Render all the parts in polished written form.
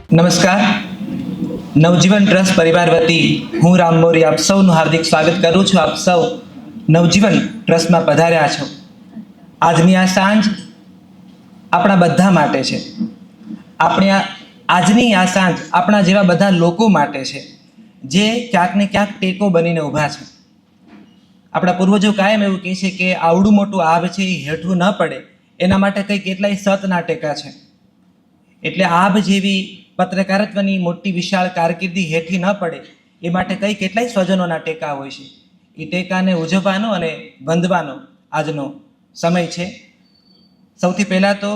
નમસ્કાર. નવજીવન ટ્રસ્ટ પરિવાર વતી હું રામ મોરી આપ સૌનું હાર્દિક સ્વાગત કરું છું. આપ સૌ નવજીવન ટ્રસ્ટમાં પધાર્યા છો. આજની આ સાંજ આપણા બધા માટે છે. આજની આ સાંજ આપણા જેવા બધા લોકો માટે છે જે ક્યાંક ને ક્યાંક ટેકો બનીને ઊભા છે. આપણા પૂર્વજો કાયમ એવું કહે છે કે આવડું મોટું આભ છે એ હેઠું ન પડે એના માટે કંઈ કેટલાય સતના ટેકા છે. એટલે આભ જેવી પત્રકારત્વની મોટી વિશાળ કારકિર્દી હેઠી ન પડે એ માટે કઈ કેટલાય સ્વજનોના ટેકા હોય છે. એ ટેકાને ઉજવવાનો અને વંદવાનો આજનો સમય છે. સૌથી પહેલાં તો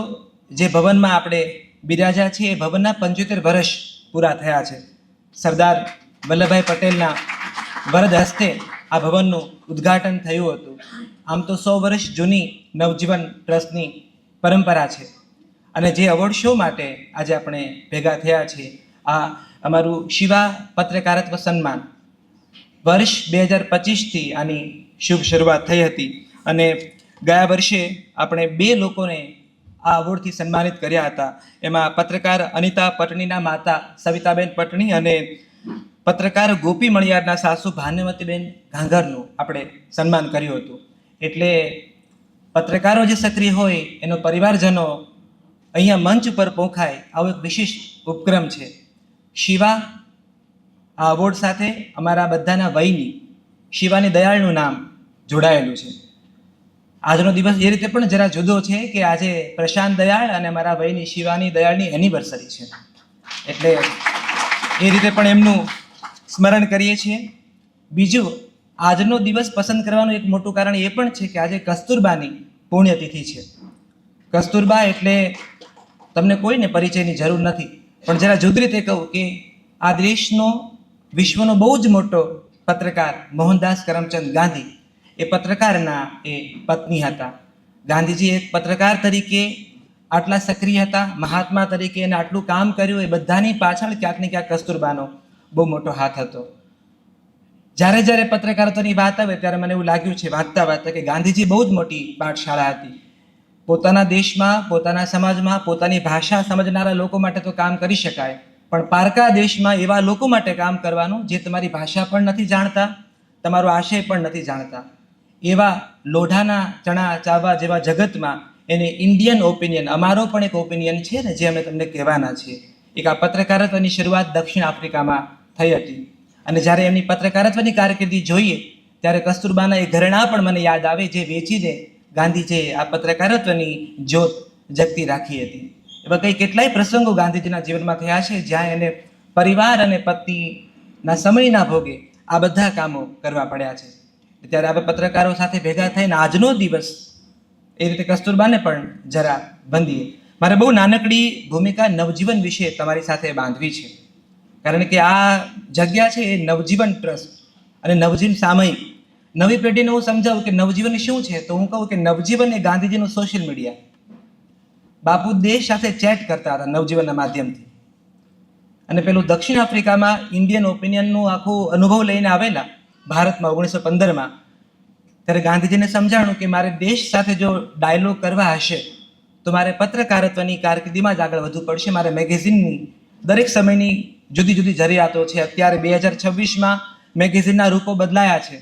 જે ભવનમાં આપણે બિરાજા છીએ એ ભવનના 75 વર્ષ પૂરા થયા છે. સરદાર વલ્લભભાઈ પટેલના વરદ હસ્તે આ ભવનનું ઉદ્ઘાટન થયું હતું. આમ તો 100 વર્ષ જૂની નવજીવન ટ્રસ્ટની પરંપરા છે. અને જે અવોર્ડ શો માટે આજે આપણે ભેગા થયા છીએ, આ અમારું શિવા પત્રકારત્વ સન્માન વર્ષ 2025થી આની શુભ શરૂઆત થઈ હતી. અને ગયા વર્ષે આપણે 2 લોકોને આ અવોર્ડથી સન્માનિત કર્યા હતા. એમાં પત્રકાર અનિતા પટણીના માતા સવિતાબેન પટણી અને પત્રકાર ગોપી મણિયારના સાસુ ભાનુમતીબેન ઘાંઘરનું આપણે સન્માન કર્યું હતું. એટલે પત્રકારો જે સક્રિય હોય એનો પરિવારજનો અહીંયા મંચ ઉપર પહોંચાય આવો એક વિશિષ્ટ ઉપક્રમ છે. શિવા આ અવોર્ડ સાથે અમારા બધાના વયની શિવાની દયાળનું નામ જોડાયેલું છે. આજનો દિવસ એ રીતે પણ જરા જુદો છે કે આજે પ્રશાંત દયાળ અને અમારા વયની શિવાની દયાળની એનિવર્સરી છે. એટલે એ રીતે પણ એમનું સ્મરણ કરીએ છીએ. બીજું, આજનો દિવસ પસંદ કરવાનું એક મોટું કારણ એ પણ છે કે આજે કસ્તુરબાની પુણ્યતિથિ છે. કસ્તુરબા એટલે તમને કોઈને પરિચયની જરૂર નથી, પણ જરા જુદી રીતે કહું કે આ દેશનો વિશ્વનો બહુ જ મોટો પત્રકાર મોહનદાસ કરમચંદ ગાંધી એ પત્રકારના એ પત્ની હતા. ગાંધીજી એક પત્રકાર તરીકે આટલા સક્રિય હતા, મહાત્મા તરીકે એને આટલું કામ કર્યું, એ બધાની પાછળ ક્યાંક ને ક્યાંક કસ્તુરબાનો બહુ મોટો હાથ હતો. જ્યારે જ્યારે પત્રકારત્વની વાત આવે ત્યારે મને એવું લાગ્યું છે વાંચતા વાંચતા કે ગાંધીજી બહુ જ મોટી પાઠશાળા હતી. પોતાના દેશમાં, પોતાના સમાજમાં, પોતાની ભાષા સમજનારા લોકો માટે તો કામ કરી શકાય, પણ પારકા દેશમાં એવા લોકો માટે કામ કરવાનું જે તમારી ભાષા પણ નથી જાણતા, તમારો આશય પણ નથી જાણતા, એવા લોઢાના ચણા ચાવવા જેવા જગતમાં એને ઇન્ડિયન ઓપિનિયન, અમારો પણ એક ઓપિનિયન છે ને જે અમે તમને કહેવાના છીએ. એક આ પત્રકારત્વની શરૂઆત દક્ષિણ આફ્રિકામાં થઈ હતી. અને જ્યારે એમની પત્રકારત્વની કારકિર્દી જોઈએ ત્યારે કસ્તુરબાના એ ઘરેણાં પણ મને યાદ આવે જે વેચીને ગાંધીજીએ આ પત્રકારત્વની જ્યોત જગતી રાખી હતી. એવા કંઈ કેટલાય પ્રસંગો ગાંધીજીના જીવનમાં થયા છે જ્યાં એને પરિવાર અને પત્નીના સમયના ભોગે આ બધા કામો કરવા પડ્યા છે. ત્યારે આપણે પત્રકારો સાથે ભેગા થઈને આજનો દિવસ એ રીતે કસ્તુરબાને પણ જરા બંધીએ. મારે બહુ નાનકડી ભૂમિકા નવજીવન વિશે તમારી સાથે બાંધવી છે, કારણ કે આ જગ્યા છે એ નવજીવન ટ્રસ્ટ અને નવજીવન સામયિક. નવી પેઢીને હું સમજાવું કે નવજીવન શું છે, તો હું કહું કે નવજીવન એ ગાંધીજીનું સોશિયલ મીડિયા. બાપુ દેશ સાથે ચેટ કરતા હતા નવજીવનના માધ્યમથી. અને પેલું દક્ષિણ આફ્રિકામાં ઇન્ડિયન ઓપિનિયનનું આખું અનુભવ લઈને આવેલા ભારતમાં 1915માં, ત્યારે ગાંધીજીને સમજાણું કે મારે દેશ સાથે જો ડાયલોગ કરવા હશે તો મારે પત્રકારત્વની કારકિર્દીમાં જ આગળ વધવું પડશે. મારે મેગેઝિનની દરેક સમયની જુદી જુદી જરૂરિયાતો છે. અત્યારે 2026માં મેગેઝિનના રૂપો બદલાયા છે.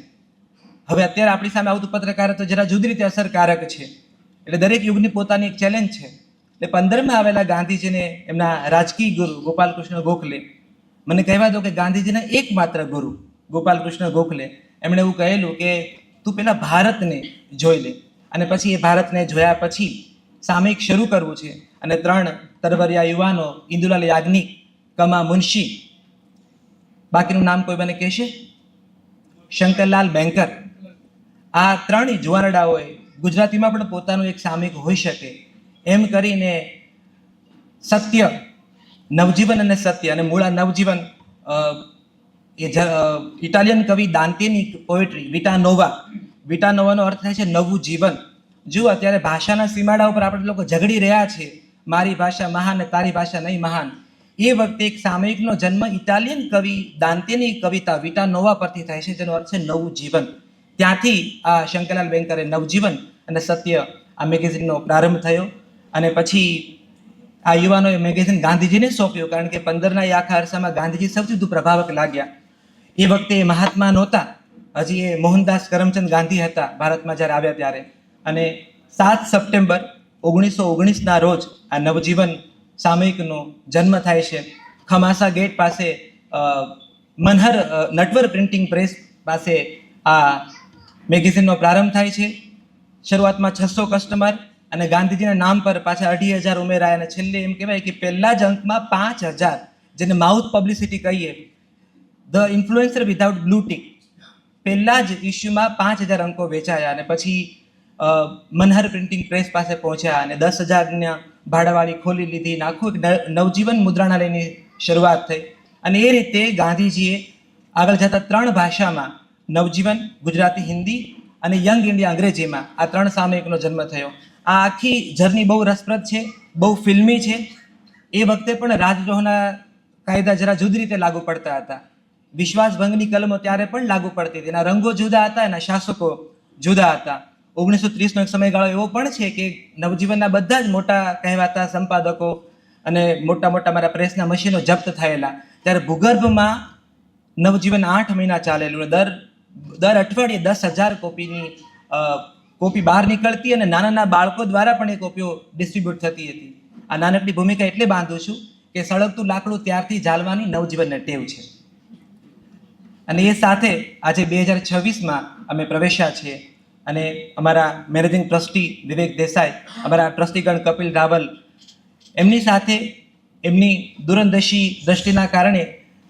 હવે અત્યારે આપણી સામે આવતું પત્રકારત્વ જરા જુદી રીતે અસરકારક છે. એટલે દરેક યુગની પોતાની એક ચેલેન્જ છે. એટલે 15માં આવેલા ગાંધીજીને એમના રાજકીય ગુરુ ગોપાલકૃષ્ણ ગોખલે મને કહેવા દો કે ગાંધીજીના એકમાત્ર ગુરુ ગોપાલકૃષ્ણ ગોખલે એમણે એવું કહેલું કે તું પેલા ભારતને જોઈ લે, અને પછી એ ભારતને જોયા પછી સામયિક શરૂ કરવું છે. અને 3 તરવરિયા યુવાનો ઇન્દુલાલ યાજ્ઞિક, કમા મુનશી, બાકીનું નામ કોઈ મને કહેશે? શંકરલાલ બેંકર. આ 3 જુવાનડાઓએ ગુજરાતીમાં પણ પોતાનું એક સામયિક હોઈ શકે એમ કરીને સત્ય, નવજીવન અને સત્ય, અને મૂળા નવજીવન એ ઇટાલિયન કવિ દાંતેની પોએટ્રી વિટાનોવાનો અર્થ થાય છે નવું જીવન. જુઓ અત્યારે ભાષાના સીમાડા ઉપર આપણે લોકો ઝઘડી રહ્યા છે, મારી ભાષા મહાન ને તારી ભાષા નહીં મહાન. એ વખતે એક સામયિકનો જન્મ ઇટાલિયન કવિ દાંતેની કવિતા વિટાનોવા પરથી થાય છે, જેનો અર્થ છે નવું જીવન. ત્યાંથી આ શંકરલાલ બેંકરે નવજીવન અને સત્ય આ મેગેઝિનનો પ્રારંભ થયો. અને પછી આ યુવાનોએ મેગેઝિન ગાંધીજીને સોંપ્યું, કારણ કે 15ના એ આખા અરસામાં ગાંધીજી સૌથી વધુ પ્રભાવક લાગ્યા. એ વખતે એ મહાત્મા નહોતા, હજી એ મોહનદાસ કરમચંદ ગાંધી હતા ભારતમાં જ્યારે આવ્યા ત્યારે. અને 7 સપ્ટેમ્બર 1919ના રોજ આ નવજીવન સામયિકનો જન્મ થાય છે. ખમાસા ગેટ પાસે મનહર નટવર પ્રિન્ટિંગ પ્રેસ પાસે આ મેગેઝિનનો પ્રારંભ થાય છે. શરૂઆતમાં 600 કસ્ટમર અને ગાંધીજીના નામ પર પાછા 2,500 ઉમેરાય અને છેલ્લે એમ કહેવાય કે પહેલા જ અંકમાં 5,000, જેને માઉથ પબ્લિસિટી કહીએ, the influencer without blue tick, પહેલા જ ઇસ્યુમાં 5,000 અંકો વેચાયા અને પછી મનહર પ્રિન્ટિંગ પ્રેસ પાસે પહોંચ્યા અને 10,000 ભાડાવાળી ખોલી લીધી અને આખું નવજીવન મુદ્રણાલયની શરૂઆત થઈ. અને એ રીતે ગાંધીજીએ આગળ જતા 3 ભાષામાં નવજીવન, ગુજરાતી, હિન્દી અને યંગ ઇન્ડિયા અંગ્રેજીમાં આ 3 સામયિકનો જન્મ થયો. આ આખી જર્ની બહુ રસપ્રદ છે, બહુ ફિલ્મી છે. એ વખતે પણ રાજદ્રોહના કાયદા જરા જુદી રીતે લાગુ પડતા હતા. વિશ્વાસભંગની કલમો ત્યારે પણ લાગુ પડતી હતી. એના રંગો જુદા હતા, એના શાસકો જુદા હતા. 1930નો એક સમયગાળો એવો પણ છે કે નવજીવનના બધા જ મોટા કહેવાતા સંપાદકો અને મોટા મોટા મારા પ્રેસના મશીનો જપ્ત થયેલા. ત્યારે ભૂગર્ભમાં નવજીવન 8 મહિના ચાલેલું. દર અઠવાડિયે 10,000 કોપી બહાર નીકળતી અને નાના બાળકો દ્વારા પણ એ કોપીઓ ડિસ્ટ્રીબ્યુટ થતી હતી. આ નાનકડી ભૂમિકા એટલે બાંધું છું કે સળગતું લાકડું ત્યારથી જાળવાની નવજીવનને ટેવ છે. અને એ સાથે આજે 2026માં અમે પ્રવેશ્યા છીએ અને અમારા મેનેજિંગ ટ્રસ્ટી વિવેક દેસાઈ, અમારા ટ્રસ્ટીગણ કપિલ રાવલ, એમની સાથે એમની દૂરંદેશી દ્રષ્ટિના કારણે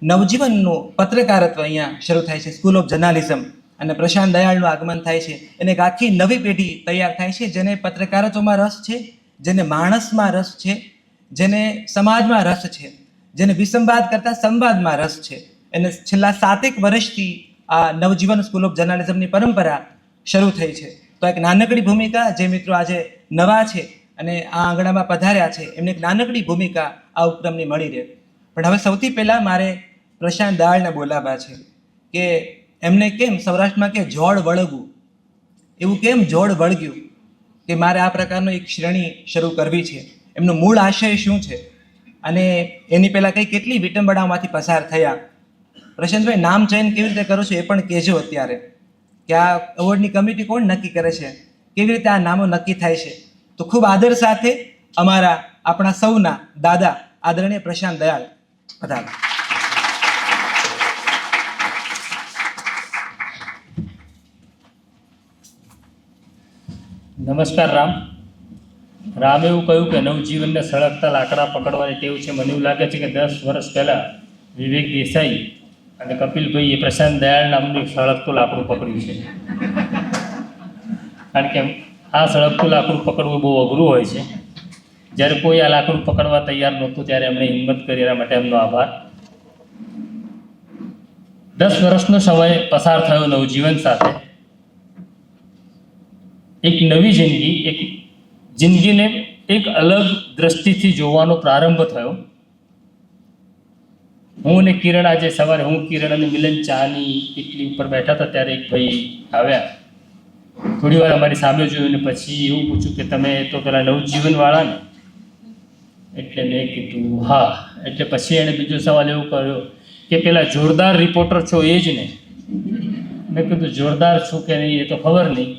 નવજીવનનું પત્રકારત્વ અહીંયા શરૂ થાય છે, સ્કૂલ ઓફ જર્નાલિઝમ, અને પ્રશાંત દયાળનું આગમન થાય છે. એને એક આખી નવી પેઢી તૈયાર થાય છે જેને પત્રકારત્વમાં રસ છે, જેને માણસમાં રસ છે, જેને સમાજમાં રસ છે, જેને વિસંવાદ કરતા સંવાદમાં રસ છે. એને છેલ્લા 7 વર્ષથી આ નવજીવન સ્કૂલ ઓફ જર્નાલિઝમની પરંપરા શરૂ થઈ છે. તો એક નાનકડી ભૂમિકા, જે મિત્રો આજે નવા છે અને આ આંગણામાં પધાર્યા છે, એમને એક નાનકડી ભૂમિકા આ ઉપક્રમની મળી રહે. પણ હવે સૌથી પહેલાં મારે પ્રશાંત દયાળને બોલાવવા છે કે એમને કેમ સૌરાષ્ટ્રમાં કે જોડ વળગવું, એવું કેમ જોડ વળગ્યું કે મારે આ પ્રકારનો એક શ્રેણી શરૂ કરવી છે. એમનો મૂળ આશય શું છે અને એની પહેલાં કેટલી વિટંબણામાંથી પસાર થયા. પ્રશાંતભાઈ, નામ ચયન કેવી રીતે કરો છો એ પણ કહેજો અત્યારે, કે આ એવોર્ડની કમિટી કોણ નક્કી કરે છે, કેવી રીતે આ નામો નક્કી થાય છે. તો ખૂબ આદર સાથે અમારા આપણા સૌના દાદા આદરણીય પ્રશાંત દયાળ પધારો. નમસ્કાર. રામ એવું કહ્યું કે નવજીવનને સળગતા લાકડા પકડવાની ટેવ છે. મને એવું લાગે છે કે 10 વર્ષ પહેલાં વિવેક દેસાઈ અને કપિલભાઈએ પ્રશાંત દયાળ નામનું સળગતું લાકડું પકડ્યું છે. કારણ કે આ સળગતું લાકડું પકડવું બહુ અઘરું હોય છે. જ્યારે કોઈ આ લાકડું પકડવા તૈયાર નહોતું ત્યારે એમણે હિંમત કરી, એના માટે એમનો આભાર. 10 વર્ષનો સમય પસાર થયો નવજીવન સાથે. એક નવી જિંદગીને એક અલગ દ્રષ્ટિથી જોવાનો પ્રારંભ થયો. હું અને કિરણ, આજે સવારે હું, કિરણ અને મિલન ચાની કેટલી ઉપર બેઠા હતા ત્યારે એક ભાઈ આવ્યા. થોડી વાર અમારી સામે જોયું ને પછી એવું પૂછ્યું કે તમે તો પેલા નવજીવનવાળા ને? એટલે મેં કીધું હા. એટલે પછી એણે બીજો સવાલ એવો કર્યો કે પેલા જોરદાર રિપોર્ટર છો એ જ ને? મેં કીધું જોરદાર છું કે નહીં એ તો ખબર નહીં,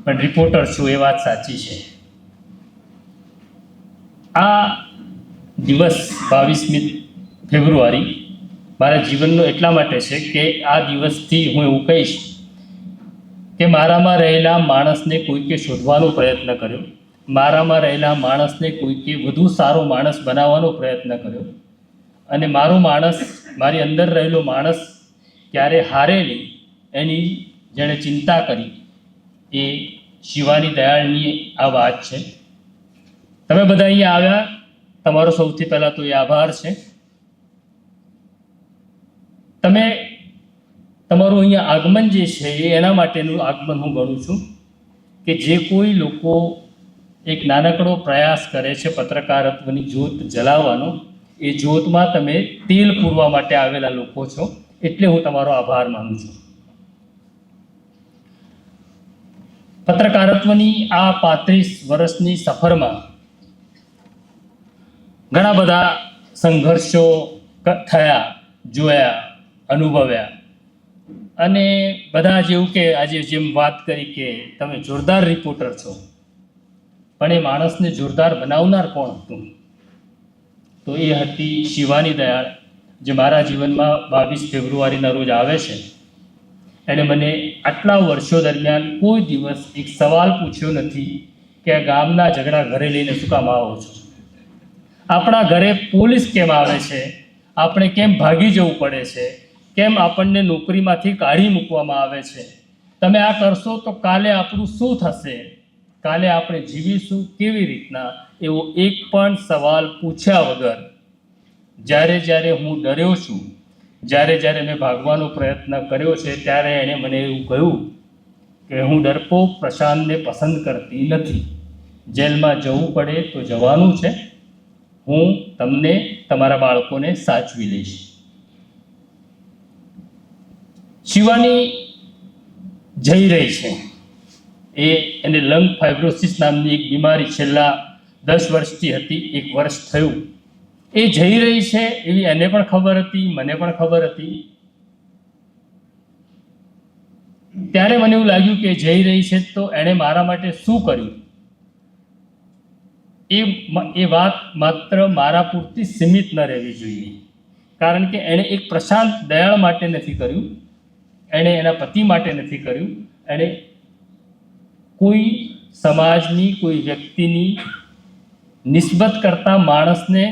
પણ રિપોર્ટર છું એ વાત સાચી છે. આ દિવસ 22મી ફેબ્રુઆરી મારા જીવનનો એટલા માટે છે કે આ દિવસથી હું એવું કહીશ કે મારામાં રહેલા માણસને કોઈકે શોધવાનો પ્રયત્ન કર્યો, મારામાં રહેલા માણસને કોઈકે વધુ સારો માણસ બનાવવાનો પ્રયત્ન કર્યો, અને મારો માણસ, મારી અંદર રહેલો માણસ ક્યારે હારે નહીં એની જેણે ચિંતા કરી એ શિવાની દયાળની આ વાત છે. તમે બધા અહીંયા આવ્યા, તમારો સૌથી પહેલાં તો એ આભાર છે. તમે તમારું અહીંયા આગમન જે છે એના માટેનું આગમન હું ગણું છું કે જે કોઈ લોકો એક નાનકડો પ્રયાસ કરે છે પત્રકારત્વની જ્યોત જલાવવાનો, એ જ્યોતમાં તમે તેલ પૂરવા માટે આવેલા લોકો છો, એટલે હું તમારો આભાર માનું છું. પત્રકારત્વની આ 35 વર્ષની સફરમાં ઘણા બધા સંઘર્ષો થયા, જોયા, અનુભવ્યા, અને બધા જેવું કે આજે જેમ વાત કરી કે તમે જોરદાર રિપોર્ટર છો, પણ એ માણસને જોરદાર બનાવનાર કોણ હતું? તો એ હતી શિવાની દયાળ, જે મારા જીવનમાં 22 ફેબ્રુઆરીના રોજ આવે છે. એણે મને આટલા વર્ષો દરમિયાન કોઈ દિવસ એક સવાલ પૂછ્યો નથી કે આ ગામના ઝઘડા ઘરે લઈને શું કામ આવો છો? આપણા ઘરે પોલીસ કેમ આવે છે? આપણે કેમ ભાગી જવું પડે છે? કેમ આપણને નોકરીમાંથી કાઢી મૂકવામાં આવે છે? તમે આ કરશો તો કાલે આપણું શું થશે? કાલે આપણે જીવીશું કેવી રીતના? એવો એક પણ સવાલ પૂછ્યા વગર જ્યારે જ્યારે હું ડર્યો છું, જ્યારે જ્યારે મેં ભાગવાનો પ્રયત્ન કર્યો છે, ત્યારે એણે મને એવું કહ્યું કે હું ડરપોક પ્રશાંતને પસંદ કરતી નથી. જેલમાં જવું પડે તો જવાનું છે. હું તમને તમારા બાળકોને સાચવી લઈશ. શિવાની જઈ રહી છે. એને લંગ ફાઇબ્રોસિસ નામની એક બીમારી છેલ્લા 10 વર્ષથી હતી. 1 વર્ષ થયું. એ જઈ રહી છે એવી એને પણ ખબર હતી, મને પણ ખબર હતી. ત્યારે મને એવું લાગ્યું કે જઈ રહી છે તો એણે મારા માટે શું કર્યું? એ વાત માત્ર મારા પૂરતી સીમિત ન રહેવી જોઈએ, કારણ કે એણે એક પ્રશાંત દયાળ માટે નથી કર્યું, એણે એના પતિ માટે નથી કર્યું, એણે કોઈ સમાજની, કોઈ વ્યક્તિની નિસ્બત કરતાં માણસને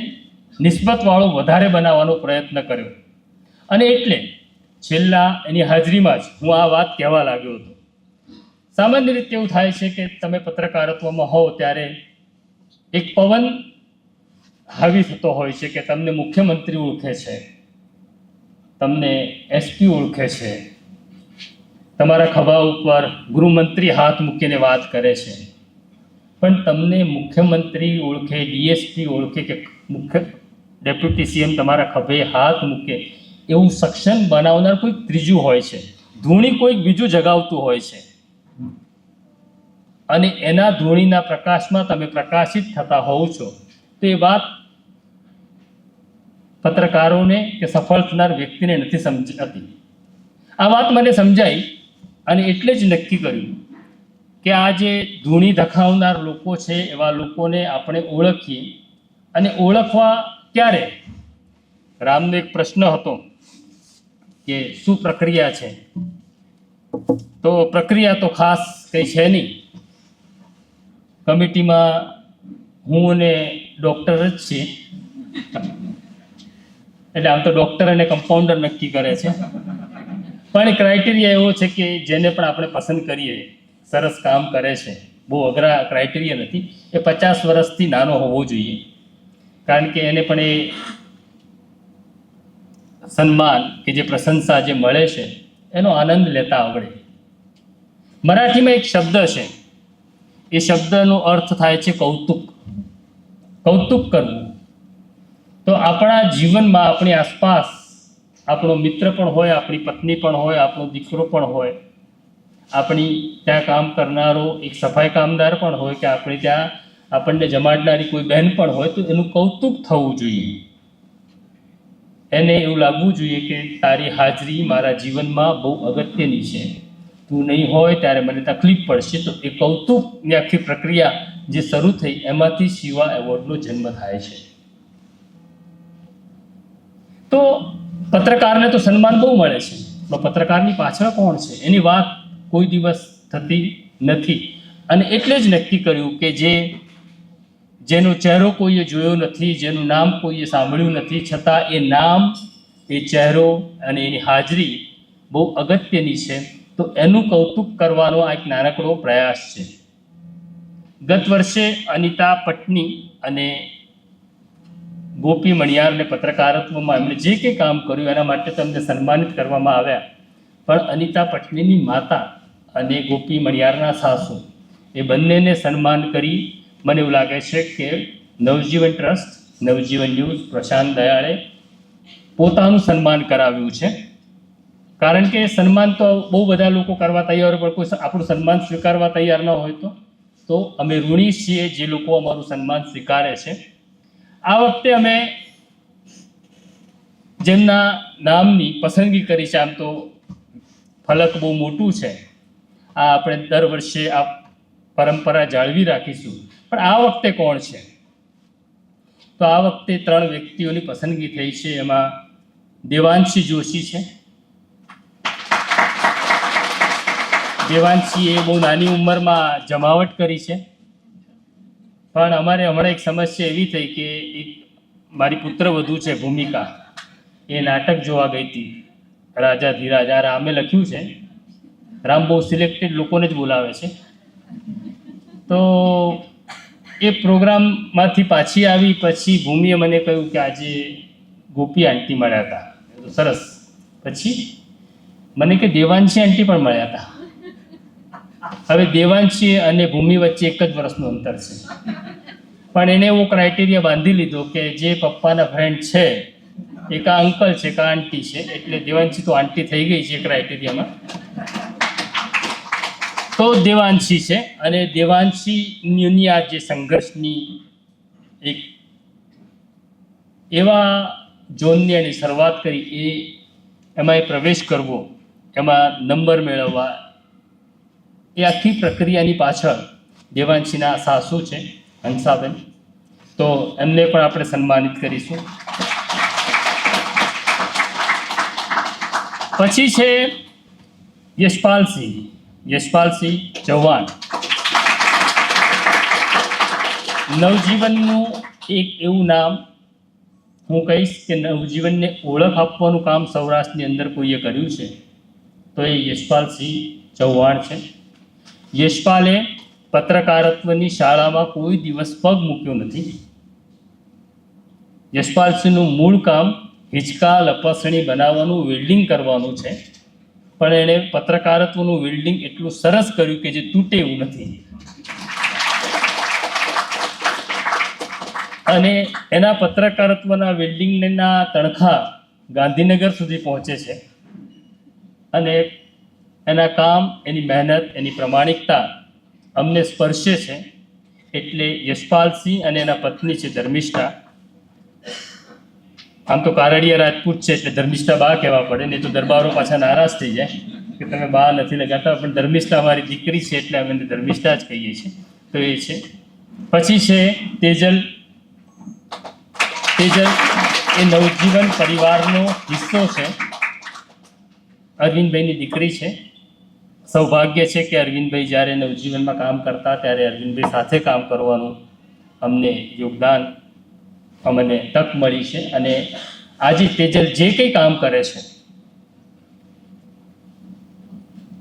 નિસ્બતવાળો વધારે બનાવવાનો પ્રયત્ન કર્યો. અને એટલે છેલ્લા એની હાજરીમાં જ હું આ વાત કહેવા લાગ્યો હતો. સામાન્ય રીતે એવું થાય છે કે તમે પત્રકારત્વમાં હોવ ત્યારે એક પવન હાવી થતો હોય છે કે તમને મુખ્યમંત્રી ઓળખે છે, તમને એસપી ઓળખે છે, તમારા ખભા ઉપર ગૃહમંત્રી હાથ મૂકીને વાત કરે છે. પણ તમને મુખ્યમંત્રી ઓળખે, ડીએસપી ઓળખે કે મુખ્ય ડેપ્યુટી સીએમ તમારા ખભે હાથ મૂકે એવું સક્ષમ બનાવનાર કોઈ ત્રીજું હોય છે. ધૂણી કોઈક બીજું જગાવતું હોય છે, અને એના ધૂણીના પ્રકાશમાં તમે પ્રકાશિત થતા હોવ છો. તો એ વાત પત્રકારોને કે સફળ થનાર વ્યક્તિને નથી સમજાતી. આ વાત મને સમજાઈ, અને એટલે જ નક્કી કર્યું કે આ જે ધૂણી ધખાવનાર લોકો છે એવા લોકોને આપણે ઓળખીએ. અને ઓળખવા ક્યારે? રામનો એક પ્રશ્ન હતો કે શું પ્રક્રિયા છે? તો પ્રક્રિયા તો ખાસ કંઈ છે નહીં. કમિટીમાં હું અને ડૉક્ટર જ છીએ, એટલે આમ તો ડૉક્ટર અને કમ્પાઉન્ડર નક્કી કરે છે. પણ ક્રાઇટેરિયા એવો છે કે જેને પણ આપણે પસંદ કરીએ, સરસ કામ કરે છે, બહુ અઘરા ક્રાઇટેરિયા નથી. એ 50 વર્ષથી નાનો હોવો જોઈએ, કારણ કે એને પણ એ સન્માન કે જે પ્રશંસા જે મળે છે એનો આનંદ લેતા આવડે. મરાઠીમાં એક શબ્દ છે, એ શબ્દનો અર્થ થાય છે કૌતુક. કૌતુક કરવું. તો આપણા જીવનમાં આપણી આસપાસ આપણો મિત્ર પણ હોય, આપણી પત્ની પણ હોય, આપણો દીકરો પણ હોય, આપણી ત્યાં કામ કરનારો એક સફાઈ કામદાર પણ હોય, કે આપણે ત્યાં આપણને જમાડનારી કોઈ બહેન પણ હોય, તો એનું કૌતુક થવું જોઈએ. એને એવું લાગવું જોઈએ કે તારી હાજરી મારા જીવનમાં બહુ અગત્યની છે, તું નહીં હોય ત્યારે મને તકલીફ પડશે. તો એ કૌતુકની આખી પ્રક્રિયા જે શરૂ થઈ એમાંથી શિવા એવોર્ડનો જન્મ થાય છે. તો પત્રકારને તો સન્માન બહુ મળે છે, પણ પત્રકારની પાછળ કોણ છે એની વાત કોઈ દિવસ થતી નથી. અને એટલે જ નક્કી કર્યું કે જેનો ચહેરો કોઈએ જોયો નથી, જેનું નામ કોઈએ સાંભળ્યું નથી, છતાં એ નામ, એ ચહેરો અને એની હાજરી બહુ અગત્યની છે, તો એનું કૌતુક કરવાનો આ એક નાનકડો પ્રયાસ છે. ગત વર્ષે અનિતા પટની અને ગોપી મણિયારને પત્રકારત્વમાં એમણે જે કંઈ કામ કર્યું એના માટે તેમને સન્માનિત કરવામાં આવ્યા. પણ અનિતા પટનીની માતા અને ગોપી મણિયારના સાસુ, એ બંનેને સન્માન કરી મને એવું લાગે છે કે નવજીવન ટ્રસ્ટ, નવજીવન ન્યૂઝ, પ્રશાંત દયાળે પોતાનું સન્માન કરાવ્યું છે. કારણ કે સન્માન તો બહુ બધા લોકો કરવા તૈયાર હોય, પણ કોઈ આપણું સન્માન સ્વીકારવા તૈયાર ન હોય તો અમે ઋણી છીએ જે લોકો અમારું સન્માન સ્વીકારે છે. આ વખતે અમે જેમના નામની પસંદગી કરી છે, આમ તો ફલક બહુ મોટું છે, આ આપણે દર વર્ષે આ પરંપરા જાળવી રાખીશું, પણ આ વખતે કોણ છે? તો આ વખતે 3 વ્યક્તિઓની પસંદગી થઈ છે. એમાં દેવાંશી જોશી છે. દેવાંશીએ બહુ નાની ઉંમરમાં જમાવટ કરી છે, પણ અમારે હમણાં એક સમસ્યા એવી થઈ કે એક મારી પુત્રવધુ છે ભૂમિકા, એ નાટક જોવા ગઈ હતી રાજા ધીરાજ. આ રામે લખ્યું છે, રામ બહુ સિલેક્ટેડ લોકોને જ બોલાવે છે. તો એ પ્રોગ્રામમાંથી પાછી આવી પછી ભૂમિએ મને કહ્યું કે આજે ગોપી આંટી મળ્યા હતા. તો સરસ. પછી મને કે દેવાંશી આંટી પણ મળ્યા હતા. હવે દેવાંશી અને ભૂમિ વચ્ચે 1 જ વર્ષનું અંતર છે, પણ એને એવો ક્રાઇટેરિયા બાંધી લીધો કે જે પપ્પાના ફ્રેન્ડ છે એક આ અંકલ છે કે આંટી છે, એટલે દેવાંશી તો આંટી થઈ ગઈ છે ક્રાઇટેરિયામાં. તો દેવાંશી છે, અને દેવાંશીની આ જે સંઘર્ષની એક એવા ઝોનની એની શરૂઆત કરી, એમાં પ્રવેશ કરવો, એમાં નંબર મેળવવા, એ આખી પ્રક્રિયાની પાછળ દેવાંશીના સાસુ છે હંસાબેન. તો એમને પણ આપણે સન્માનિત કરીશું. પછી છે યશપાલસિંહ ચૌહાણ. નવજીવનનું એક એવું નામ હું કહીશ કે નવજીવનને ઓળખ આપવાનું કામ સૌરાષ્ટ્રની અંદર કોઈએ કર્યું છે તો એ યશપાલસિંહ ચૌહાણ છે. યશપાલે પત્રકારત્વની શાળામાં કોઈ દિવસ પગ મૂક્યો નથી. યશપાલસિંહનું મૂળ કામ હિંચકા લપસણી બનાવવાનું, વેલ્ડિંગ કરવાનું છે, પણ એણે પત્રકારત્વનું વેલ્ડિંગ એટલું સરસ કર્યું કે જે તૂટે એવું નથી. અને એના પત્રકારત્વના વેલ્ડિંગના તણખા ગાંધીનગર સુધી પહોંચે છે. અને એના કામ, એની મહેનત, એની પ્રમાણિકતા અમને સ્પર્શે છે. એટલે યશપાલસિંહ અને એના પત્ની છે ધર્મિષ્ઠા. આમ તો કારડિયા રાજપૂત છે એટલે ધર્મિષ્ઠા બા કહેવા પડે, નહીં તો દરબારો પાછા નારાજ થઈ જાય કે તમે બા નથી લગાતા. પણ ધર્મિષ્ઠા અમારી દીકરી છે એટલે અમે ધર્મિષ્ઠા જ કહીએ છીએ. તો એ છે. પછી છે તેજલ એ નવજીવન પરિવારનો હિસ્સો છે. અરવિંદભાઈની દીકરી છે. સૌભાગ્ય છે કે અરવિંદભાઈ જ્યારે નવજીવનમાં કામ કરતા ત્યારે અરવિંદભાઈ સાથે કામ કરવાનું અમને યોગદાન, અમને તક મળી છે. અને આજે તેજલ જે કંઈ કામ કરે છે,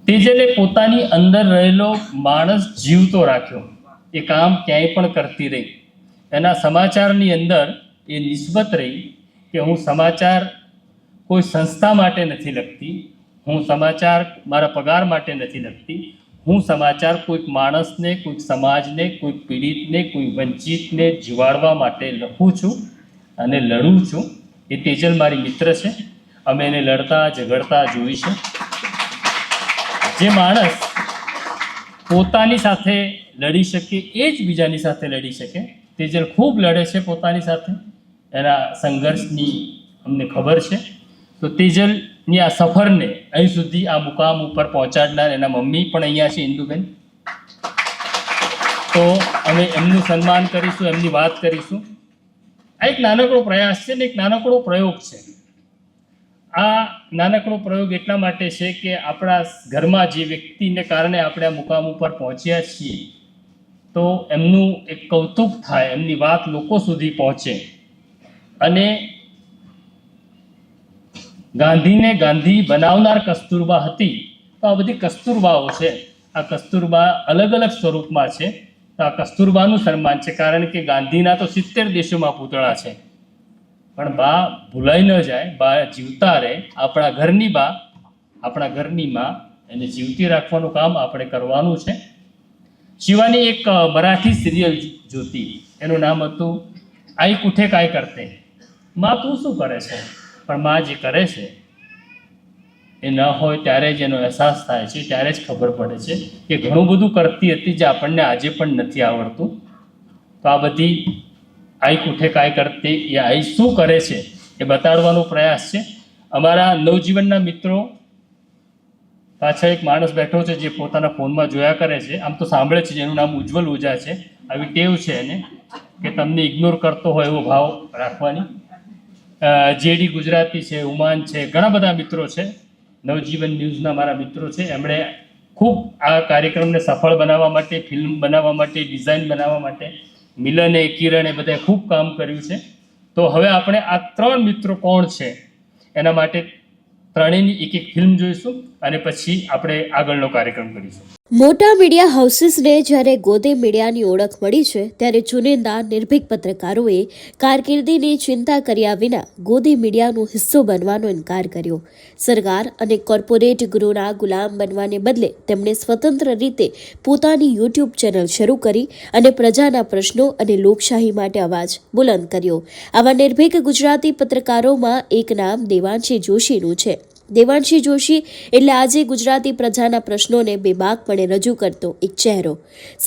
તેજલે પોતાની અંદર રહેલો માણસ જીવતો રાખ્યો. એ કામ ક્યાંય પણ કરતી રહી. એના સમાચારની અંદર એ નિસ્બત રહી કે હું સમાચાર કોઈ સંસ્થા માટે નથી લખતી, હું સમાચાર મારા પગાર માટે નથી લખતી, હું સમાચાર કોઈક માણસને, કોઈક સમાજને, કોઈક પીડિતને, કોઈ વંચિતને જીવાડવા માટે લખું છું અને લડું છું. એ તેજલ મારી મિત્ર છે. અમે એને લડતા ઝઘડતા જોઈ છે. જે માણસ પોતાની સાથે લડી શકે એ જ બીજાની સાથે લડી શકે. તેજલ ખૂબ લડે છે પોતાની સાથે. એના સંઘર્ષની અમને ખબર છે. તો તેજલની આ સફરને અહીં સુધી આ મુકામ ઉપર પહોંચાડનાર એના મમ્મી પણ અહીંયા છે, ઇન્દુબેન. તો અમે એમનું સન્માન કરીશું, એમની વાત કરીશું. આ એક નાનકડો પ્રયાસ છે ને એક નાનકડો પ્રયોગ છે. આ નાનકડો પ્રયોગ એટલા માટે છે કે આપણા ઘરમાં જે વ્યક્તિને કારણે આપણે આ મુકામ ઉપર પહોંચ્યા છીએ તો એમનું એક કૌતુક થાય, એમની વાત લોકો સુધી પહોંચે. અને ગાંધીને ગાંધી બનાવનાર કસ્તુરબા હતી. તો આ બધી કસ્તુરબાઓ છે. આ કસ્તુરબા અલગ અલગ સ્વરૂપમાં છે. તો આ કસ્તુરબાનું સન્માન છે, કારણ કે ગાંધીના તો 70 દેશોમાં પૂતળા છે, પણ બા ભૂલાઈ ન જાય, બા જીવતા રહે. આપણા ઘરની બા, આપણા ઘરની માં, એને જીવતી રાખવાનું કામ આપણે કરવાનું છે. શિવાની એક મરાઠી સિરિયલ જોતી, એનું નામ હતું આઈ કુઠે કાય કરતે. માં તું શું કરે છે? પણ માં જે કરે છે એ ન હોય ત્યારે જ એનો અહેસાસ થાય છે, ત્યારે જ ખબર પડે છે કે ઘણું બધું કરતી હતી જે આપણને આજે પણ નથી આવડતું. તો આ બધી આઈ કુઠે કાય કરતે એ આઈ શું કરે છે એ બતાડવાનો પ્રયાસ છે. અમારા નવજીવનના મિત્રો પાછળ એક માણસ બેઠો છે જે પોતાના ફોનમાં જોયા કરે છે, આમ તો સાંભળે છે, જેનું નામ ઉજ્જવલ ઓઝા છે. આવી ટેવ છે એને કે તમને ઇગ્નોર કરતો હોય એવો ભાવ રાખવાની. જેડી ગુજરાતી છે, ઉમાન છે, ઘણા બધા મિત્રો છે, નવજીવન ન્યૂઝના મારા મિત્રો છે. એમણે ખૂબ આ કાર્યક્રમને સફળ બનાવવા માટે, ફિલ્મ બનાવવા માટે, ડિઝાઇન બનાવવા માટે મિલને, કિરણે બધાએ ખૂબ કામ કર્યું છે. તો હવે આપણે આ 3 મિત્રો કોણ છે એના માટે ત્રણેયની એક ફિલ્મ જોઈશું અને પછી આપણે આગળનો કાર્યક્રમ કરીશું. મોટા મીડિયા હાઉસીસને જ્યારે ગોદી મીડિયાની ઓળખ મળી છે ત્યારે ચુનિંદા નિર્ભીક પત્રકારોએ કારકિર્દીની ચિંતા કર્યા વિના ગોદી મીડિયાનો હિસ્સો બનવાનો ઇનકાર કર્યો. સરકાર અને કોર્પોરેટ ગુરુના ગુલામ બનવાને બદલે તેમણે સ્વતંત્ર રીતે પોતાની યુટ્યુબ ચેનલ શરૂ કરી અને પ્રજાના પ્રશ્નો અને લોકશાહી માટે અવાજ બુલંદ કર્યો. આવા નિર્ભીક ગુજરાતી પત્રકારોમાં એક નામ દેવાંશી જોશીનું છે. દેવાંશી જોશી એટલે આજે ગુજરાતી પ્રજાના પ્રશ્નોને બેબાકપણે રજૂ કરતો એક ચહેરો,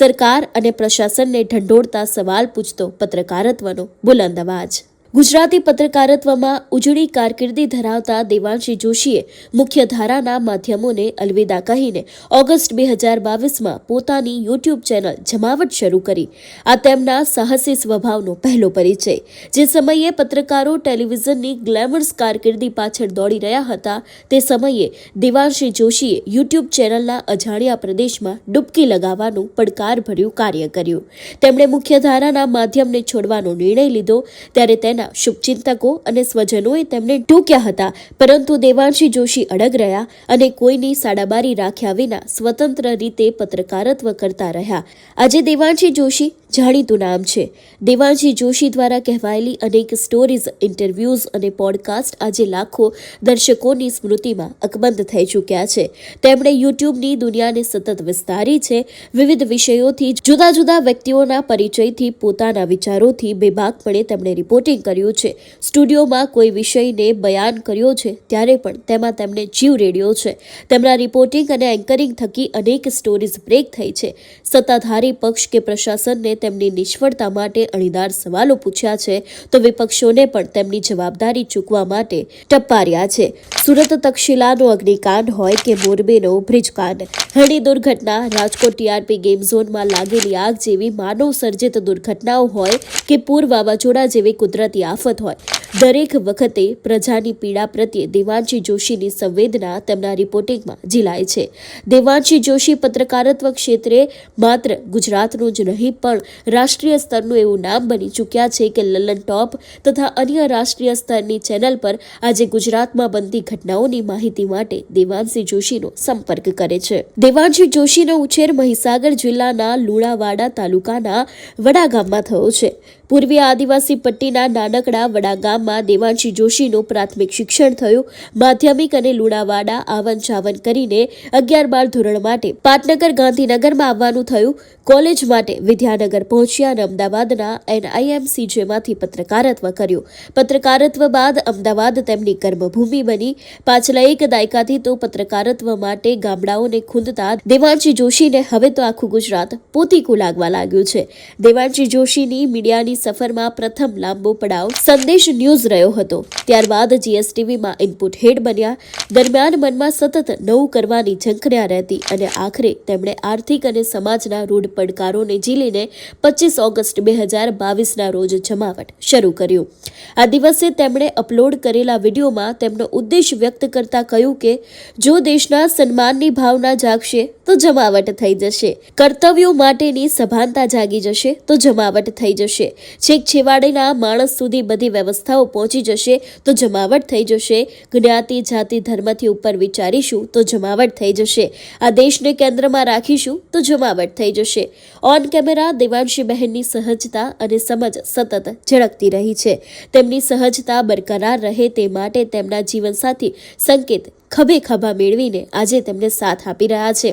સરકાર અને પ્રશાસનને ઢંઢોળતા સવાલ પૂછતો પત્રકારત્વનો બુલંદ અવાજ. ગુજરાતી પત્રકારત્વમાં ઉજળી કારકિર્દી ધરાવતા દેવાંશી જોશીએ મુખ્યધારાના માધ્યમોને અલવિદા કહીને ઓગસ્ટ 2022માં પોતાની યુટ્યુબ ચેનલ જમાવટ શરૂ કરી. આ તેમના સાહસી સ્વભાવનો પહેલો પરિચય. જે સમયે પત્રકારો ટેલિવિઝનની ગ્લેમરસ કારકિર્દી પાછળ દોડી રહ્યા હતા તે સમયે દેવાંશી જોશીએ યુટ્યુબ ચેનલના અજાણ્યા પ્રદેશમાં ડૂબકી લગાવવાનું પડકારભર્યું કાર્ય કર્યું. તેમણે મુખ્યધારાના માધ્યમને છોડવાનો નિર્ણય લીધો ત્યારે તેના શુભચિંતકો અને સ્વજનોએ તેમને ટૂક્યા હતા, પરંતુ દેવાંશી જોશી અડગ રહ્યા અને કોઈની સાડાબારી રાખ્યા વિના સ્વતંત્ર રીતે પત્રકારત્વ કરતા રહ્યા. આજે દેવાંશી જોશી જાણીતું નામ છે. દેવાંશી જોશી દ્વારા કહેવાયેલી અનેક સ્ટોરીઝ, ઇન્ટરવ્યૂઝ અને પોડકાસ્ટ આજે લાખો દર્શકોની સ્મૃતિમાં અકબંધ થઈ ચૂક્યા છે. તેમણે યુટ્યુબની દુનિયાને સતત વિસ્તારી છે. વિવિધ વિષયોથી, જુદા જુદા વ્યક્તિઓના પરિચયથી, પોતાના વિચારોથી બેબાકપણે તેમણે રિપોર્ટિંગ કર્યું છે. સ્ટુડિયોમાં કોઈ વિષયને બયાન કર્યો છે ત્યારે પણ તેમાં તેમણે જીવ રેડ્યો છે. તેમના રિપોર્ટિંગ અને એન્કરિંગ થકી અનેક સ્ટોરીઝ બ્રેક થઈ છે. સત્તાધારી પક્ષ કે પ્રશાસનને તેમની નિષ્ફળતા માટે અણીદાર સવાલો પૂછ્યા છે તો વિપક્ષોને પણ તેમની જવાબદારી ચૂકવા માટે ટપ્પાર્યા છે. સુરત તક્ષશિલાનો અગ્નિકાંડ હોય કે મોરબીનો બ્રિજકાંડ, હરણી દુર્ઘટના, રાજકોટ ટીઆરપી ગેમ ઝોનમાં લાગેલી આગ જેવી માનવ સર્જિત દુર્ઘટનાઓ હોય કે પૂર, વાવાઝોડા જેવી કુદરતી આફત હોય, દરેક વખતે પ્રજાની પીડા પ્રત્યે દેવાંશી જોશીની સંવેદના તેમના રિપોર્ટિંગમાં ઝીલાય છે. દેવાંશી જોશી પત્રકારત્વ ક્ષેત્રે માત્ર ગુજરાતનું જ નહીં પણ રાષ્ટ્રીય સ્તરનું એવું નામ બની ચૂક્યા છે કે લલન ટોપ તથા અન્ય રાષ્ટ્રીય સ્તરની ચેનલ પર આજે ગુજરાતમાં બનતી ઘટનાઓની માહિતી માટે દેવાંશી જોશીનો સંપર્ક કરે છે. દેવાંશી જોશીનો ઉછેર મહીસાગર જિલ્લાના લુણાવાડા તાલુકાના વડા ગામમાં થયો છે. પૂર્વીય આદિવાસી પટ્ટીના નાનકડા વડા ગામમાં દેવાંશી જોશીનું પ્રાથમિક શિક્ષણ થયું. માધ્યમિક અને લુણાવાડા આવન જાવન કરીને 11-12 ધોરણ માટે પાટનગર ગાંધીનગરમાં આવવાનું થયું. કોલેજ માટે વિદ્યાનગર પહોંચ્યા અને અમદાવાદના NIMCJમાંથી પત્રકારત્વ કર્યું. પત્રકારત્વ બાદ અમદાવાદ તેમની કર્મભૂમિ બની. પાછલા એક દાયકાથી તો પત્રકારત્વ માટે ગામડાઓને ખૂંદતા દેવાંશી જોશીને હવે તો આખું ગુજરાત પોતીકું લાગવા લાગ્યું છે. દેવાંશી જોશીની મીડિયાની સફરમાં પ્રથમ લાંબો પડાવ સંદેશ ન્યૂઝ રહ્યો હતો. ત્યારબાદ GSTVમાં ઇનપુટ હેડ બન્યા. દરમિયાન મનમાં સતત નવું કરવાની ઝંખના રહેતી અને આખરે તેમણે આર્થિક અને સમાજના રૂઢ પડકારોને ઝીલીને 25 ઓગસ્ટ 2022ના રોજ જમાવટ શરૂ કર્યું. આ દિવસે તેમણે અપલોડ કરેલા વિડીયોમાં તેમનો ઉદ્દેશ વ્યક્ત કરતા કહ્યું કે જો દેશના સન્માનની ભાવના જાગશે તો જમાવટ થઈ જશે, કર્તવ્યો માટેની સભાનતા જાગી જશે તો જમાવટ થઈ જશે, છેક છેવાડેના માણસ સુધી બધી વ્યવસ્થાઓ પહોંચી જશે તો જમાવટ થઈ જશે, જ્ઞાતિ, જાતિ, ધર્મથી ઉપર વિચારીશું તો જમાવટ થઈ જશે, આ દેશને કેન્દ્રમાં રાખીશું તો જમાવટ થઈ જશે. ઓન કેમેરા દેવાંશી બહેનની સહજતા અને સમજ સતત ઝળકતી રહી છે. તેમની સહજતા બરકરાર રહે તે માટે તેમના જીવનસાથી સંકેત ખભે ખભા મેળવીને આજે તેમને સાથ આપી રહ્યા છે.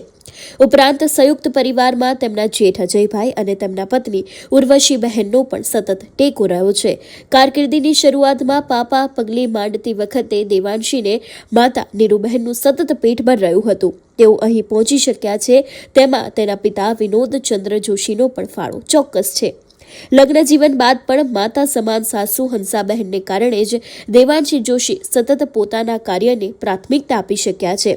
ઉપરાંત સંયુક્ત પરિવારમાં તેમના જેઠ અજયભાઈ અને તેમના પત્ની ઉર્વશી બહેનનો પણ સતત ટેકો રહ્યો છે. કારકિર્દીની શરૂઆતમાં પાપા પગલી માંડતી વખતે દેવાંશીને માતા નીરુબહેનનું સતત પેટભર રહ્યું હતું. તેઓ અહીં પહોંચી શક્યા છે તેમાં તેના પિતા વિનોદ ચંદ્ર જોશીનો પણ ફાળો ચોક્કસ છે. લગ્ન જીવન બાદ પણ માતા સમાન સાસુ હંસાબહેનને કારણે જ દેવાંશી જોશી સતત પોતાના કાર્યને પ્રાથમિકતા આપી શક્યા છે.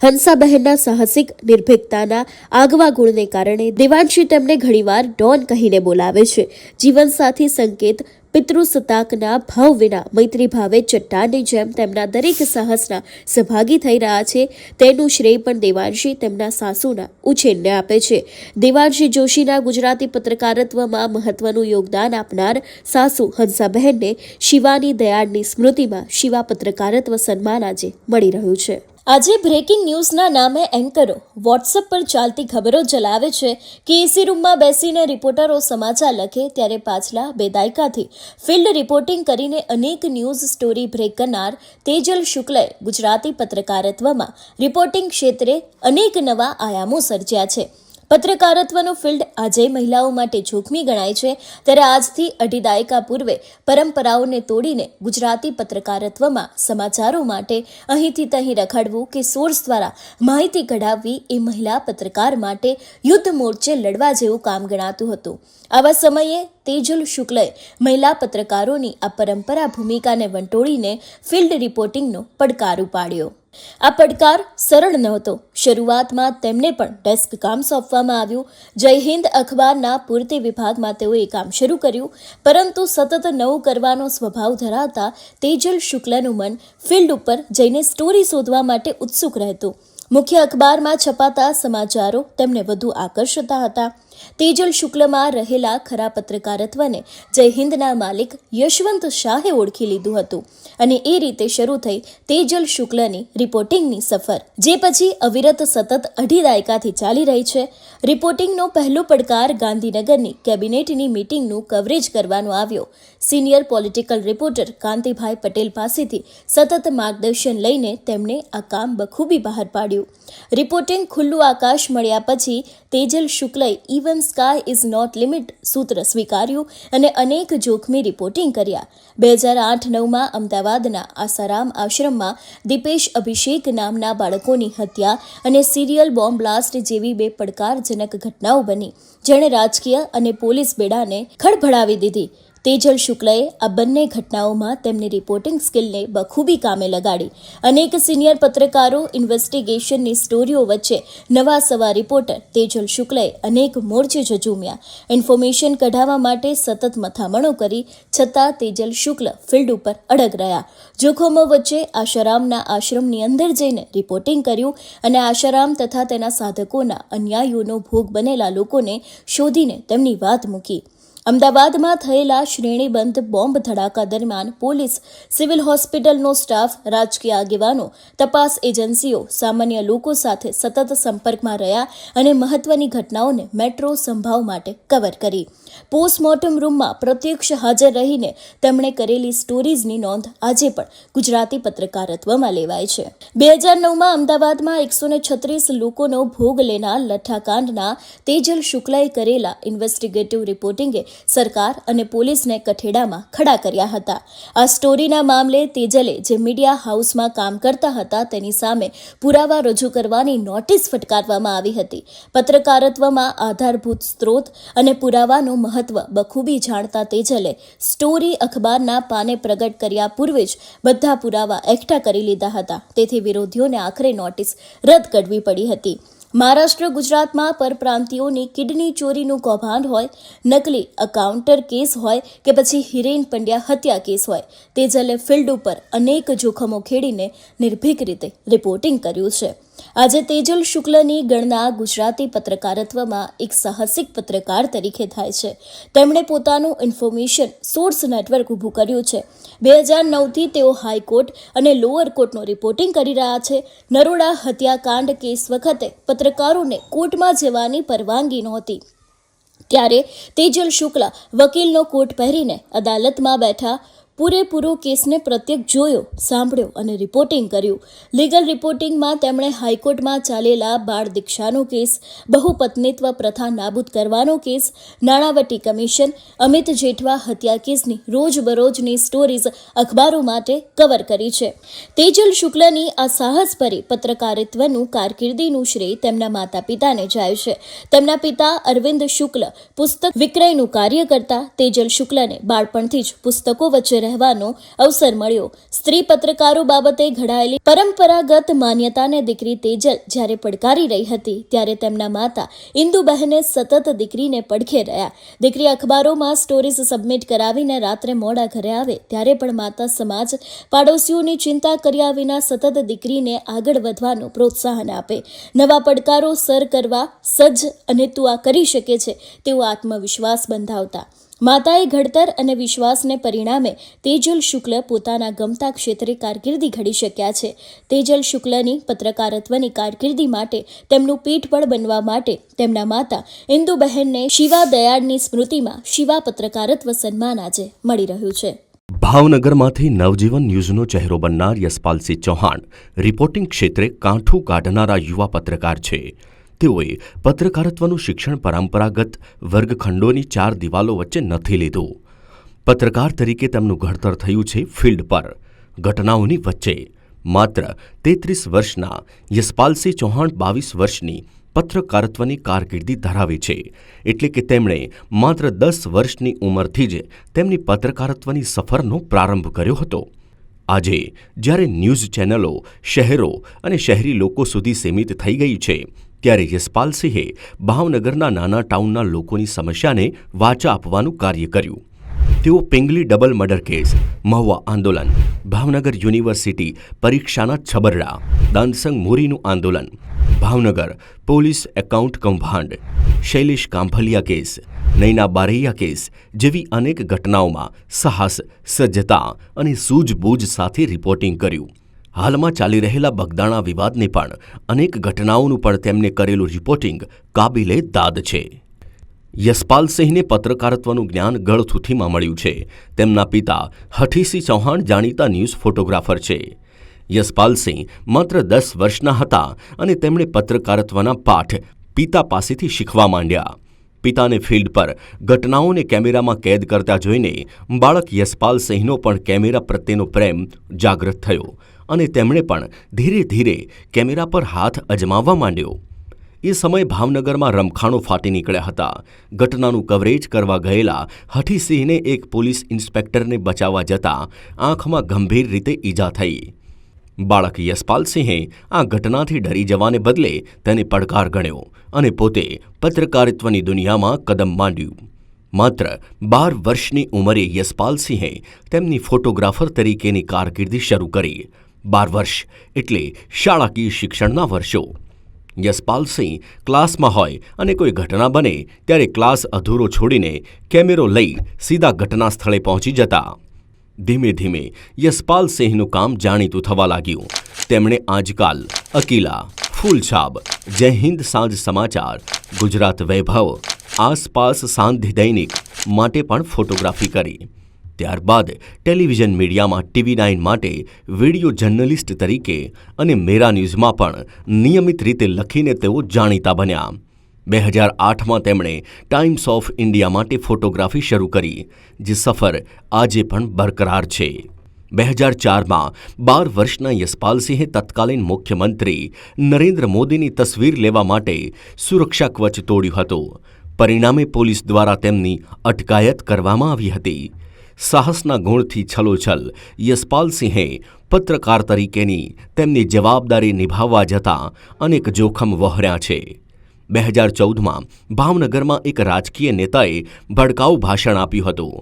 હંસાબહેનના સાહસિક નિર્ભીકતાના આગવા ગુણને કારણે દેવાંશી તેમને ઘણીવાર ડોન કહીને બોલાવે છે. જીવનસાથી સંકેત પિતૃસત્તાકના ભાવ વિના મૈત્રી ભાવે ચટ્ટાનની જેમ તેમના દરેક સાહસના સહભાગી થઈ રહ્યા છે. તેનું શ્રેય પણ દેવાંશી તેમના સાસુના ઉછેરને આપે છે. દેવાંશી જોશીના ગુજરાતી પત્રકારત્વમાં મહત્વનું યોગદાન આપનાર સાસુ હંસાબહેનને શિવાની દયાળની સ્મૃતિમાં શિવા પત્રકારત્વ સન્માન આજે મળી રહ્યું છે. આજે બ્રેકિંગ ન્યૂઝના નામે એન્કરો વોટ્સએપ પર ચાલતી ખબરો ચલાવે છે કે એસી રૂમમાં બેસીને રિપોર્ટરો સમાચાર લખે, ત્યારે પાછલા 2 દાયકાથી ફિલ્ડ રિપોર્ટિંગ કરીને અનેક ન્યૂઝ સ્ટોરી બ્રેક કરનાર તેજલ શુક્લએ ગુજરાતી પત્રકારત્વમાં રિપોર્ટિંગ ક્ષેત્રે અનેક નવા આયામો સર્જ્યા છે. પત્રકારત્વનું ફિલ્ડ આજે મહિલાઓ માટે જોખમી ગણાય છે, ત્યારે આજથી 2.5 દાયકા પૂર્વે પરંપરાઓને તોડીને ગુજરાતી પત્રકારત્વમાં સમાચારો માટે અહીંથી તહીં રખડવું કે સોર્સ દ્વારા માહિતી કઢાવવી એ મહિલા પત્રકાર માટે યુદ્ધ મોરચે લડવા જેવું કામ ગણાતું હતું. આવા સમયે તેજલ શુક્લએ મહિલા પત્રકારોની આ પરંપરા ભૂમિકાને વંટોળીને ફિલ્ડ રિપોર્ટિંગનો પડકાર ઉપાડ્યો. આ પડકાર સરળ નહોતો. શરૂઆતમાં તેમને પણ ડેસ્ક કામ સોંપવામાં આવ્યું. જય હિન્દ અખબારના પૂર્તિ વિભાગમાં તેઓએ કામ શરૂ કર્યું, પરંતુ સતત નવું કરવાનો સ્વભાવ ધરાવતા તેજલ શુક્લનું મન ફિલ્ડ ઉપર જઈને સ્ટોરી શોધવા માટે ઉત્સુક રહેતું. મુખ્ય અખબારમાં છપાતા સમાચારો તેમને વધુ આકર્ષતા હતા. તેજલ શુક્લમાં રહેલા ખરા પત્રકારત્વને જય હિન્દના માલિક યશવંત શાહે ઓળખી લીધું હતું અને એ રીતે શરૂ થઈ તેજલ શુક્લની રિપોર્ટિંગની સફર, જે પછી અવિરત સતત 2.5 દાયકાથી ચાલી રહી છે. રિપોર્ટિંગનો પહેલો પડકાર ગાંધીનગરની કેબિનેટની મીટિંગનું કવરેજ કરવાનો આવ્યો. Senior political reporter Kantibhai Patel પાસેથી સતત માર્ગદર્શન લઈને તેમણે આ કામ બખૂબી બહાર પાડ્યું. રિપોર્ટિંગ ખુલ્લું આકાશ મળ્યા પછી તેજલ શુક્લએ even sky is not limit સૂત્ર સ્વીકાર્યું અને અનેક જોખમી રિપોર્ટિંગ કર્યા. 2008-9માં અમદાવાદના આસારામ આશ્રમમાં દીપેશ અભિષેક નામના બાળકોની હત્યા અને સિરિયલ બોમ્બ બ્લાસ્ટ જેવી 2 પડકારજનક ઘટનાઓ બની, જેણે રાજકીય અને પોલીસ બેડાને ખળભળાવી દીધી. તેજલ શુક્લએ આ બંને ઘટનાઓમાં તેમની રિપોર્ટિંગ સ્કિલને બખૂબી કામે લગાડી. અનેક સિનિયર પત્રકારો ઇન્વેસ્ટિગેશનની સ્ટોરીઓ વચ્ચે નવા સવા રિપોર્ટર તેજલ શુક્લએ અનેક મોરચે ઝઝૂમ્યા. ઇન્ફોર્મેશન કઢાવવા માટે સતત મથામણો કરી, છતાં તેજલ શુક્લ ફિલ્ડ ઉપર અડગ રહ્યા. જોખમો વચ્ચે આશારામના આશ્રમની અંદર જઈને રિપોર્ટિંગ કર્યું અને આશારામ તથા તેના સાધકોના અન્યાયોનો ભોગ બનેલા લોકોને શોધીને તેમની વાત મૂકી. અમદાવાદમાં થયેલા શ્રેણીબંધ બોમ્બ ધડાકા દરમિયાન પોલીસ, સિવિલ હોસ્પિટલનો સ્ટાફ, રાજકીય આગેવાનો, તપાસ એજન્સીઓ સામાન્ય લોકો સાથે સતત સંપર્કમાં રહ્યા અને મહત્વની ઘટનાઓને મેટ્રો સંભાવ માટે કવર કરી. પોસ્ટમોર્ટમ રૂમમાં પ્રત્યક્ષ હાજર રહીને તેમણે કરેલી સ્ટોરીઝની નોંધ આજે પણ ગુજરાતી પત્રકારત્વમાં લેવાય છે. 2009માં અમદાવાદમાં 136 લોકોનો ભોગ લેનાર લઠ્ઠાકાંડના તેજલ શુક્લએ કરેલા ઇન્વેસ્ટિગેટિવ રિપોર્ટિંગે સરકાર અને પોલીસને કઠેડામાં ખડા કર્યા હતા. આ સ્ટોરીના મામલે તેજલે જે મીડિયા હાઉસમાં કામ કરતા હતા તેની સામે પુરાવા રજૂ કરવાની નોટિસ ફટકારવામાં આવી હતી. પત્રકારત્વમાં આધારભૂત સ્ત્રોત અને પુરાવાનું મહત્વ બખૂબી જાણતા તેજલે સ્ટોરી અખબારના પાને પ્રગટ કર્યા પૂર્વે જ બધા પુરાવા એકઠા કરી લીધા હતા. તેથી વિરોધીઓને આખરે નોટિસ રદ કરવી પડી હતી. મહારાષ્ટ્ર, ગુજરાતમાં પરપ્રાંતિયોની કિડની ચોરીનું કૌભાંડ હોય, નકલી અકાઉન્ટર કેસ હોય કે પછી હિરેન પંડ્યા હત્યા કેસ હોય, તેજલે ફિલ્ડ ઉપર અનેક જોખમો ખેડીને નિર્ભીક રીતે રિપોર્ટિંગ કર્યું છે. આજે તેજલ શુક્લની ગણના ગુજરાતી પત્રકારત્વમાં એક સાહસિક પત્રકાર તરીકે થાય છે. તેમણે પોતાનું ઇન્ફોર્મેશન સોર્સ નેટવર્ક ઊભું કર્યું છે. 2009થી તેઓ હાઈકોર્ટ અને લોઅર કોર્ટનું રિપોર્ટિંગ કરી રહ્યા છે. નરોડા હત્યાકાંડ કેસ વખતે પત્રકારોને કોર્ટમાં જવાની પરવાનગી નહોતી, ત્યારે તેજલ શુક્લા વકીલનો કોટ પહેરીને અદાલતમાં બેઠા. પૂરેપૂરો કેસને પ્રત્યક્ષ જોયો, સાંભળ્યો અને રિપોર્ટિંગ કર્યું. લીગલ રિપોર્ટિંગમાં તેમણે હાઈકોર્ટમાં ચાલેલા બાળ દીક્ષાનો કેસ, બહુપત્નીત્વ પ્રથા નાબૂદ કરવાનો કેસ, નાણાવટી કમિશન, અમિત જેઠવા હત્યા કેસની રોજબરોજની સ્ટોરીઝ અખબારો માટે કવર કરી છે. તેજલ શુક્લની આ સાહસભરી પત્રકારિત્વનું કારકિર્દીનું શ્રેય તેમના માતા પિતાને જાય છે. તેમના પિતા અરવિંદ શુક્લ પુસ્તક વિક્રયનું કાર્ય કરતા. તેજલ શુક્લને બાળપણથી જ પુસ્તકો વચ્ચે રહેવાનો અવસર મળ્યો. સ્ત્રી પત્રકારો બાબતે ઘડાયેલી પરંપરાગત માન્યતાને દીકરી તેજલ જ્યારે પડકારી રહી હતી ત્યારે તેમના માતા ઇન્દુબહેને સતત દીકરીને પડખે રહ્યા. દીકરી અખબારોમાં સ્ટોરીઝ સબમિટ કરાવીને રાત્રે મોડા ઘરે આવે ત્યારે પણ માતા સમાજ, પાડોશીઓની ચિંતા કર્યા વિના સતત દીકરીને આગળ વધવાનું પ્રોત્સાહન આપે, નવા પડકારો સર કરવા સજ્જ અને તું આ કરી શકે છે તેવો આત્મવિશ્વાસ બંધાવતા. માતાએ ઘડતર અને વિશ્વાસને પરિણામે તેજલ શુક્લ પોતાના ગમતા ક્ષેત્રે કારકિર્દી ઘડી શક્યા છે. તેજલ શુક્લની પત્રકારત્વની કારકિર્દી માટે તેમનું પીઠબળ બનવા માટે તેમના માતા ઇન્દુબહેનને શિવા દયાળની સ્મૃતિમાં શિવા પત્રકારત્વ સન્માન આજે મળી રહ્યું છે. ભાવનગરમાંથી નવજીવન ન્યૂઝનો ચહેરો બનનાર યશપાલસિંહ ચૌહાણ રિપોર્ટિંગ ક્ષેત્રે કાંઠું કાઢનારા યુવા પત્રકાર છે. તેઓએ પત્રકારત્વનું શિક્ષણ પરંપરાગત વર્ગખંડોની 4 દિવાલો વચ્ચે નથી લીધું. પત્રકાર તરીકે તેમનું ઘડતર થયું છે ફિલ્ડ પર, ઘટનાઓની વચ્ચે. માત્ર 33 વર્ષના યશપાલસિંહ ચૌહાણ 22 વર્ષની પત્રકારત્વની કારકિર્દી ધરાવે છે. એટલે કે તેમણે માત્ર 10 વર્ષની ઉંમરથી જ તેમની પત્રકારત્વની સફરનો પ્રારંભ કર્યો હતો. આજે જ્યારે ન્યૂઝ ચેનલો શહેરો અને શહેરી લોકો સુધી સીમિત થઈ ગઈ છે ત્યારે યશપાલસિંહે ભાવનગરના નાના ટાઉનના લોકોની સમસ્યાને વાચા આપવાનું કાર્ય કર્યું. તેઓ Pingali double murder case, Mahuva આંદોલન, ભાવનગર યુનિવર્સિટી પરીક્ષાના છબરડા, દાનસંગ મોરીનું આંદોલન, ભાવનગર પોલીસ એકાઉન્ટ કૌભાંડ, શૈલેષ કાંભલિયા કેસ, નૈના બારૈયા કેસ જેવી અનેક ઘટનાઓમાં સાહસ, સજ્જતા અને સૂઝબૂઝ સાથે રિપોર્ટિંગ કર્યું. હાલમાં ચાલી રહેલા બગદાણા વિવાદને પણ અનેક ઘટનાઓનું પણ તેમને કરેલું રિપોર્ટિંગ કાબિલે દાદ છે. યશપાલસિંહને પત્રકારત્વનું જ્ઞાન ગળથૂથીમાં મળ્યું છે. તેમના પિતા હઠીસિંહ ચૌહાણ જાણીતા ન્યૂઝ ફોટોગ્રાફર છે. યશપાલસિંહ માત્ર 10 વર્ષના હતા અને તેમણે પત્રકારત્વના પાઠ પિતા પાસેથી શીખવા માંડ્યા. પિતાને ફિલ્ડ પર ઘટનાઓને કેમેરામાં કેદ કરતા જોઈને બાળક યશપાલસિંહનો પણ કેમેરા પ્રત્યેનો પ્રેમ જાગૃત થયો અને તેમણે પણ ધીરે ધીરે કેમેરા પર હાથ અજમાવવા માંડ્યો. એ સમયે ભાવનગરમાં રમખાણો ફાટી નીકળ્યા હતા. ઘટનાનું કવરેજ કરવા ગયેલા હઠીસિંહને એક પોલીસ ઇન્સ્પેક્ટરને બચાવવા જતાં આંખમાં ગંભીર રીતે ઈજા થઈ. બાળક યશપાલસિંહે આ ઘટનાથી ડરી જવાને બદલે તેને પડકાર ગણ્યો અને પોતે પત્રકારિત્વની દુનિયામાં કદમ માંડ્યું. માત્ર 12 વર્ષની ઉંમરે યશપાલસિંહે તેમની ફોટોગ્રાફર તરીકેની કારકિર્દી શરૂ કરી. 12 વર્ષ એટલે શાળાકીય શિક્ષણના વર્ષો. યશપાલસિંહ ક્લાસમાં હોય અને કોઈ ઘટના બને ત્યારે ક્લાસ અધૂરો છોડીને કેમેરો લઈ સીધા ઘટના સ્થળે પહોંચી જતા. ધીમે ધીમે યશપાલસિંહનું કામ જાણીતું થવા લાગ્યું. તેમણે આજકાલ અકીલા, ફૂલછાપ, જય હિન્દ સાંજ સમાચાર, ગુજરાત વૈભવ, આસપાસ સાંધ્ય દૈનિક માટે પણ ફોટોગ્રાફી કરી. ત્યારબાદ ટેલિવિઝન મીડિયામાં TV9 માટે વિડિયો જર્નલિસ્ટ તરીકે અને મેરા ન્યૂઝમાં પણ નિયમિત રીતે લખીને તેઓ જાણીતા બન્યા. 2008માં તેમણે ટાઈમ્સ ઓફ ઇન્ડિયા માટે ફોટોગ્રાફી શરૂ કરી, જે સફર આજે પણ બરકરાર છે. 2004માં 12 વર્ષના યશપાલસિંહે તત્કાલીન મુખ્યમંત્રી નરેન્દ્ર મોદીની તસવીર લેવા માટે સુરક્ષા કવચ તોડ્યું હતું. પરિણામે પોલીસ દ્વારા તેમની અટકાયત કરવામાં આવી હતી. સાહસના ગુણથી છલોછલ યશપાલસિંહે પત્રકાર તરીકેની તેમની જવાબદારી નિભાવવા જતાં અનેક જોખમ વહોર્યા છે. 2014માં ભાવનગરમાં એક રાજકીય નેતાએ ભડકાઉ ભાષણ આપ્યું હતું.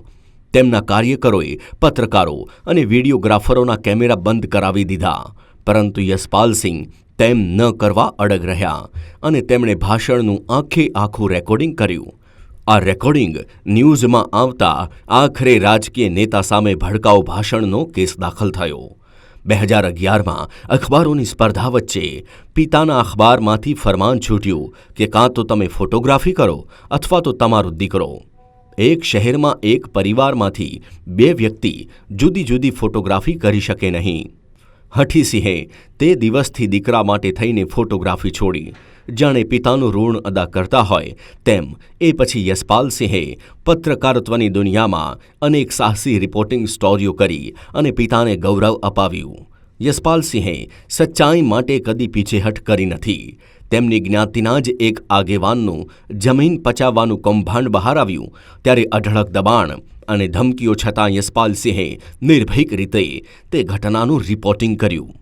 તેમના કાર્યકરોએ પત્રકારો અને વિડીયોગ્રાફરોના કેમેરા બંધ કરાવી દીધા, પરંતુ યશપાલસિંહ તેમ ન કરવા અડગ રહ્યા અને તેમણે ભાષણનું આખું રેકોર્ડિંગ કર્યું. આ રેકોર્ડિંગ ન્યૂઝમાં આવતા આખરે રાજકીય નેતા સામે ભડકાઉ ભાષણનો કેસ દાખલ થયો. 2011માં અખબારોની સ્પર્ધા વચ્ચે પિતાના અખબારમાંથી ફરમાન છૂટ્યું કે કાં તો તમે ફોટોગ્રાફી કરો અથવા તો તમારો દીકરો. એક શહેરમાં એક પરિવારમાંથી 2 વ્યક્તિ જુદી જુદી ફોટોગ્રાફી કરી શકે નહીં. હઠીસિંહે તે દિવસથી દીકરા માટે થઈને ફોટોગ્રાફી છોડી. જાણે પિતાનું ઋણ અદા કરતા હોય તેમ એ પછી યશપાલસિંહે પત્રકારત્વની દુનિયામાં અનેક સાહસી રિપોર્ટિંગ સ્ટોરીઓ કરી અને પિતાને ગૌરવ અપાવ્યું. યશપાલસિંહે સચ્ચાઈ માટે કદી પીછેહઠ કરી નથી. તેમની જ્ઞાતિના જ એક આગેવાનનું જમીન પચાવવાનું કૌભાંડ બહાર આવ્યું ત્યારે અઢળક દબાણ અને ધમકીઓ છતાં યશપાલસિંહે નિર્ભીક રીતે તે ઘટનાનું રિપોર્ટિંગ કર્યું.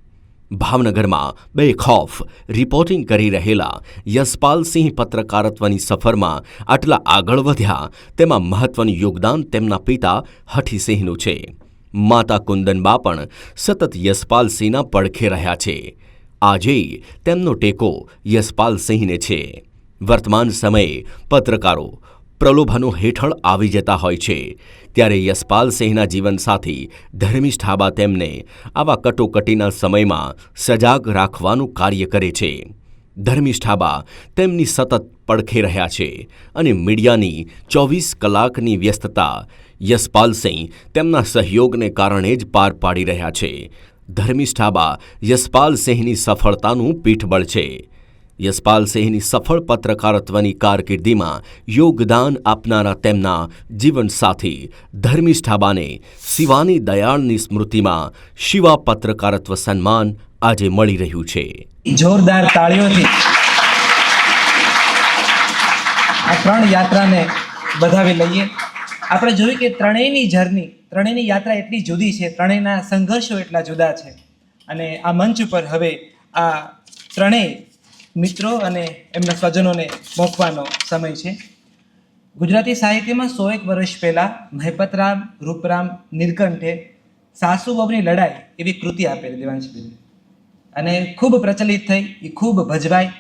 ભાવનગરમાં બેખૌફ રિપોર્ટિંગ કરી રહેલા યશપાલસિંહ પત્રકારત્વની સફરમાં આટલા આગળ વધ્યા તેમાં મહત્વનું યોગદાન તેમના પિતા હઠીસિંહનું છે. માતા કુંદનબા પણ સતત યશપાલસિંહના પડખે રહ્યા છે. આજે તેમનો ટેકો યશપાલસિંહને છે. વર્તમાન સમયે પત્રકારો પ્રલોભનો હેઠળ આવી જતા હોય છે ત્યારે યશપાલસિંહના જીવનસાથી ધર્મિષ્ઠાબા તેમને આવા કટોકટીના સમયમાં સજાગ રાખવાનું કાર્ય કરે છે. ધર્મિષ્ઠાબા તેમની સતત પડખે રહ્યા છે અને મીડિયાની 24 કલાકની વ્યસ્તતા યશપાલસિંહ તેમના સહયોગને કારણે જ પાર પાડી રહ્યા છે. ધર્મિષ્ઠાબા યશપાલસિંહની સફળતાનું પીઠબળ છે. યશપાલસિંહની સફળ પત્રકારત્વની કારકિર્દીમાં યોગદાન આપનારા તેમના જીવનસાથી ધર્મિષ્ઠાબાને શિવાની દયાળની સ્મૃતિમાં શિવા પત્રકારત્વ સન્માન આજે મળી રહ્યું છે. જોરદાર તાળીઓથી આ 3 યાત્રાને વધાવી લઈએ. આપણે જોયું કે ત્રણેયની જર્ની, ત્રણેયની યાત્રા એટલી જુદી છે, ત્રણેયના સંઘર્ષો એટલા જુદા છે. અને આ મંચ ઉપર હવે આ ત્રણેય મિત્રો અને એમના સ્વજનોને મોકવાનો સમય છે. ગુજરાતી સાહિત્યમાં 101 વર્ષ પહેલાં મહેપતરામ રૂપરામ નીલકંઠે સાસુ વહુની લડાઈ એવી કૃતિ આપેલી દેવાંશીબેન, અને ખૂબ પ્રચલિત થઈ, એ ખૂબ ભજવાઈ.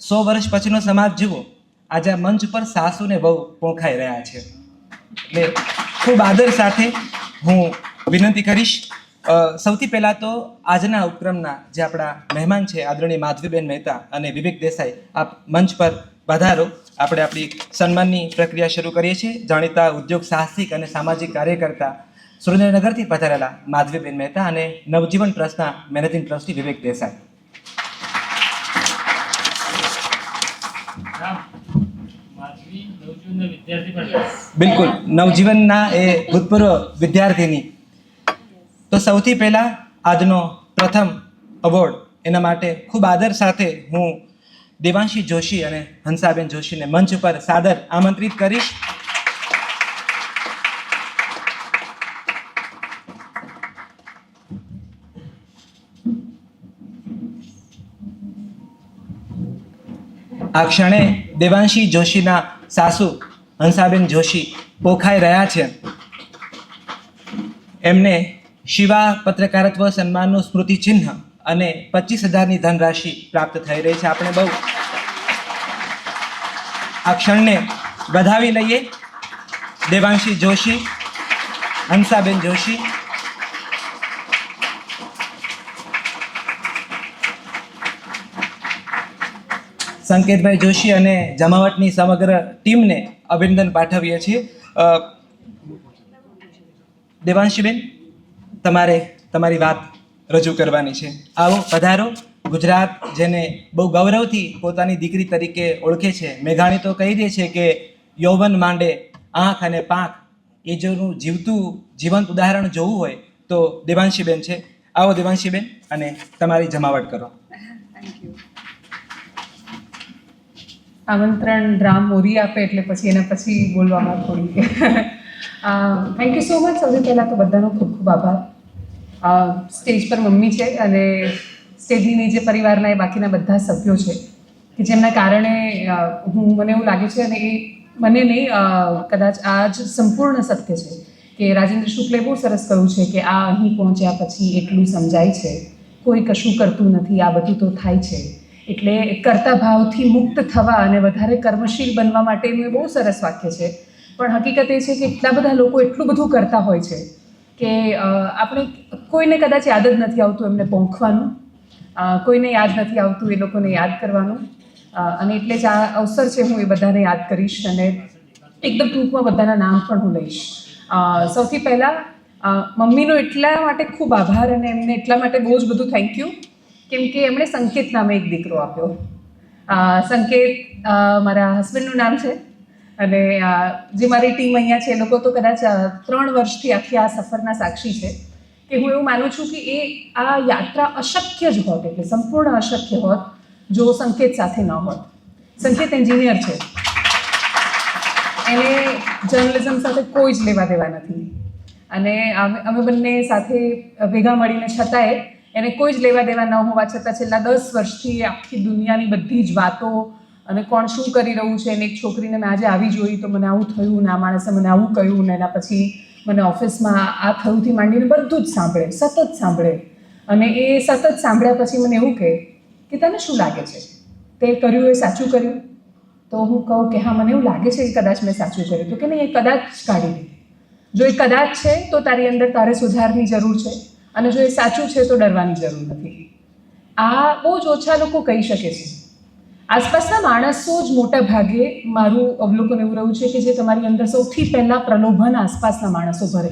100 વર્ષ પછીનો સમાજ જુઓ, આજે આ મંચ પર સાસુ ને વહુ પોંખાઈ રહ્યા છે. એટલે ખૂબ આદર સાથે હું વિનંતી કરીશ. સૌથી પહેલાં તો આજના ઉપક્રમના જે આપણા મહેમાન છે આદરણીય માધવીબેન મહેતા અને વિવેક દેસાઈ, આપ મંચ પર પધારો. આપણે આપણી સન્માનની પ્રક્રિયા શરૂ કરીએ છીએ. જાણીતા ઉદ્યોગ સાહસિક અને સામાજિક કાર્યકર્તા સુરેન્દ્રનગરથી પધારેલા માધવીબેન મહેતા અને નવજીવન ટ્રસ્ટના મેનેજિંગ ટ્રસ્ટી વિવેક દેસાઈ. બિલકુલ, નવજીવનના એ ભૂતપૂર્વ વિદ્યાર્થીની. તો સૌથી પહેલાં આજનો પ્રથમ એવોર્ડ એના માટે ખૂબ આદર સાથે હું દેવાંશી જોશી અને હંસાબેન જોશીને મંચ ઉપર સાદર આમંત્રિત કરીશ. આ ક્ષણે દેવાંશી જોશીના સાસુ હંસાબેન જોશી પોખાઈ રહ્યા છે. એમને શિવા પત્રકારત્વ સન્માનનું સ્મૃતિ ચિહ્ન અને 25,000ની ધનરાશિ પ્રાપ્ત થઈ રહી છે. આપણે બહુ આ ક્ષણને વધાવી લઈએ. દેવાંશી જોશી, હંસાબેન જોશી, સંકેતભાઈ જોશી અને જમાવટની સમગ્ર ટીમને અભિનંદન પાઠવીએ છીએ. દેવાંશીબેન, તમારે તમારી વાત રજૂ કરવાની છે. આવો, પધારો. ગુજરાત જેને બહુ ગૌરવથી પોતાની દીકરી તરીકે ઓળખે છે. મેઘાણી તો કહી દે છે કે યૌવન માંડે આંખ અને પાંખ, એ જોનું જીવંત ઉદાહરણ જોવું હોય તો દેવાંશીબેન છે. આવો દેવાંશીબેન, અને તમારી જમાવટ કરો. આમંત્રણ રામ મોરી આપે એટલે પછી એના પછી બોલવામાં થોડી થેન્ક યુ સો મચ. સૌથી પહેલાં તો બધાનો ખૂબ ખૂબ આભાર. સ્ટેજ પર મમ્મી છે અને સ્ટેજની નીચે પરિવારના એ બાકીના બધા સભ્યો છે કે જેમના કારણે મને એવું લાગે છે, અને એ મને નહીં, કદાચ આ જ સંપૂર્ણ સત્ય છે કે રાજેન્દ્ર શુક્લે બહુ સરસ કહ્યું છે કે આ અહીં પહોંચ્યા પછી એટલું સમજાય છે, કોઈ કશું કરતું નથી, આ બધું તો થાય છે. એટલે કરતા ભાવથી મુક્ત થવા અને વધારે કર્મશીલ બનવા માટેનું એ બહુ સરસ વાક્ય છે. પણ હકીકત એ છે કે એટલા બધા લોકો એટલું બધું કરતા હોય છે કે આપણે કોઈને કદાચ યાદ જ નથી આવતું એમને પહોંચવાનું, કોઈને યાદ નથી આવતું એ લોકોને યાદ કરવાનું. અને એટલે જ આ અવસર છે, હું એ બધાને યાદ કરીશ અને એકદમ ટૂંકમાં બધાના નામ પણ હું લઈશ. સૌથી પહેલાં મમ્મીનો એટલા માટે ખૂબ આભાર અને એમને એટલા માટે બહુ જ બધું થેન્ક યુ, કેમ કે એમણે સંકેત નામે એક દીકરો આપ્યો. સંકેત મારા હસબન્ડનું નામ છે અને જે મારી ટીમ અહીંયા છે એ લોકો તો કદાચ 3 વર્ષથી આખી આ સફરના સાક્ષી છે કે હું એવું માનું છું કે આ યાત્રા અશક્ય જ હોત, એટલે સંપૂર્ણ અશક્ય હોત જો સંકેત સાથે ન હોત. સંકેત એન્જિનિયર છે, એને જર્નલિઝમ સાથે કોઈ જ લેવા દેવા નથી અને અમે બંને સાથે ભેગા મળીને છતાંય એને કોઈ જ લેવા દેવા ન હોવા છતાં છેલ્લા 10 વર્ષથી આખી દુનિયાની બધી જ વાતો અને કોણ શું કરી રહ્યું છે, અને એક છોકરીને મેં આજે આવી જોઈ તો મને આવું થયું ને આ માણસે મને આવું કહ્યું ને એના પછી મને ઓફિસમાં આ થયુંથી માંડીને બધું જ સાંભળે, સતત સાંભળે. અને એ સતત સાંભળ્યા પછી મને એવું કહે કે તને શું લાગે છે તે કર્યું એ સાચું કર્યું? તો હું કહું કે હા, મને એવું લાગે છે કે કદાચ મેં સાચું કર્યું. તો કે નહીં, એ કદાચ કાઢી દે. જો એ કદાચ છે તો તારી અંદર તારે સુધારની જરૂર છે, અને જો એ સાચું છે તો ડરવાની જરૂર નથી. આ બહુ જ ઓછા લોકો કહી શકે છે. આસપાસના માણસો જ મોટા ભાગે, મારું અવલોકન એવું રહ્યું છે કે જે તમારી અંદર સૌથી પહેલાં પ્રલોભન આસપાસના માણસો ભરે,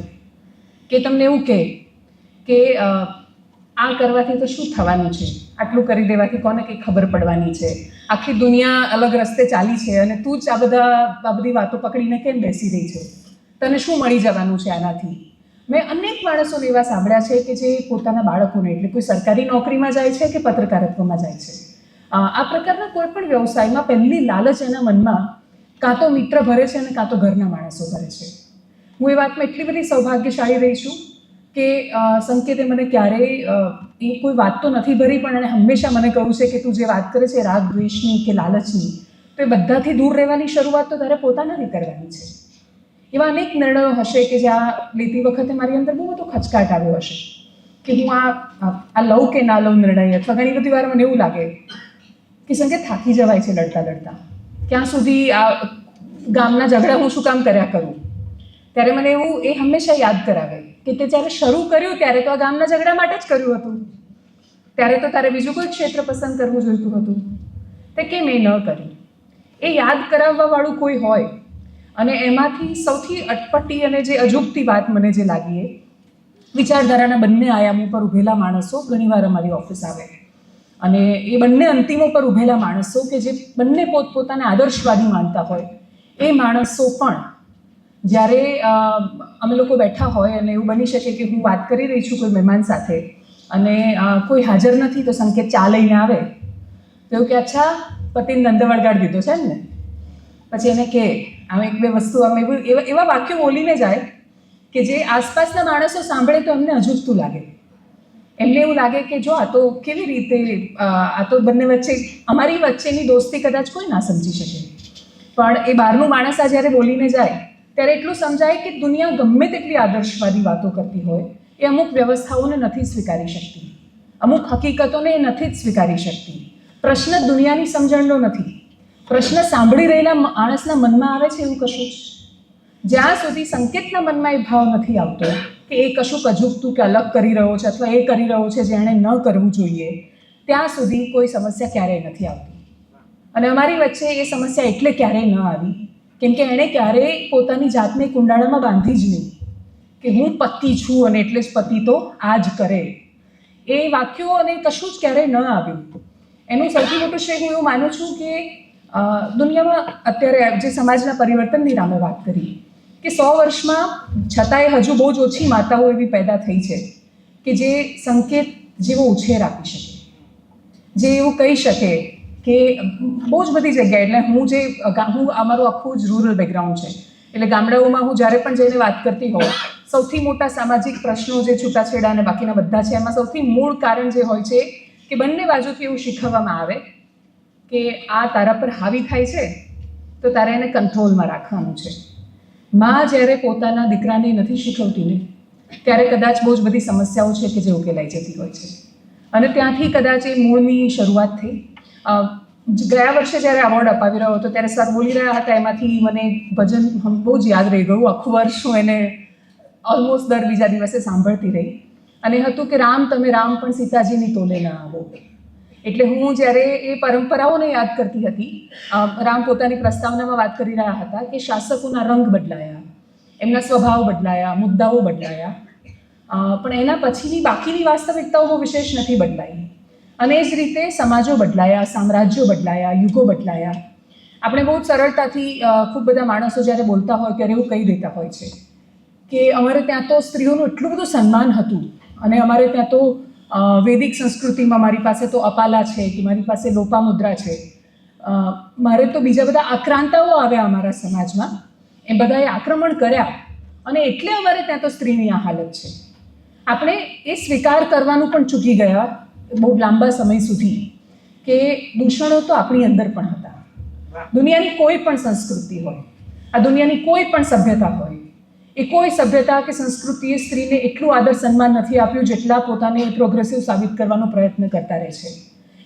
કે તમને એવું કહે કે આ કરવાથી તો શું થવાનું છે, આટલું કરી દેવાથી કોને કંઈ ખબર પડવાની છે, આખી દુનિયા અલગ રસ્તે ચાલી છે અને તું જ આ બધી વાતો પકડીને કેમ બેસી રહી છે, તને શું મળી જવાનું છે આનાથી. મેં અનેક માણસોને એવા સાંભળ્યા છે કે જે પોતાના બાળકોને, એટલે કોઈ સરકારી નોકરીમાં જાય છે કે પત્રકારત્વમાં જાય છે, આ પ્રકારના કોઈ પણ વ્યવસાયમાં પહેલી લાલચ એના મનમાં કાં તો મિત્ર ભરે છે અને કાં તો ઘરના માણસો ભરે છે. હું એ વાતમાં એટલી બધી સૌભાગ્યશાળી રહી છું કે સંકેતે મને ક્યારેય એ કોઈ વાત તો નથી ભરી, પણ એણે હંમેશા મને કહ્યું છે કે તું જે વાત કરે છે રાગ દ્વેષની કે લાલચની, તો એ બધાથી દૂર રહેવાની શરૂઆત તો તારે પોતાનાથી કરવાની છે. એવા અનેક નિર્ણયો હશે કે જ્યાં લેતી વખતે મારી અંદર બહુ બધો ખચકાટ આવ્યો હશે કે હું આ લઉં કે ના લઉં નિર્ણય. અથવા ઘણી બધી વાર મને એવું લાગે કે સંકેત થાકી જવાય છે લડતા લડતા, ક્યાં સુધી આ ગામના ઝઘડા હું શું કામ કર્યા કરું. ત્યારે મને એવું એ હંમેશા યાદ કરાવે કે તે જ્યારે શરૂ કર્યું ત્યારે તો આ ગામના ઝઘડા માટે જ કર્યું હતું, ત્યારે તો તારે બીજું કોઈ ક્ષેત્ર પસંદ કરવું જોઈતું હતું, તે કેમ એ ન કર્યું. એ યાદ કરાવવાવાળું કોઈ હોય. અને એમાંથી સૌથી અટપટી અને જે અજુગતી વાત મને જે લાગી, એ વિચારધારાના બંને આયામો પર ઊભેલા માણસો ઘણીવાર અમારી ઓફિસ આવે, અને એ બંને અંતિમો પર ઊભેલા માણસો કે જે બંને પોતપોતાને આદર્શવાદી માનતા હોય, એ માણસો પણ જ્યારે અમે લોકો બેઠા હોય અને એવું બની શકે કે હું વાત કરી રહી છું કોઈ મહેમાન સાથે અને કોઈ હાજર નથી, તો સંકેત ચા લઈને આવે તો એવું કે અચ્છા પતિને ધંધો વળગાડી દીધો છે ને. પછી એને કહે આમ એક બે વસ્તુ આમ એવા વાક્યો બોલીને જાય કે જે આસપાસના માણસો સાંભળે તો એમને અજુગતું લાગે. એમને એવું લાગે કે જો આ તો કેવી રીતે, આ તો બંને વચ્ચે, અમારી વચ્ચેની દોસ્તી કદાચ કોઈ ના સમજી શકે, પણ એ બહારનું માણસ આ જ્યારે બોલીને જાય ત્યારે એટલું સમજાય કે દુનિયા ગમે તેટલી આદર્શવાદી વાતો કરતી હોય, એ અમુક વ્યવસ્થાઓને નથી સ્વીકારી શકતી, અમુક હકીકતોને એ નથી જ સ્વીકારી શકતી. પ્રશ્ન દુનિયાની સમજણનો નથી, પ્રશ્ન સાંભળી રહેલા માણસના મનમાં આવે છે એવું કશું જ. જ્યાં સુધી સંકેતના મનમાં એ ભાવ નથી આવતો કે એ કશુંક અજુગતું કે અલગ કરી રહ્યો છે અથવા એ કરી રહ્યો છે જેણે ન કરવું જોઈએ, ત્યાં સુધી કોઈ સમસ્યા ક્યારેય નથી આવતી. અને અમારી વચ્ચે એ સમસ્યા એટલે ક્યારેય ન આવી કેમ કે એણે ક્યારેય પોતાની જાતને કુંડાળામાં બાંધી જ નહીં કે હું પતિ છું અને એટલે જ પતિ તો આ જ કરે. એ વાક્યો અને કશું જ ક્યારેય ન આવ્યું. એનું સૌથી મોટું શ્રેય હું એવું માનું છું કે દુનિયામાં અત્યારે જે સમાજના પરિવર્તનની રામે વાત કરી કે 100 વર્ષમાં છતાંય હજુ બહુ જ ઓછી માતાઓ એવી પેદા થઈ છે કે જે સંકેત જેવો ઉછેર આપી શકે, જે એવું કહી શકે કે બહુ જ બધી જગ્યાએ, એટલે હું અમારું આખું જ રૂરલ બેકગ્રાઉન્ડ છે, એટલે ગામડાઓમાં હું જ્યારે પણ જઈને વાત કરતી હોઉં, સૌથી મોટા સામાજિક પ્રશ્નો જે છૂટાછેડા અને બાકીના બધા છે એમાં સૌથી મૂળ કારણ જે હોય છે કે બંને બાજુથી એવું શીખવવામાં આવે કે આ તારા પર હાવી થાય છે તો તારે એને કંટ્રોલમાં રાખવાનું છે. માં જ્યારે પોતાના દીકરાને નથી શીખવતી ને ત્યારે કદાચ બહુ જ બધી સમસ્યાઓ છે કે જે ઉકેલાઈ જતી હોય છે. અને ત્યાંથી કદાચ એ મૂળની શરૂઆત થઈ. ગયા વર્ષે જ્યારે એવોર્ડ અપાવી રહ્યો હતો ત્યારે સર બોલી રહ્યા હતા, એમાંથી મને ભજન બહુ જ યાદ રહી ગયું. આખું વર્ષ હું એને ઓલમોસ્ટ દર બીજા દિવસે સાંભળતી રહી, અને હતું કે રામ તમે રામ પણ સીતાજીની તોલે ના આવો. એટલે હું જ્યારે એ પરંપરાઓને યાદ કરતી હતી, રામ પોતાની પ્રસ્તાવનામાં વાત કરી રહ્યા હતા કે શાસકોના રંગ બદલાયા, એમના સ્વભાવ બદલાયા, મુદ્દાઓ બદલાયા, પણ એના પછીની બાકીની વાસ્તવિકતાઓ બહુ વિશેષ નથી બદલાઈ. અને એ જ રીતે સમાજો બદલાયા, સામ્રાજ્યો બદલાયા, યુગો બદલાયા. આપણે બહુ જ સરળતાથી ખૂબ બધા માણસો જ્યારે બોલતા હોય ત્યારે એવું કહી દેતા હોય છે કે અમારે ત્યાં તો સ્ત્રીઓનું એટલું બધું સન્માન હતું, અને અમારે ત્યાં તો વૈદિક સંસ્કૃતિમાં મારી પાસે તો અપાલા છે, કે મારી પાસે લોપામુદ્રા છે, મારે તો બીજા બધા આક્રાંતાઓ આવ્યા અમારા સમાજમાં, એ બધાએ આક્રમણ કર્યા, અને એટલે અમારે ત્યાં તો સ્ત્રીની આ હાલત છે. આપણે એ સ્વીકાર કરવાનું પણ ચૂકી ગયા બહુ લાંબા સમય સુધી કે દૂષણો તો આપણી અંદર પણ હતા. દુનિયાની કોઈ પણ સંસ્કૃતિ હોય, આ દુનિયાની કોઈ પણ સભ્યતા હોય, એ કોઈ સભ્યતા કે સંસ્કૃતિએ સ્ત્રીને એટલું આદર સન્માન નથી આપ્યું જેટલા પોતાને પ્રોગ્રેસિવ સાબિત કરવાનો પ્રયત્ન કરતા રહે છે.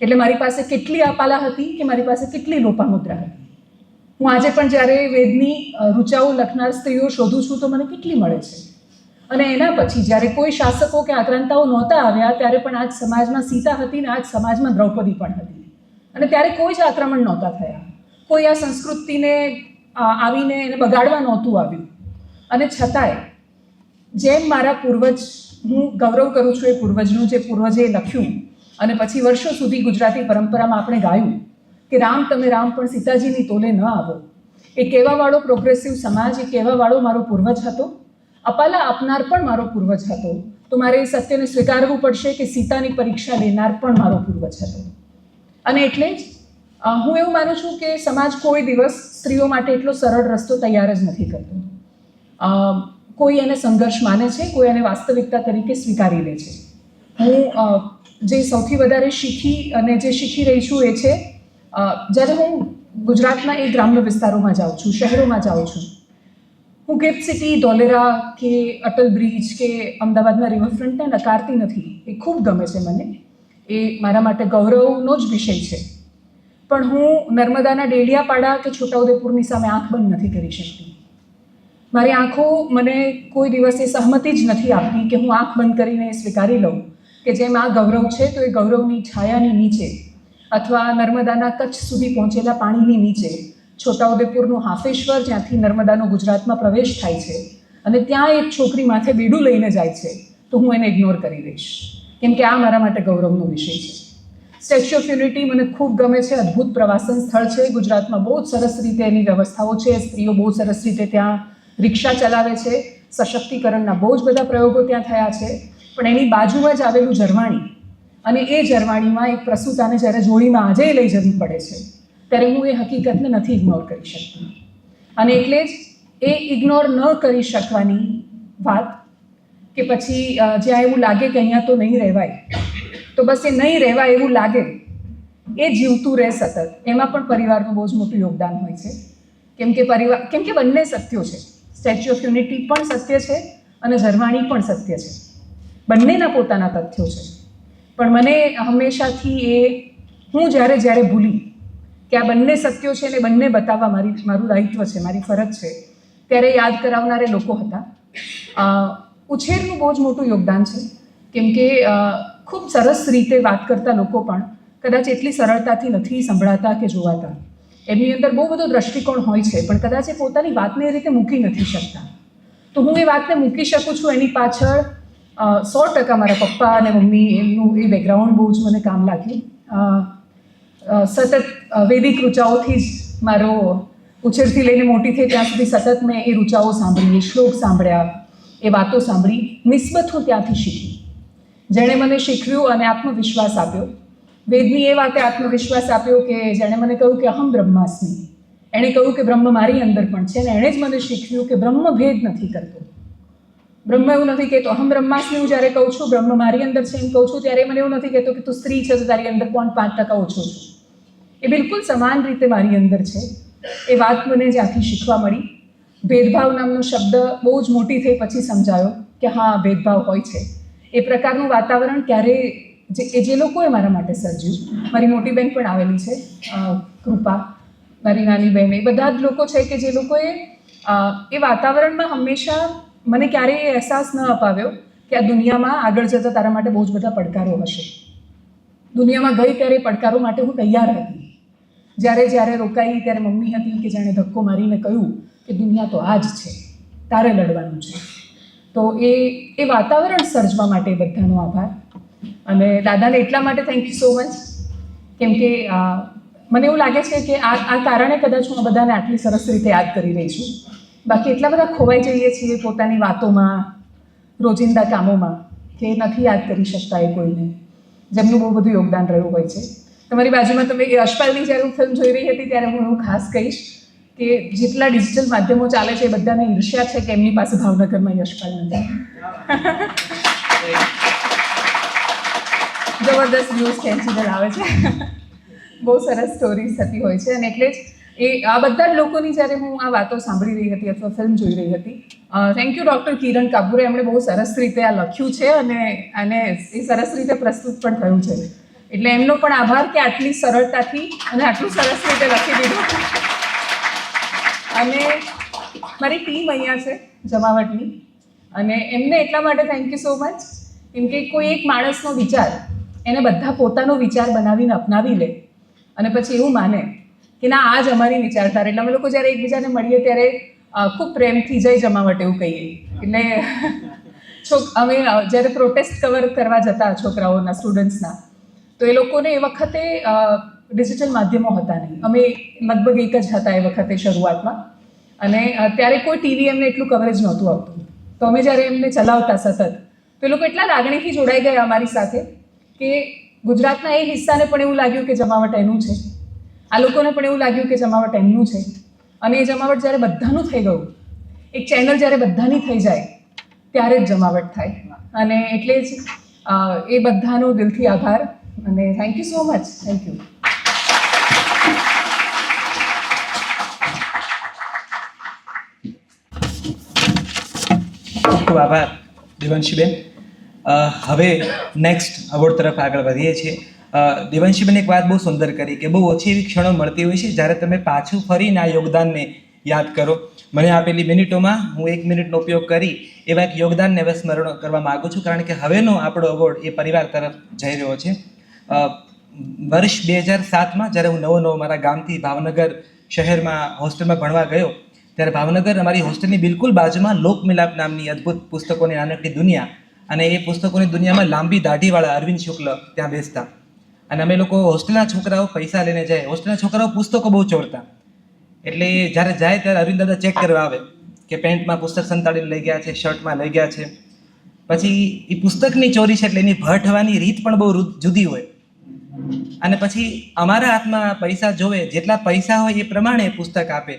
એટલે મારી પાસે કેટલી અપાલા હતી કે મારી પાસે કેટલી લોપામુદ્રા હતી. હું આજે પણ જ્યારે વેદની ઋચાઓ લખનાર સ્ત્રીઓ શોધું છું તો મને કેટલી મળે છે. અને એના પછી જ્યારે કોઈ શાસકો કે આક્રાંતાઓ નહોતા આવ્યા ત્યારે પણ આજ સમાજમાં સીતા હતી ને આજ સમાજમાં દ્રૌપદી પણ હતી, અને ત્યારે કોઈ જ આક્રમણ નહોતા થયા, કોઈ આ સંસ્કૃતિને આવીને એને બગાડવા નહોતું આવ્યું. અને છતાંય જેમ મારા પૂર્વજ, હું ગૌરવ કરું છું એ પૂર્વજનું, જે પૂર્વજે લખ્યું અને પછી વર્ષો સુધી ગુજરાતી પરંપરામાં આપણે ગાયું કે રામ તમે રામ પણ સીતાજીની તોલે ન આવો, એ કહેવાવાળો પ્રોગ્રેસિવ સમાજ, એ કહેવાવાળો મારો પૂર્વજ હતો. અપાલા આપનાર પણ મારો પૂર્વજ હતો. તો મારે એ સત્યને સ્વીકારવું પડશે કે સીતાની પરીક્ષા લેનાર પણ મારો પૂર્વજ હતો. અને એટલે જ હું એવું માનું છું કે સમાજ કોઈ દિવસ સ્ત્રીઓ માટે એટલો સરળ રસ્તો તૈયાર જ નથી કરતો. કોઈ એને સંઘર્ષ માને છે, કોઈ એને વાસ્તવિકતા તરીકે સ્વીકારી લે છે. હું જે સૌથી વધારે શીખી અને જે શીખી રહી છું એ છે જ્યારે હું ગુજરાતના એ ગ્રામ્ય વિસ્તારોમાં જાઉં છું, શહેરોમાં જાઉં છું. હું ગિફ્ટ સિટી, ધોલેરા કે અટલ બ્રિજ કે અમદાવાદના રિવરફ્રન્ટને નકારતી નથી, એ ખૂબ ગમે છે મને, એ મારા માટે ગૌરવનો જ વિષય છે. પણ હું નર્મદાના ડેડિયાપાડા કે છોટાઉદેપુરની સામે આંખ બંધ નથી કરી શકતી. મારી આંખો મને કોઈ દિવસ એ સહમતિ જ નથી આપતી કે હું આંખ બંધ કરીને સ્વીકારી લઉં કે જેમ આ ગૌરવ છે તો એ ગૌરવની છાયાની નીચે, અથવા નર્મદાના કચ્છ સુધી પહોંચેલા પાણીની નીચે છોટાઉદેપુરનું હાફેશ્વર, જ્યાંથી નર્મદાનો ગુજરાતમાં પ્રવેશ થાય છે, અને ત્યાં એક છોકરી માથે બેડું લઈને જાય છે, તો હું એને ઇગ્નોર કરી દઈશ, કેમ કે આ મારા માટે ગૌરવનો વિષય છે. સ્ટેચ્યુ ઓફ યુનિટી મને ખૂબ ગમે છે, અદ્ભુત પ્રવાસન સ્થળ છે. ગુજરાતમાં બહુ જ સરસ રીતે એની વ્યવસ્થાઓ છે, સ્ત્રીઓ બહુ સરસ રીતે ત્યાં રિક્ષા ચલાવે છે, સશક્તિકરણના બહુ જ બધા પ્રયોગો ત્યાં થયા છે. પણ એની બાજુમાં જ આવેલું ઝરવાણી, અને એ ઝરવાણીમાં એક પ્રસૂતાને જ્યારે જોડીમાં આજે લઈ જવી પડે છે, ત્યારે હું એ હકીકતને નથી ઇગ્નોર કરી શકતી. અને એટલે જ એ ઇગ્નોર ન કરી શકવાની વાત, કે પછી જ્યાં એવું લાગે કે અહીંયા તો નહીં રહેવાય, તો બસ એ નહીં રહેવાય એવું લાગે, એ જીવતું રહે સતત. એમાં પણ પરિવારનું બહુ જ મોટું યોગદાન હોય છે. કેમ કે બંને સત્યો છે. સ્ટેચ્યુ ઓફ યુનિટી પણ સત્ય છે અને ઝરવાણી પણ સત્ય છે. બંનેના પોતાના તથ્યો છે. પણ મને હંમેશાથી હું જ્યારે ભૂલી કે આ બંને સત્યો છે ને બંને બતાવવા મારું દાયિત્વ છે, મારી ફરજ છે, ત્યારે યાદ કરાવનારે લોકો હતા. ઉછેરનું બહુ જ મોટું યોગદાન છે. કેમ કે ખૂબ સરસ રીતે વાત કરતા લોકો પણ કદાચ એટલી સરળતાથી નથી સંભળાતા કે જોવાતા. એમની અંદર બહુ બધો દ્રષ્ટિકોણ હોય છે, પણ કદાચ એ પોતાની વાતને એ રીતે મૂકી નથી શકતા. તો હું એ વાતને મૂકી શકું છું, એની પાછળ 100% મારા પપ્પા અને મમ્મી, એમનું એ બેકગ્રાઉન્ડ બહુ જ મને કામ લાગ્યું. સતત વૈદિક ઋચાઓથી જ મારો ઉછેરથી લઈને મોટી થઈ ત્યાં સુધી સતત મેં એ ઋચાઓ સાંભળી, એ શ્લોક સાંભળ્યા, એ વાતો સાંભળી. નિસ્બત હું ત્યાંથી શીખી. જેણે મને શીખવ્યું અને આત્મવિશ્વાસ આપ્યો, વેદની એ વાતે આત્મવિશ્વાસ આપ્યો કે જેણે મને કહ્યું કે અહમ બ્રહ્માસ્મિ, એણે કહ્યું કે બ્રહ્મ મારી અંદર પણ છે, અને એણે જ મને શીખવ્યું કે બ્રહ્મ ભેદ નથી કરતો. બ્રહ્મ એવું નથી કહેતો, અહમ બ્રહ્માસ્મિ હું જ્યારે કહું છું બ્રહ્મ મારી અંદર છે એમ કહું છું, ત્યારે મને એવું નથી કહેતો કે તું સ્ત્રી છે તો તારી અંદર 0.5% ઓછો છું. એ બિલકુલ સમાન રીતે મારી અંદર છે. એ વાત મને જ્યાંથી શીખવા મળી. ભેદભાવ નામનો શબ્દ બહુ જ મોટી થઈ પછી સમજાયો કે હા, ભેદભાવ હોય છે. એ પ્રકારનું વાતાવરણ ક્યારેય જે લોકોએ મારા માટે સર્જ્યું, મારી મોટી બહેન પણ આવેલી છે, કૃપા, મારી નાની બહેન, એ બધા જ લોકો છે કે જે લોકોએ એ વાતાવરણમાં હંમેશા મને ક્યારેય અહેસાસ ન અપાવ્યો કે આ દુનિયામાં આગળ જતાં તારા માટે બહુ જ બધા પડકારો હશે. દુનિયામાં ગઈ ત્યારે પડકારો માટે હું તૈયાર હતી. જ્યારે રોકાઈ ત્યારે મમ્મી હતી કે જાણે ધક્કો મારીને કહ્યું કે દુનિયા તો આ જ છે, તારે લડવાનું છે. તો એ વાતાવરણ સર્જવા માટે બધાનો આભાર. અને દાદાને એટલા માટે થેન્ક યુ સો મચ, કેમ કે મને એવું લાગે છે કે આ કારણે કદાચ હું આ બધાને આટલી સરસ રીતે યાદ કરી રહી છું. બાકી એટલા બધા ખોવાઈ જઈએ છીએ પોતાની વાતોમાં, રોજિંદા કામોમાં, કે નથી યાદ કરી શકતા એ કોઈને જેમનું બહુ બધું યોગદાન રહ્યું હોય છે. તમારી બાજુમાં તમે યશપાલની જ્યારે હું ફિલ્મ જોઈ રહી હતી ત્યારે હું એવું ખાસ કહીશ કે જેટલા ડિજિટલ માધ્યમો ચાલે છે એ બધાને ઈર્ષ્યા છે કે એમની પાસે ભાવનગરમાં યશપાલ નથી. જબરદસ્ત વ્યૂઝ ખેંચીને લાવે છે. બહુ સરસ સ્ટોરીઝ થતી હોય છે. અને એટલે જ આ બધા જ લોકોની જ્યારે હું આ વાતો સાંભળી રહી હતી અથવા ફિલ્મ જોઈ રહી હતી, થેન્ક યુ ડૉક્ટર કિરણ કાપુરે, એમણે બહુ સરસ રીતે આ લખ્યું છે અને એ સરસ રીતે પ્રસ્તુત પણ થયું છે. એટલે એમનો પણ આભાર કે આટલી સરળતાથી અને આટલું સરસ રીતે લખી દીધું. અને મારી ટીમ અહીંયા છે જમાવટની, અને એમને એટલા માટે થેન્ક યુ સો મચ, કેમ કે કોઈ એક માણસનો વિચાર એને બધા પોતાનો વિચાર બનાવીને અપનાવી લે અને પછી એવું માને કે ના આ જ અમારી વિચારધારા. એટલે અમે લોકો જ્યારે એકબીજાને મળીએ ત્યારે ખૂબ પ્રેમથી જય જમાવટ એવું કહીએ. એટલે અમે જ્યારે પ્રોટેસ્ટ કવર કરવા જતા છોકરાઓના, સ્ટુડન્ટ્સના, તો એ લોકોને એ વખતે ડિજિટલ માધ્યમો હતા નહીં. અમે લગભગ એક જ હતા એ વખતે શરૂઆતમાં, અને ત્યારે કોઈ ટીવી એમને એટલું કવરેજ નહોતું આવતું. તો અમે જ્યારે એમને ચલાવતા સતત, તો એ લોકો એટલા લાગણીથી જોડાઈ ગયા અમારી સાથે કે ગુજરાતના એ હિસ્સાને પણ એવું લાગ્યું કે જમાવટ એનું છે, આ લોકોને પણ એવું લાગ્યું કે જમાવટ એમનું છે. અને એ જમાવટ જ્યારે બધાનું થઈ ગયું, એક ચેનલ જ્યારે બધાની થઈ જાય ત્યારે જ જમાવટ થાય. અને એટલે જ એ બધાનો દિલથી આભાર અને thank you so much. Thank you. ખૂબ આભાર દેવાંશીબેન. હવે નેક્સ્ટ અવોર્ડ તરફ આગળ વધીએ છીએ. દેવાંશીબેન એક વાત બહુ સુંદર કરી કે બહુ ઓછી એવી ક્ષણો મળતી હોય છે જ્યારે તમે પાછું ફરીને આ યોગદાનને યાદ કરો. મને આપેલી મિનિટોમાં હું 1 મિનિટનો ઉપયોગ કરી એવા એક યોગદાનને હવે સ્મરણ કરવા માગું છું, કારણ કે હવેનો આપણો અવોર્ડ એ પરિવાર તરફ જઈ રહ્યો છે. વર્ષ 2007માં જ્યારે હું નવો મારા ગામથી ભાવનગર શહેરમાં હોસ્ટેલમાં ભણવા ગયો, ત્યારે ભાવનગર અમારી હોસ્ટેલની બિલકુલ બાજુમાં લોકમિલાપ નામની અદ્ભુત પુસ્તકોની નાનકડી દુનિયા, અને એ પુસ્તકોની દુનિયામાં લાંબી દાઢીવાળા અરવિંદ શુક્લ ત્યાં બેસતા. અને અમે લોકો હોસ્ટેલના છોકરાઓ પૈસા લઈને જાય, હોસ્ટેલના છોકરાઓ પુસ્તકો બહુ ચોરતા. એટલે જ્યારે જાય ત્યારે અરવિંદ દાદા ચેક કરવા આવે કે પેન્ટમાં પુસ્તક સંતાડીને લઈ ગયા છે, શર્ટમાં લઈ ગયા છે. પછી એ પુસ્તકની ચોરી છે એટલે એની ભર થવાની રીત પણ બહુ જુદી હોય. અને પછી અમારા હાથમાં પૈસા જોવે, જેટલા પૈસા હોય એ પ્રમાણે પુસ્તક આપે.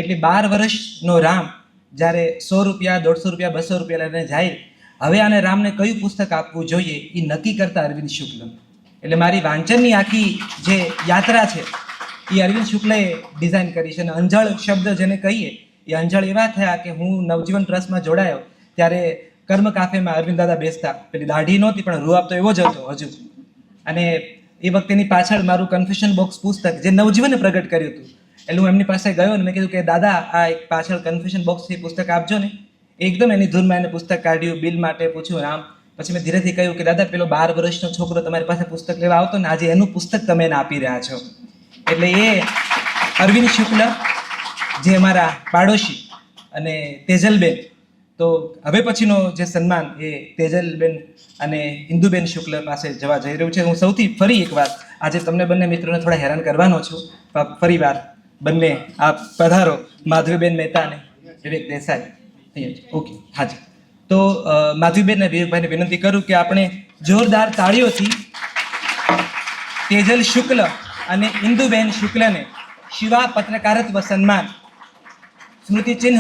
એટલે 12 વર્ષનો રામ જ્યારે 100 રૂપિયા, 150 રૂપિયા, 200 રૂપિયા લઈને જાય, હવે આને રામને કયું પુસ્તક આપવું જોઈએ એ નક્કી કરતા અરવિંદ શુક્લ. એટલે મારી વાંચનની આખી જે યાત્રા છે એ અરવિંદ શુક્લએ ડિઝાઇન કરી છે. અને અંજળ શબ્દ જેને કહીએ એ અંજળ એવા થયા કે હું નવજીવન ટ્રસ્ટમાં જોડાયો ત્યારે કર્મ કાફેમાં અરવિંદ દાદા બેસતા. પેલી દાઢી નહોતી પણ રૂઆબ તો એવો જ હતો હજુ. અને એ વખતેની પાછળ મારું કન્ફેશન બોક્સ પુસ્તક જે નવજીવને પ્રગટ કર્યું હતું, એટલે હું એમની પાસે ગયો અને મેં કીધું કે દાદા આ એક પાછળ કન્ફેશન બોક્સથી પુસ્તક આપજો ને. એકદમ એની ધૂનમાં એને પુસ્તક કાઢ્યું, બિલ માટે પૂછ્યું આમ. પછી મેં ધીરેથી કહ્યું કે દાદા પેલો 12 વર્ષનો છોકરો તમારી પાસે પુસ્તક લેવા આવતો ને, આજે એનું પુસ્તક તમે એને આપી રહ્યા છો. એટલે એ અરવિંદ શુક્લ જે અમારા પાડોશી અને તેજલબેન, તો હવે પછીનો જે સન્માન એ તેજલબેન અને ઇન્દુબેન શુક્લ પાસે જવા જઈ રહ્યું છે. હું સૌથી ફરી એકવાર આજે તમને બંને મિત્રોને થોડા હેરાન કરવાનો છું. ફરી વાર બંને આપ પધારો, માધવીબેન મહેતા અને વિવેક દેસાઈ અહીંયા છે. ઓકે, હાજી. તો માધવીબેન અને વિવેકભાઈને વિનંતી કરું કે આપણે જોરદાર તાળીઓથી તેજલ શુક્લ અને ઇન્દુબેન શુક્લને શિવા પત્રકારત્વ સન્માન, સ્મૃતિ ચિહ્ન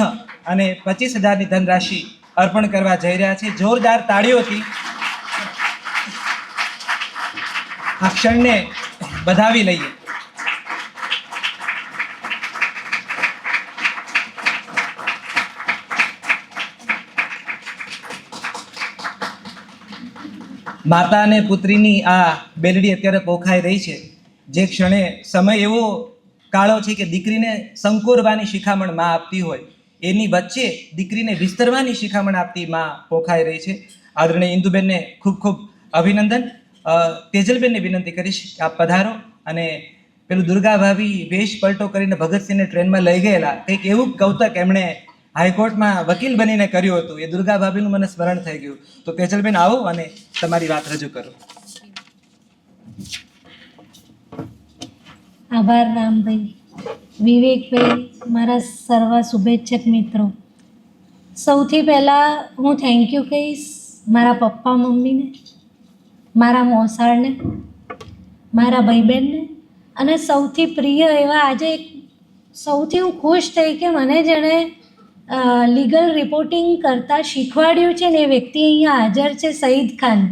અને 25,000ની ધનરાશિ અર્પણ કરવા જઈ રહ્યા છે. જોરદાર તાળીઓથી આ ક્ષણને વધાવી લઈએ. માતા અને પુત્રીની આ બેલડી અત્યારે પોખાઈ રહી છે. જે ક્ષણે સમય એવો કાળો છે કે દીકરીને સંકોરવાની શિખામણ માં આપતી હોય, એની વચ્ચે દીકરીને વિસ્તરવાની શિખામણ આપતી માં પોખાઈ રહી છે. આદરણીય ઇન્દુબેનને ખૂબ ખૂબ અભિનંદન. તેજલબેનને વિનંતી કરીશ કે આપ પધારો અને પેલું દુર્ગા ભાભી વેશ પલટો કરીને ભગતસિંહને ટ્રેનમાં લઈ ગયેલા કંઈક એવું કૌતક એમણે હાઈકોર્ટમાં વકીલ બનીને કર્યું હતું, એ દુર્ગા ભાભીનું મને સ્મરણ થઈ ગયું. તો તેજલબેન આવો અને તમારી વાત રજૂ કરો. આભાર રામભાઈ, વિવેકભાઈ, મારા સર્વ શુભેચ્છક મિત્રો. સૌથી પહેલાં હું થેન્ક યુ કહીશ મારા પપ્પા મમ્મીને, મારા મોસાળને, મારા ભાઈ બહેનને, અને સૌથી પ્રિય એવા આજે સૌથી હું ખુશ થઈ કે મને જેણે લીગલ રિપોર્ટિંગ કરતાં શીખવાડ્યું છે ને એ વ્યક્તિ અહીંયા હાજર છે, સઈદ ખાન.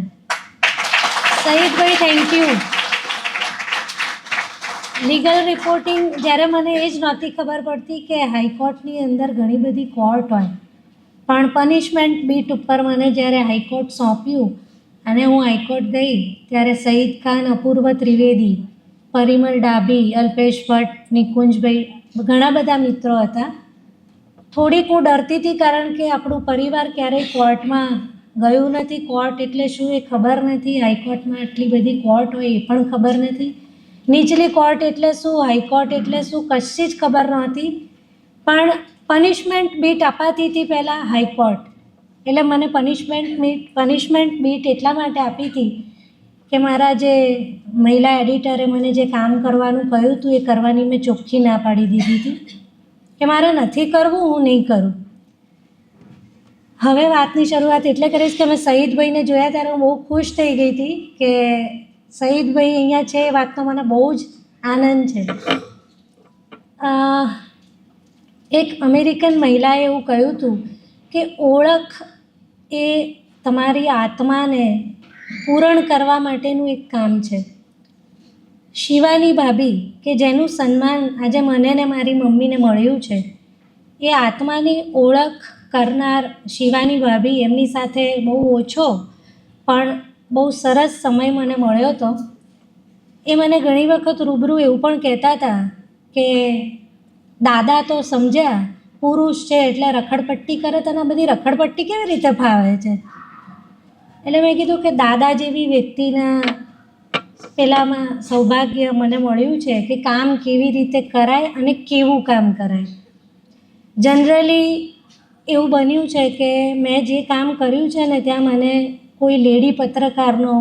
સઈદભાઈ થેન્ક યુ. લીગલ રિપોર્ટિંગ જ્યારે મને એ જ નહોતી ખબર પડતી કે હાઈકોર્ટની અંદર ઘણી બધી કોર્ટ હોય, પણ પનિશમેન્ટ બીટ ઉપર મને જ્યારે હાઈકોર્ટ સોંપ્યું અને હું હાઈકોર્ટ ગઈ ત્યારે સઈદ ખાન, અપૂર્વ ત્રિવેદી, પરિમલ ડાભી, અલ્પેશ ભટ્ટ, નિકુંજભાઈ, ઘણા બધા મિત્રો હતા. થોડીક હું ડરતી હતી કારણ કે આપણું પરિવાર ક્યારેય કોર્ટમાં ગયું નથી, કોર્ટ એટલે શું એ ખબર નથી, હાઈકોર્ટમાં આટલી બધી કોર્ટ હોય એ પણ ખબર નથી, નીચલી કોર્ટ એટલે શું, હાઈકોર્ટ એટલે શું, કશી જ ખબર નહોતી. પણ પનિશમેન્ટ બીટ અપાતી હતી પહેલાં હાઈકોર્ટ, એટલે મને પનિશમેન્ટ બીટ એટલા માટે આપી હતી કે મારા જે મહિલા એડિટરે મને જે કામ કરવાનું કહ્યું હતું એ કરવાની મેં ચોખ્ખી ના પાડી દીધી હતી કે મારે નથી કરવું, હું નહીં કરું. હવે વાતની શરૂઆત એટલે કરીશ કે મેં સઈદભાઈને જોયા ત્યારે હું બહુ ખુશ થઈ ગઈ હતી કે સઈદભાઈ અહીંયા છે, એ વાતનો મને બહુ જ આનંદ છે. એક અમેરિકન મહિલાએ એવું કહ્યું હતું કે ઓળખ એ તમારી આત્માને પૂરણ કરવા માટેનું એક કામ છે. શિવાની ભાભી કે જેનું સન્માન આજે મને ને મારી મમ્મીને મળ્યું છે, એ આત્માની ઓળખ કરનાર શિવાની ભાભી, એમની સાથે બહુ ઓછો પણ બહુ સરસ સમય મને મળ્યો હતો. એ મને ઘણી વખત રૂબરૂ એવું પણ કહેતા હતા કે દાદા તો સમજ્યા, પુરુષ છે એટલે રખડપટ્ટી કરે, તને બધી રખડપટ્ટી કેવી રીતે ફાવે છે? એટલે મેં કીધું કે દાદા જેવી વ્યક્તિના પેલામાં સૌભાગ્ય મને મળ્યું છે કે કામ કેવી રીતે કરાય અને કેવું કામ કરાય. જનરલી એવું બન્યું છે કે મેં જે કામ કર્યું છે ને ત્યાં મને કોઈ લેડી પત્રકારનો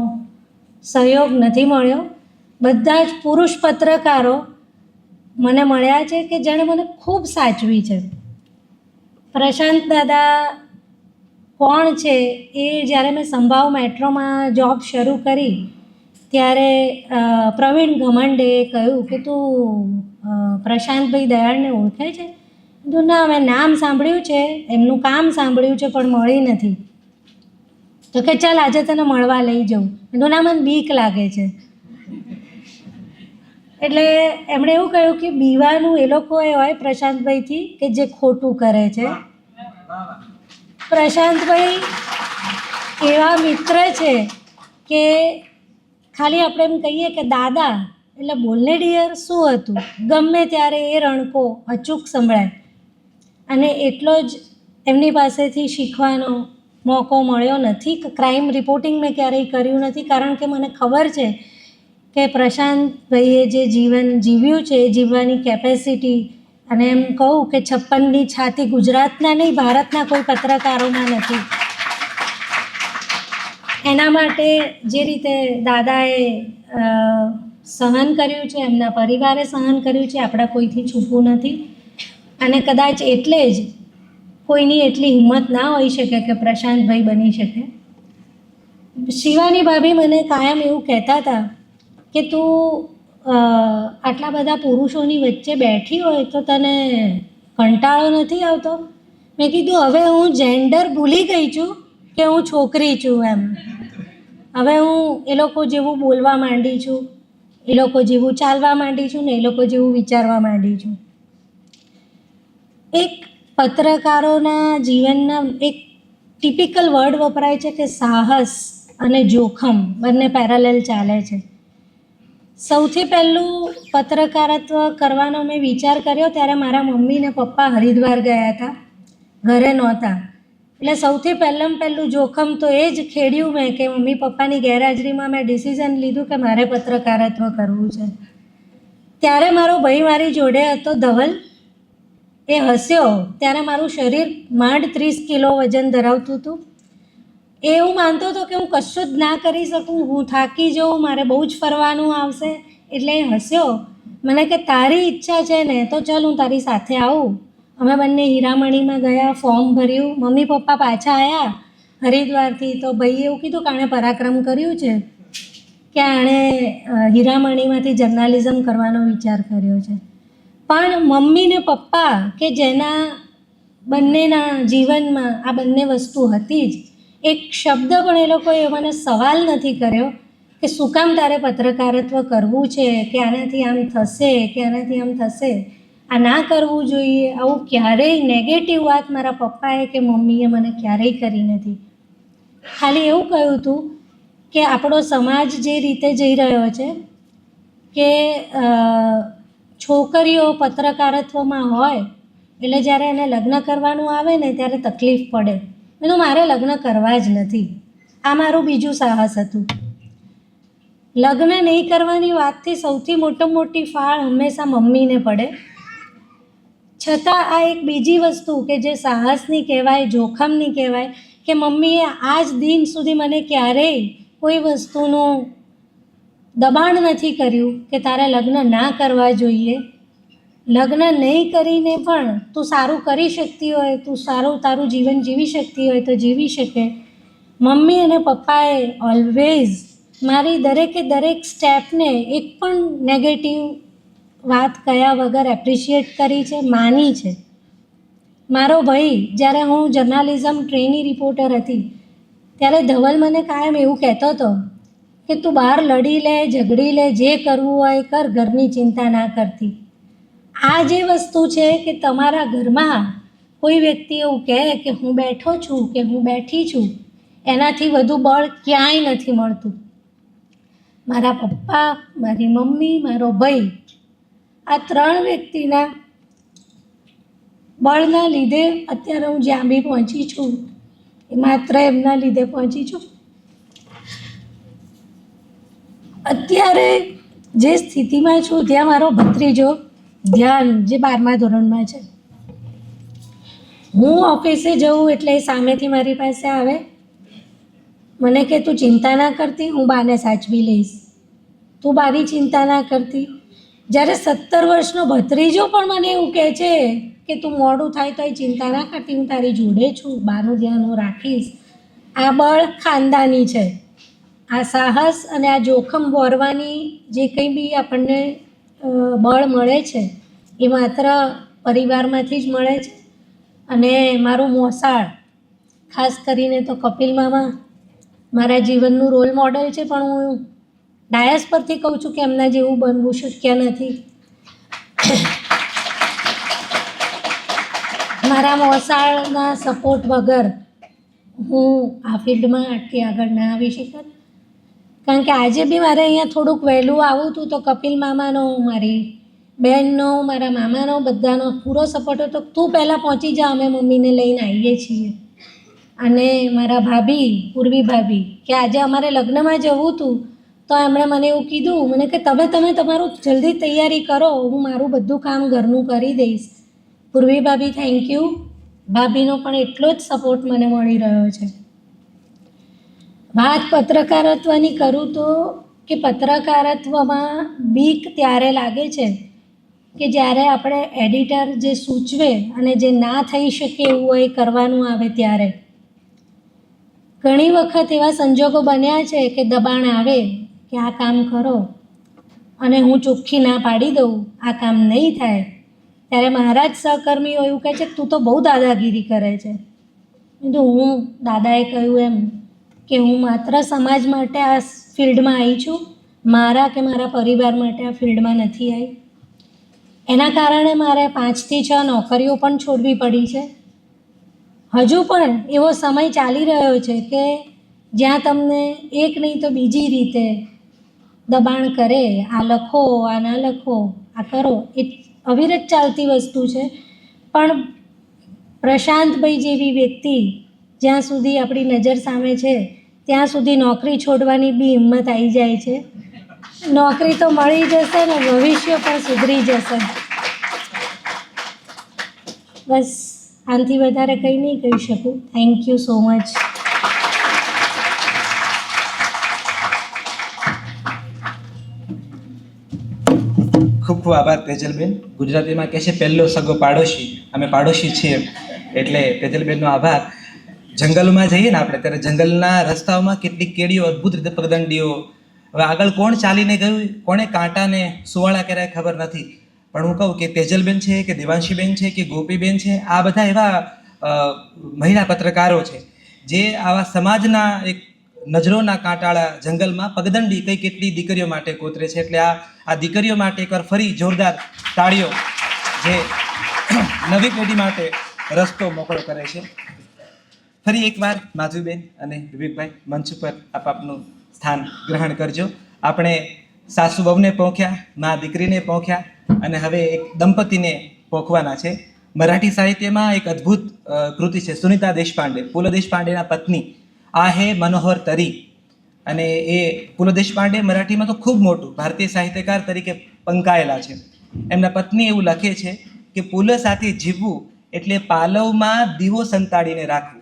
સહયોગ નથી મળ્યો. બધા જ પુરુષ પત્રકારો મને મળ્યા છે કે જેણે મને ખૂબ સાચવી છે. પ્રશાંત દાદા કોણ છે એ જ્યારે મેં સંભાવ મેટ્રોમાં જોબ શરૂ કરી ત્યારે પ્રવીણ ઘમંડે કહ્યું કે તું પ્રશાંતભાઈ દયાળને ઓળખે છે? કીધું ના, મેં નામ સાંભળ્યું છે, એમનું કામ સાંભળ્યું છે પણ મળી નથી. તો કે ચાલ આજે તને મળવા લઈ જાઉં. કીધું ના, મને બીક લાગે છે. એટલે એમણે એવું કહ્યું કે બીવાનું એ લોકોએ હોય પ્રશાંતભાઈથી કે જે ખોટું કરે છે. પ્રશાંતભાઈ એવા મિત્ર છે કે ખાલી આપણે એમ કહીએ કે દાદા એટલે બોલને ડિયર શું હતું, ગમે ત્યારે એ રણકો અચૂક સંભળાય. અને એટલો જ એમની પાસેથી શીખવાનો મોકો મળ્યો નથી. ક્રાઇમ રિપોર્ટિંગ મેં ક્યારેય કર્યું નથી કારણ કે મને ખબર છે કે પ્રશાંતભાઈએ જે જીવન જીવ્યું છે એ જીવવાની કેપેસિટી, અને એમ કહું કે 56ની છાતી ગુજરાતના નહીં ભારતના કોઈ પત્રકારોમાં નથી. એના માટે જે રીતે દાદાએ સહન કર્યું છે, એમના પરિવારે સહન કર્યું છે, આપણા કોઈથી છૂપવું નથી. અને કદાચ એટલે જ કોઈની એટલી હિંમત ના હોઈ શકે કે પ્રશાંતભાઈ બની શકે. શિવાની ભાભી મને કાયમ એવું કહેતા હતા કે તું આટલા બધા પુરુષોની વચ્ચે બેઠી હોય તો તને કંટાળો નથી આવતો? મેં કીધું હવે હું જેન્ડર ભૂલી ગઈ છું કે હું છોકરી છું એમ. હવે હું એ લોકો જેવું બોલવા માંડી છું, એ લોકો જેવું ચાલવા માંડી છું ને એ લોકો જેવું વિચારવા માંડી છું. એક પત્રકારોના જીવનના એક ટિપિકલ વર્ડ વપરાય છે કે સાહસ અને જોખમ બંને પેરેલલ ચાલે છે. સૌથી પહેલું પત્રકારત્વ કરવાનો મેં વિચાર કર્યો ત્યારે મારા મમ્મી ને પપ્પા હરિદ્વાર ગયા હતા, ઘરે નહોતા. એટલે સૌથી પહેલું જોખમ તો એ જ ખેડ્યું મેં કે મમ્મી પપ્પાની ગેરહાજરીમાં મેં ડિસિઝન લીધું કે મારે પત્રકારત્વ કરવું છે. ત્યારે મારો ભાઈ મારી જોડે હતો ધવલ. એ હસ્યો ત્યારે મારું શરીર માંડ 30 કિલો વજન ધરાવતું હતું. એ એવું માનતો હતો કે હું કશું જ ના કરી શકું, હું થાકી જાઉં, મારે બહુ જ ફરવાનું આવશે. એટલે એ હસ્યો. મને કે તારી ઈચ્છા છે ને તો ચાલ હું તારી સાથે આવું. અમે બંને હીરામણીમાં ગયા, ફોર્મ ભર્યું. મમ્મી પપ્પા પાછા આવ્યા હરિદ્વારથી તો ભાઈએ એવું કીધું કે આણે પરાક્રમ કર્યું છે કે આણે હીરામણીમાંથી જર્નાલિઝમ કરવાનો વિચાર કર્યો છે. પણ મમ્મી ને પપ્પા કે જેના બંનેના જીવનમાં આ બંને વસ્તુ હતી જ, એક શબ્દ પણ એ લોકોએ મને સવાલ નથી કર્યો કે શું કામ તારે પત્રકારત્વ કરવું છે, કે આનાથી આમ થશે, કે આનાથી આમ થશે, આ ના કરવું જોઈએ. આવું ક્યારેય નેગેટિવ વાત મારા પપ્પાએ કે મમ્મીએ મને ક્યારેય કરી નથી. ખાલી એવું કહ્યું હતું કે આપણો સમાજ જે રીતે જઈ રહ્યો છે કે છોકરીઓ પત્રકારત્વમાં હોય એટલે જ્યારે એને લગ્ન કરવાનું આવે ને ત્યારે તકલીફ પડે. મેં મારે લગ્ન કરવા જ નથી. આ મારું બીજું સાહસ હતું. લગ્ન નહીં કરવાની વાતથી સૌથી મોટી ફાળ હંમેશા મમ્મીને પડે. છતાં આ એક બીજી વસ્તુ કે જે સાહસની કહેવાય, જોખમની કહેવાય, કે મમ્મીએ આજ દિન સુધી મને ક્યારેય કોઈ વસ્તુનું દબાણ નથી કર્યું કે તારે લગ્ન ના કરવા જોઈએ. લગ્ન નહીં કરીને પણ તું સારું કરી શકતી હોય, તું સારું તારું જીવન જીવી શકતી હોય તો જીવી શકે. મમ્મી અને પપ્પાએ ઓલવેઝ મારી દરેક સ્ટેપને એક પણ નેગેટિવ વાત કયા વગર એપ્રિશિએટ કરી છે, માની છે. મારો ભાઈ, જ્યારે હું જર્નાલિઝમ ટ્રેની રિપોર્ટર હતી ત્યારે ધવલ મને કાયમ એવું કહેતો હતો કે તું બહાર લડી લે, ઝઘડી લે, જે કરવું હોય કર, ઘરની ચિંતા ના કરતી. આ જે વસ્તુ છે કે તમારા ઘરમાં કોઈ વ્યક્તિ એવું કહે કે હું બેઠો છું કે હું બેઠી છું, એનાથી વધુ બળ ક્યાંય નથી મળતું. મારા પપ્પા, મારી મમ્મી, મારો ભાઈ, આ 3 વ્યક્તિના બળના લીધે અત્યારે હું જ્યાં બી પહોંચી છું એ માત્ર એમના લીધે પહોંચી છું. અત્યારે જે સ્થિતિમાં છું ત્યાં મારો ભત્રીજો ધ્યાન, જે 12મા ધોરણમાં છે, હું ઓફિસે જઉં એટલે એ સામેથી મારી પાસે આવે, મને કે તું ચિંતા ના કરતી, હું બાને સાચવી લઈશ, તું બાની ચિંતા ના કરતી. જ્યારે 17 વર્ષનો ભત્રીજો પણ મને એવું કહે છે કે તું મોડું થાય તોય ચિંતા ના કરતી, હું તારી જોડે છું, બાનું ધ્યાન હું રાખીશ. આ બળ ખાનદાની છે. આ સાહસ અને આ જોખમ વહોરવાની જે કંઈ બી આપણને બળ મળે છે એ માત્ર પરિવારમાંથી જ મળે છે. અને મારું મોસાળ, ખાસ કરીને તો કપિલ મામા મારા જીવનનું રોલ મોડલ છે, પણ હું ડાયસ પરથી કહું છું કે એમના જેવું બનવું શક્ય નથી. મારા મોસાળના સપોર્ટ વગર હું આ ફિલ્ડમાં આટલી આગળ ના આવી શકત. કારણ કે આજે બી મારે અહીંયા થોડુંક વહેલું આવું હતું તો કપિલ મામાનો, મારી બહેનનો, મારા મામાનો, બધાનો પૂરો સપોર્ટ હતો. તું પહેલાં પહોંચી જા, અમે મમ્મીને લઈને આવીએ છીએ. અને મારા ભાભી, પૂર્વી ભાભી, કે આજે અમારે લગ્નમાં જવું હતું તો એમણે મને એવું કીધું, મને કે તમે તમારું જલ્દી તૈયારી કરો, હું મારું બધું કામ ઘરનું કરી દઈશ. પૂર્વી ભાભી, થેન્ક યુ. ભાભીનો પણ એટલો જ સપોર્ટ મને મળી રહ્યો છે. વાત પત્રકારત્વની કરું તો કે પત્રકારત્વમાં બીક ત્યારે લાગે છે કે જ્યારે આપણે એડિટર જે સૂચવે અને જે ના થઈ શકે એવું હોય કરવાનું આવે ત્યારે. ઘણી વખત એવા સંજોગો બન્યા છે કે દબાણ આવે કે આ કામ કરો અને હું ચોખ્ખી ના પાડી દઉં, આ કામ નહીં થાય. ત્યારે મારા જ સહકર્મીઓ એવું કહે છે કે તું તો બહુ દાદાગીરી કરે છે. હું દાદાએ કહ્યું એમ કે હું માત્ર સમાજ માટે આ ફિલ્ડમાં આવી છું, મારા કે મારા પરિવાર માટે આ ફિલ્ડમાં નથી આવી. એના કારણે મારે 5 થી 6 નોકરીઓ પણ છોડવી પડી છે. હજુ પણ એવો સમય ચાલી રહ્યો છે કે જ્યાં તમને એક નહીં તો બીજી રીતે દબાણ કરે, આ લખો, આ ના લખો, આ કરો. એ અવિરત ચાલતી વસ્તુ છે. પણ પ્રશાંતભાઈ જેવી વ્યક્તિ જ્યાં સુધી આપણી નજર સામે છે ત્યાં સુધી નોકરી છોડવાની બી હિંમત આવી જાય છે. નોકરી તો મળી જશે ને ભવિષ્ય પણ સુધરી જશે. બસ આનાથી વધારે કંઈ નહીં કહી શકું. Thank you so much. ખૂબ ખૂબ આભાર તેજલબેન. ગુજરાતીમાં કહે છે પહેલો સગો પાડોશી, અમે પાડોશી છીએ, એટલે તેજલબેનનો આભાર. જંગલમાં જઈએ ને આપણે ત્યારે જંગલના રસ્તાઓમાં કેટલીક કેડીઓ અદ્ભુત રીતે પગદંડીઓ, હવે આગળ કોણ ચાલીને ગયું, કોણે કાંટાને સુવાળા કર્યા ખબર નથી, પણ હું કહું કે તેજલબેન છે કે દેવાંશીબેન છે કે ગોપીબેન છે, આ બધા એવા મહિલા પત્રકારો છે જે આવા સમાજના એક નજરોના કાંટાળા જંગલમાં પગદંડી કઈ કેટલી દીકરીઓ માટે કોતરે છે. એટલે આ દીકરીઓ માટે એકવાર ફરી જોરદાર તાળીઓ, જે નવી પેઢી માટે રસ્તો મોકળો કરે છે. ફરી એકવાર માધવીબેન અને વિવેકભાઈ મંચ ઉપર આપનું સ્થાન ગ્રહણ કરજો. આપણે સાસુ વહુને પોખ્યા, મા દીકરીને પોખ્યા અને હવે એક દંપતીને પોખવાના છે. મરાઠી સાહિત્યમાં એક અદ્ભુત કૃતિ છે સુનિતા દેશપાંડે, પુલ દેશપાંડેના પત્ની, આ હે મનોહર તરી. અને એ પુલ દેશપાંડે મરાઠીમાં તો ખૂબ મોટું ભારતીય સાહિત્યકાર તરીકે પંકાયેલા છે. એમના પત્ની એવું લખે છે કે પુલ સાથે જીવવું એટલે પાલવમાં દીવો સંતાડીને રાખવું.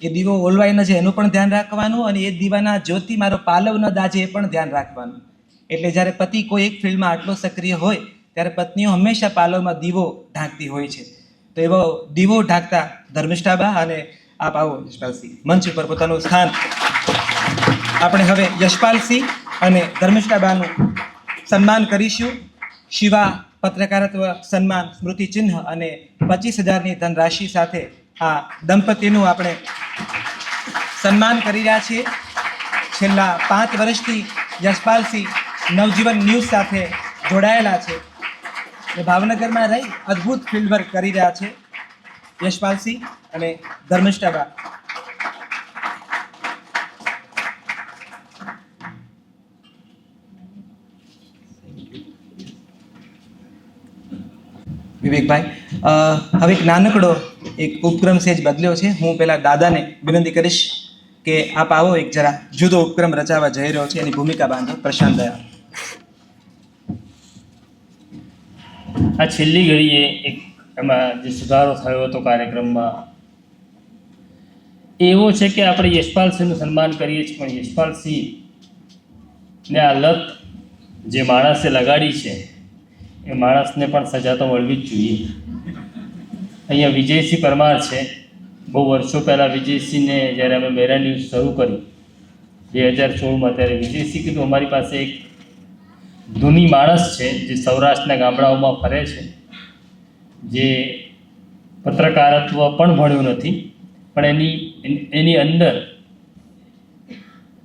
એ દીવો ઓલવાય ન જાય એનું પણ ધ્યાન રાખવાનું, અને એ દીવાના જ્યોતિ મારો પાલવ ન દાજે એ પણ ધ્યાન રાખવાનું. એટલે જ્યારે પતિ કોઈ એક ફિલ્ડમાં આટલો સક્રિય હોય ત્યારે પત્નીઓ હંમેશા પાલવમાં દીવો ઢાંકતી હોય છે. તો એવો દીવો ઢાંકતા ધર્મિષ્ઠાબા અને આપ આવો યશપાલસિંહ મંચ ઉપર પોતાનું સ્થાન. આપણે હવે યશપાલસિંહ અને ધર્મિષ્ઠાબાનું સન્માન કરીશું. શિવા પત્રકારત્વ સન્માન સ્મૃતિ ચિહ્ન અને 25,000ની ધનરાશિ સાથે આ દંપતીનું આપણે સન્માન કરી રહ્યા છીએ. છેલ્લા 5 વર્ષથી યશપાલસિંહ નવજીવન ન્યૂઝ સાથે જોડાયેલા છે. એ ભાવનગરમાં રહી અદ્ભુત ફિલ્ડ વર્ક કરી રહ્યા છે. યશપાલસિંહ અને ધર્મિષ્ઠાબા. વિવેકભાઈ, હવે એક નાનકડો એક ઉપક્રમ સેજ બદલ્યો છે. હું પહેલાં દાદાને વિનંતી કરીશ કે આપ આવો, એક જરા જુદો ઉપક્રમ રચાવા જઈ રહ્યો છે, એની ભૂમિકા બાંધો. પ્રશાંત દયા. આ છેલ્લી ઘડીએ એક એમાં જે સુધારો થયો હતો કાર્યક્રમમાં એવો છે કે આપણે યશપાલસિંહનું સન્માન કરીએ છીએ, પણ યશપાલસિંહને આ લત જે માણસે લગાડી છે એ માણસને પણ સજા તો મળવી જ જોઈએ. અહીંયા વિજયસિંહ પરમાર છે. બહુ વર્ષો પહેલાં વિજયસિંહને જ્યારે અમે મેરા ન્યૂઝ શરૂ કર્યું 2016માં, ત્યારે વિજયસિંહ કીધું અમારી પાસે એક ધૂની માણસ છે જે સૌરાષ્ટ્રના ગામડાઓમાં ફરે છે, જે પત્રકારત્વ પણ ભણ્યું નથી, પણ એની અંદર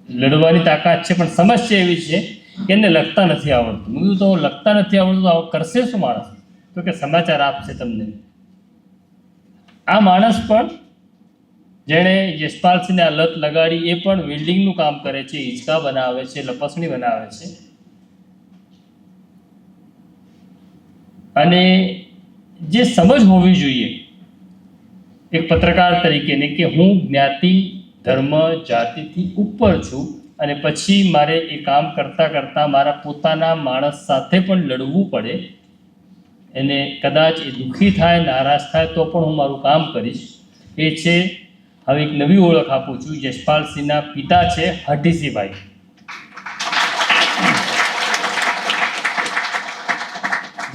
લડવાની તાકાત છે, પણ સમસ્યા એવી છે કે એને લખતા નથી આવડતું. મેં કીધું તો લખતા નથી આવડતું તો કરશે શું માણસ? તો કે સમાચાર આપશે તમને. આ માણસ પણ જેણે યશપાલસિંહને આ લત લગાડી એ પણ વેલ્ડિંગનું કામ કરે છે, હિંચકા બનાવે છે, લપસણી બનાવે છે. અને જે સમજ હોવી જોઈએ એક પત્રકાર તરીકેને કે હું જ્ઞાતિ, ધર્મ, જાતિથી ઉપર છું અને પછી મારે એ કામ કરતાં કરતાં મારા પોતાના માણસ સાથે પણ લડવું પડે. એને કદાચ એ દુઃખી થાય, નારાજ થાય તો પણ હું મારું કામ કરીશ. એ છે, હવે એક નવી ઓળખ આપું છું. યશપાલસિંહના પિતા છે હઠીસિંહભાઈ.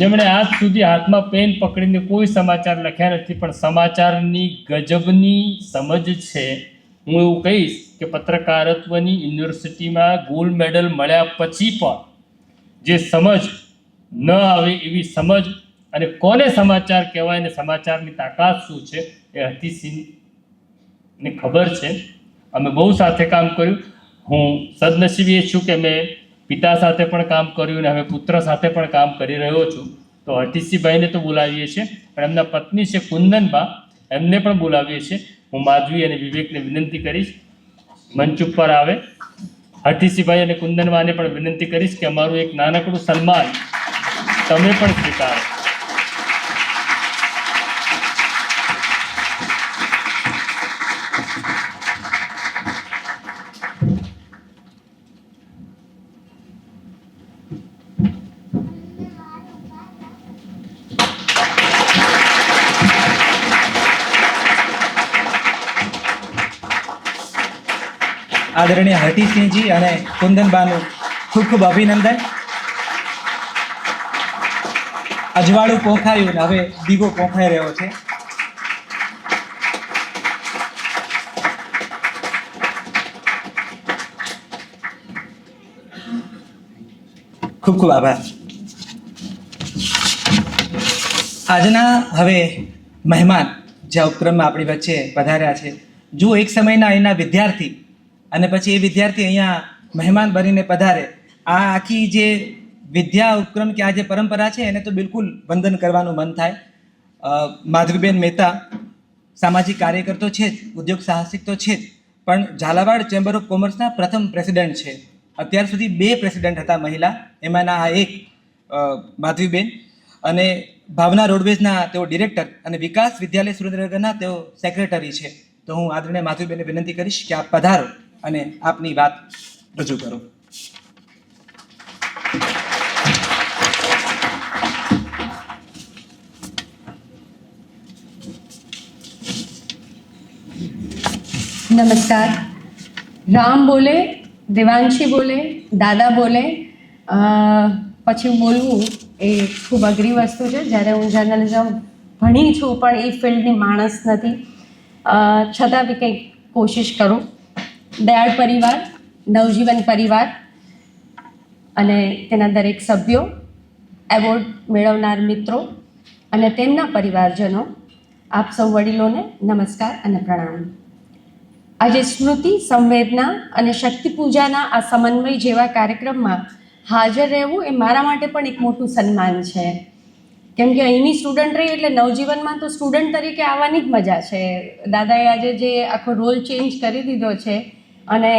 જેમણે આજ સુધી હાથમાં પેન પકડીને કોઈ સમાચાર લખ્યા નથી, પણ સમાચારની ગજબની સમજ છે. હું એવું કહીશ કે પત્રકારત્વની યુનિવર્સિટીમાં ગોલ્ડ મેડલ મળ્યા પછી પણ જે સમજ ન આવે એવી સમજ, અને કોને સમાચાર કહેવાય ને સમાચારની તાકાત શું છે એ હઠીસિંહને ખબર છે. અમે બહુ સાથે કામ કર્યું. હું સદનસીબી છું કે મેં પિતા સાથે પણ કામ કર્યું અને હવે પુત્ર સાથે પણ કામ કરી રહ્યો છું. તો હઠીસિંહભાઈને તો બોલાવીએ છીએ, પણ એમના પત્ની છે કુંદનબા, એમને પણ બોલાવીએ છીએ. હું માધવી અને વિવેકને વિનંતી કરીશ મંચ ઉપર આવે. હઠીસિંહભાઈ અને કુંદનબાને પણ વિનંતી કરીશ કે અમારું એક નાનકડું સન્માન તમે પણ સ્વીકારો. આદરણીય હરટીસિંહજી અને કુંદનબાનું ખૂબ ખૂબ અભિનંદન. અજવાળું પોખાયું ને હવે દીવો પોખાઈ રહ્યો છે. ખૂબ ખૂબ આભાર. આજના હવે મહેમાન જે ઉપક્રમમાં આપણી વચ્ચે પધાર્યા છે, જો એક સમયના એના વિદ્યાર્થી અને પછી એ વિદ્યાર્થી અહીંયા મહેમાન બનીને પધારે, આ આખી જે વિદ્યા ઉપક્રમ કે આ જે પરંપરા છે એને તો બિલકુલ વંદન કરવાનું મન થાય. માધવીબેન મહેતા સામાજિક કાર્યકર તો છે જ, ઉદ્યોગ સાહસિક તો છે જ, પણ ઝાલાવાડ ચેમ્બર ઓફ કોમર્સના પ્રથમ પ્રેસિડેન્ટ છે. અત્યાર સુધી 2 પ્રેસિડેન્ટ હતા મહિલા, એમાંના આ એક માધવીબેન. અને ભાવના રોડવેઝના તેઓ ડિરેક્ટર અને વિકાસ વિદ્યાલય સુરેન્દ્રનગરના તેઓ સેક્રેટરી છે. તો હું આદરણીય માધવીબેનને વિનંતી કરીશ કે આપ પધારો અને આપની વાત રજૂ કરો. नमस्कार. राम बोले, देवांशी बोले, दादा बोले, પછી બોલવું એ ખૂબ અઘરી વસ્તુ છે. જ્યારે હું જર્નલિઝમ ભણી છું પણ એ ફિલ્ડની માણસ નથી, છતાં બી કંઈક કોશિશ કરું. દયાળ પરિવાર, નવજીવન પરિવાર અને તેના દરેક સભ્યો, એવોર્ડ મેળવનાર મિત્રો અને તેમના પરિવારજનો, આપ સૌ વડીલોને નમસ્કાર અને પ્રણામ. આજે સ્મૃતિ, સંવેદના અને શક્તિ પૂજાના આ સમન્વય જેવા કાર્યક્રમમાં હાજર રહેવું એ મારા માટે પણ એક મોટું સન્માન છે. કેમ કે અહીંની સ્ટુડન્ટ રહી એટલે નવજીવનમાં તો સ્ટુડન્ટ તરીકે આવવાની જ મજા છે. દાદાએ આજે જે આખો રોલ ચેન્જ કરી દીધો છે અને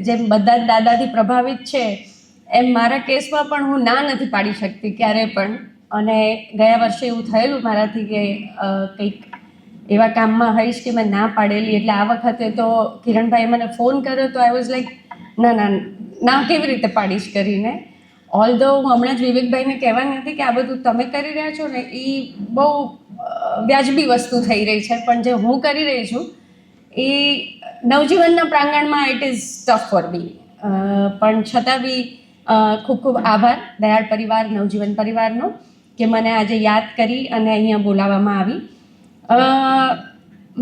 જેમ બધા જ દાદાથી પ્રભાવિત છે એમ મારા કેસમાં પણ હું ના નથી પાડી શકતી ક્યારે પણ. અને ગયા વર્ષે એવું થયેલું મારાથી કે કંઈક એવા કામમાં હઈશ કે મેં ના પાડેલી, એટલે આ વખતે તો કિરણભાઈએ મને ફોન કર્યો તો આઈ વોઝ લાઈક ના કેવી રીતે પાડીશ કરીને. ઓલ્ધો હું હમણાં જ વિવેકભાઈને કહેવાની હતી કે આ બધું તમે કરી રહ્યા છો ને એ બહુ વ્યાજબી વસ્તુ થઈ રહી છે, પણ જે હું કરી રહી છું એ નવજીવનના પ્રાંગણમાં it is tough for me. પણ છતાં બી ખૂબ ખૂબ આભાર દયાળ પરિવાર, નવજીવન પરિવારનો કે મને આજે યાદ કરી અને અહીંયા બોલાવવામાં આવી.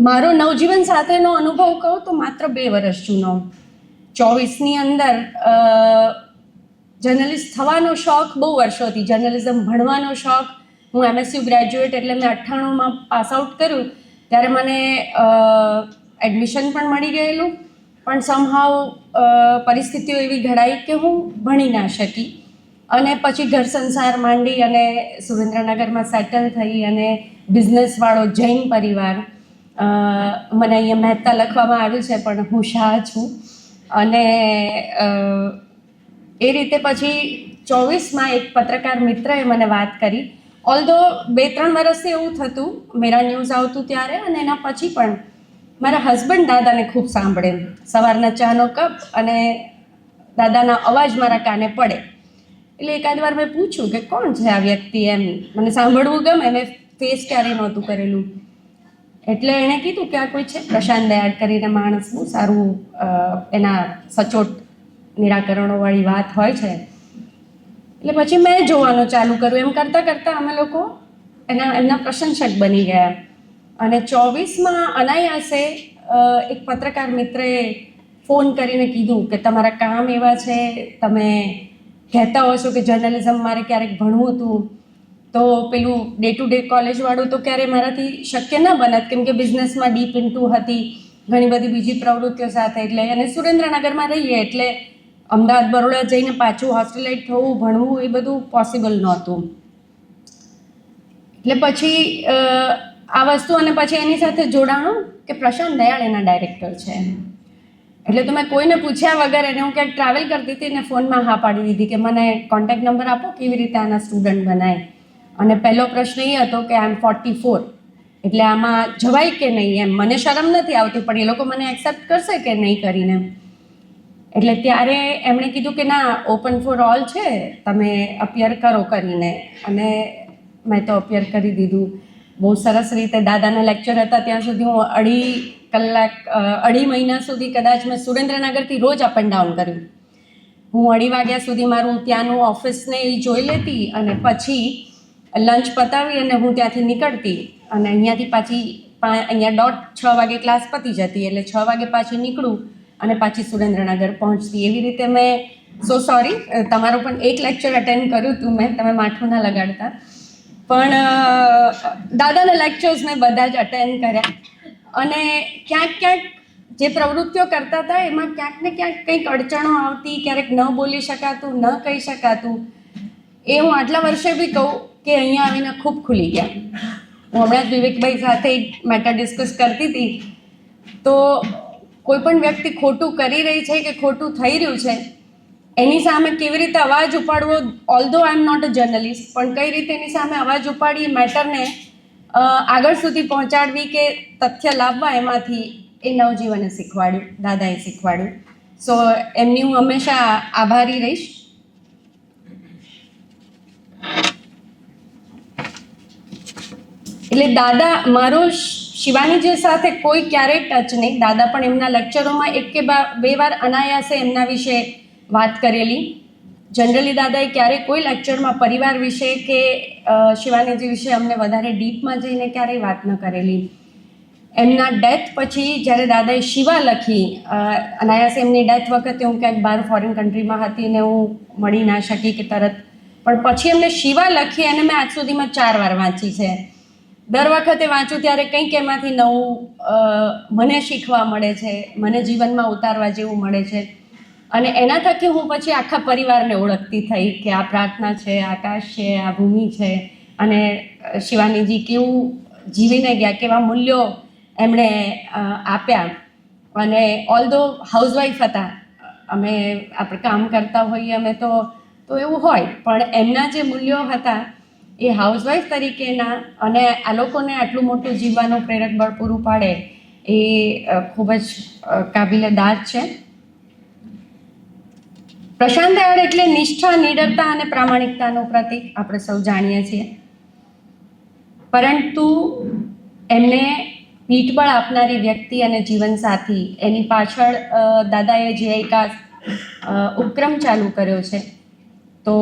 મારો નવજીવન સાથેનો અનુભવ કહું તો માત્ર 2 વર્ષ જૂનો. 24ની અંદર જર્નલિસ્ટ થવાનો શોખ બહુ વર્ષોથી, જર્નલિઝમ ભણવાનો શોખ. હું MSU ગ્રેજ્યુએટ એટલે મેં 98માં પાસ આઉટ કર્યું ત્યારે મને એડમિશન પણ મળી ગયેલું, પણ સમહાવ પરિસ્થિતિઓ એવી ઘડાઈ કે હું ભણી ના શકી અને પછી ઘર સંસાર માંડી અને સુરેન્દ્રનગરમાં સેટલ થઈ અને બિઝનેસવાળો જૈન પરિવાર, મને અહીંયા મહેતા લખવામાં આવ્યું છે પણ હું શાહ છું. અને એ રીતે પછી 24માં એક પત્રકાર મિત્રએ મને વાત કરી. ઓલ્ધો 2-3 વર્ષથી એવું થતું, મેરા ન્યૂઝ આવતું ત્યારે અને એના પછી પણ મારા હસબન્ડ દાદાને ખૂબ સાંભળે. સવારના ચાનો કપ અને દાદાના અવાજ મારા કાને પડે એટલે એકાદ વાર મેં પૂછ્યું કે કોણ છે આ વ્યક્તિ, એમ મને સાંભળવું ગમે, મેં ફેસ ક્યારેય નહોતું કરેલું. એટલે એણે કીધું કે આ કોઈ છે પ્રશાંત દયાળ કરીને માણસ, બહુ સારું એના સચોટ નિરાકરણોવાળી વાત હોય છે. એટલે પછી મેં જોવાનું ચાલુ કર્યું. એમ કરતાં કરતાં અમે લોકો એમના પ્રશંસક બની ગયા. અને 24માં અનાયાસે એક પત્રકાર મિત્રએ ફોન કરીને કીધું કે તમારા કામ એવા છે, તમે કહેતા હો છો કે જર્નલિઝમ મારે ક્યારેક ભણવું હતું તો પેલું ડે ટુ ડે કોલેજવાળું તો ક્યારેય મારાથી શક્ય ન બનત, કેમ કે બિઝનેસમાં ડીપ ઇન્ટુ હતી, ઘણી બધી બીજી પ્રવૃત્તિઓ સાથે. એટલે અને સુરેન્દ્રનગરમાં રહીએ એટલે અમદાવાદ બરોડા જઈને પાછું હોસ્ટેલાઇટ થવું, ભણવું એ બધું પોસિબલ નહોતું. એટલે પછી આ વસ્તુ અને પછી એની સાથે જોડાણું કે પ્રશાંત દયાળ એના ડાયરેક્ટર છે. એટલે તો મેં કોઈને પૂછ્યા વગર એને હું ક્યાંક ટ્રાવેલ કરતી હતી ને ફોનમાં હા પાડી દીધી કે મને કોન્ટેક્ટ નંબર આપો, કેવી રીતે આના સ્ટુડન્ટ બનાય. અને પહેલો પ્રશ્ન એ હતો કે આઈ એમ 44 એટલે આમાં જવાય કે નહીં એમ. મને શરમ નથી આવતી પણ એ લોકો મને એક્સેપ્ટ કરશે કે નહીં કરીને. એટલે ત્યારે એમણે કીધું કે ના, ઓપન ફોર ઓલ છે, તમે અપિયર કરો કરીને. અને મેં તો અપિયર કરી દીધું બહુ સરસ રીતે. દાદાના લેક્ચર હતા ત્યાં સુધી હું 2.5 કલાક 2.5 મહિના સુધી કદાચ મેં સુરેન્દ્રનગરથી રોજ અપ એન્ડ ડાઉન કર્યું. હું 2:30 વાગ્યા સુધી મારું ત્યાંનું ઓફિસને એ જોઈ લેતી અને પછી લંચ પતાવી અને હું ત્યાંથી નીકળતી અને અહીંયાથી પાછી અહીંયા 6 વાગે ક્લાસ પતી જતી, એટલે 6 વાગે પાછી નીકળું અને પાછી સુરેન્દ્રનગર પહોંચતી. એવી રીતે મેં સોરી તમારો પણ એક લેક્ચર અટેન્ડ કર્યું હતું મેં, તમે માઠું ના લગાડતા, પણ દાદાના લેક્ચર્સ મેં બધા જ અટેન્ડ કર્યા. અને ક્યાંક જે પ્રવૃત્તિઓ કરતા હતા એમાં ક્યાંક ને ક્યાંક કંઈક અડચણો આવતી, ક્યારેક ન બોલી શકાતું, ન કહી શકાતું. એ હું આટલા વર્ષે બી કહું કે અહીંયા આવીને ખૂબ ખુલી ગયા. હું હમણાં જ વિવેકભાઈ સાથે એક મેટર ડિસ્કસ કરતી હતી, તો કોઈ પણ વ્યક્તિ ખોટું કરી રહી છે કે ખોટું થઈ રહ્યું છે એની સામે કેવી રીતે અવાજ ઉપાડવો, ઓલ્ધો આઈ એમ નોટ અ જર્નલિસ્ટ, પણ કઈ રીતે એની સામે અવાજ ઉપાડી મેટરને આગળ સુધી પહોંચાડવી કે તથ્ય લાવવા, એમાંથી એ નવજીવને શીખવાડ્યું, દાદાએ શીખવાડ્યું. સો એમની હું હંમેશા આભારી રહીશ. એટલે દાદા મારો શિવાનીજી સાથે કોઈ ક્યારેય ટચ નહીં. દાદા પણ એમના લેક્ચરોમાં 1 કે 2 વાર અનાયાસે એમના વિશે વાત કરેલી. જનરલી દાદાએ ક્યારેય કોઈ લેક્ચરમાં પરિવાર વિશે કે શિવાનીજી વિશે અમને વધારે ડીપમાં જઈને ક્યારેય વાત ન કરેલી. એમના ડેથ પછી જ્યારે દાદાએ શિવા લખી, અનાયાસે એમની ડેથ વખતે હું ક્યાંક બહાર ફોરેન કન્ટ્રીમાં હતી ને હું મળી ના શકી કે તરત, પણ પછી એમને શિવા લખી અને મેં આજ સુધીમાં 4 વાર વાંચી છે. દર વખતે વાંચું ત્યારે કંઈક એમાંથી નવું મને શીખવા મળે છે, મને જીવનમાં ઉતારવા જેવું મળે છે. અને એના થકી હું પછી આખા પરિવારને ઓળખતી થઈ કે આ પ્રાર્થના છે, આકાશ છે, આ ભૂમિ છે, અને શિવાનીજી કેવું જીવીને ગયા, કેવા મૂલ્યો એમણે આપ્યા. અને ઓલ્ધો હાઉસવાઈફ હતા, આપણે કામ કરતા હોઈએ અમે તો એવું હોય, પણ એમના જે મૂલ્યો હતા એ હાઉસવાઈફ તરીકેના, અને આ લોકોને આટલું મોટું જીવવાનું પ્રેરક બળ પૂરું પાડે એ ખૂબ જ કાબિલે દાદ છે. પ્રશાંત દયાળ એટલે નિષ્ઠા, નિડરતા અને પ્રામાણિકતાનું પ્રતીક આપણે સૌ જાણીએ છીએ. પરંતુ એમને પીઠબળ આપનારી વ્યક્તિ અને જીવનસાથી, એની પાછળ દાદાએ જે એક ઉપક્રમ ચાલુ કર્યો છે તો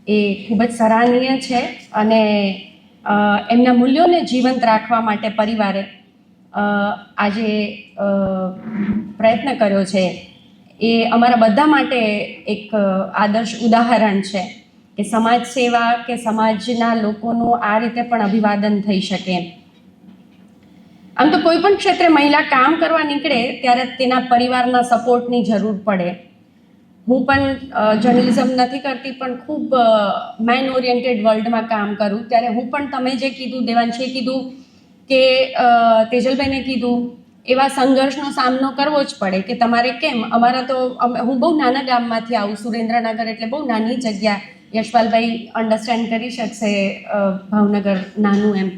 એ ખૂબ જ સરાહનીય છે. અને એમના મૂલ્યોને જીવંત રાખવા માટે પરિવારે આજે પ્રયત્ન કર્યો છે એ અમારા બધા માટે એક આદર્શ ઉદાહરણ છે કે સમાજ સેવા કે સમાજના લોકોનું આ રીતે પણ અભિવાદન થઈ શકે. આમ તો કોઈ પણ ક્ષેત્રે મહિલા કામ કરવા નીકળે ત્યારે તેના પરિવારના સપોર્ટની જરૂર પડે. હું પણ જર્નલિઝમ નથી કરતી, પણ ખૂબ મેન ઓરિએન્ટેડ વર્લ્ડમાં કામ કરું ત્યારે હું પણ તમે જે કીધું, દેવાંશીએ કીધું કે તેજલબેને કીધું, એવા સંઘર્ષનો સામનો કરવો જ પડે કે તમારે કેમ. અમારા તો હું બહુ નાના ગામમાંથી આવું, સુરેન્દ્રનગર એટલે બહુ નાની જગ્યા, યશપાલભાઈ અન્ડરસ્ટેન્ડ કરી શકશે ભાવનગર નાનું એમ.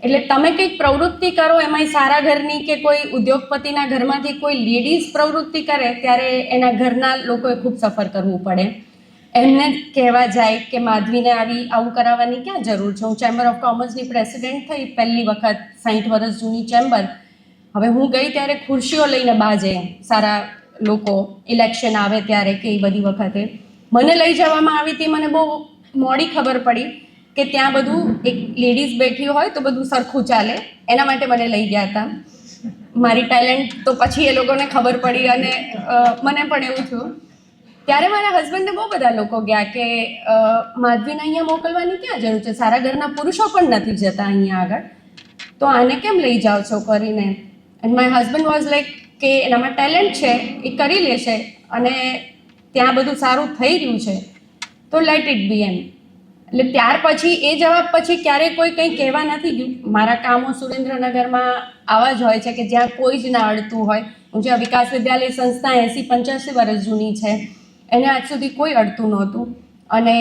એટલે તમે કંઈક પ્રવૃત્તિ કરો, એમાંય સારા ઘરની કે કોઈ ઉદ્યોગપતિના ઘરમાંથી કોઈ લેડીઝ પ્રવૃત્તિ કરે ત્યારે એના ઘરના લોકોએ ખૂબ સફર કરવું પડે. એમને કહેવા જાય કે માધવીને આવું કરાવવાની ક્યાં જરૂર છે. હું ચેમ્બર ઓફ કોમર્સની પ્રેસિડેન્ટ થઈ પહેલી વખત, 60 વર્ષ જૂની ચેમ્બર. હવે હું ગઈ ત્યારે ખુરશીઓ લઈને બાજે સારા લોકો, ઇલેક્શન આવે ત્યારે કે એ બધી વખતે મને લઈ જવામાં આવી હતી. મને બહુ મોડી ખબર પડી કે ત્યાં બધું એક લેડીઝ બેઠી હોય તો બધું સરખું ચાલે, એના માટે મને લઈ ગયા હતા. મારી ટેલેન્ટ તો પછી એ લોકોને ખબર પડી અને મને પણ એવું થયું. ત્યારે મારા હસબન્ડને બહુ બધા લોકો ગયા કે માધવીને અહીંયા મોકલવાની ક્યાં જરૂર છે, સારા ઘરના પુરુષો પણ નથી જતા અહીંયા આગળ, તો આને કેમ લઈ જાઓ છો કરીને. And my husband was like કે એનામાં ટેલેન્ટ છે, એ કરી લેશે અને ત્યાં બધું સારું થઈ રહ્યું છે તો લેટ ઇટ બી એમ. એટલે ત્યાર પછી એ જવાબ પછી ક્યારેય કોઈ કંઈ કહેવા નથી ગયું. મારા કામો સુરેન્દ્રનગરમાં આવા જ હોય છે કે જ્યાં કોઈ જ ના અડતું હોય. હું જ્યાં વિકાસ વિદ્યાલય સંસ્થા 80-85 વર્ષ જૂની છે, એને આજ સુધી કોઈ અડતું નહોતું. અને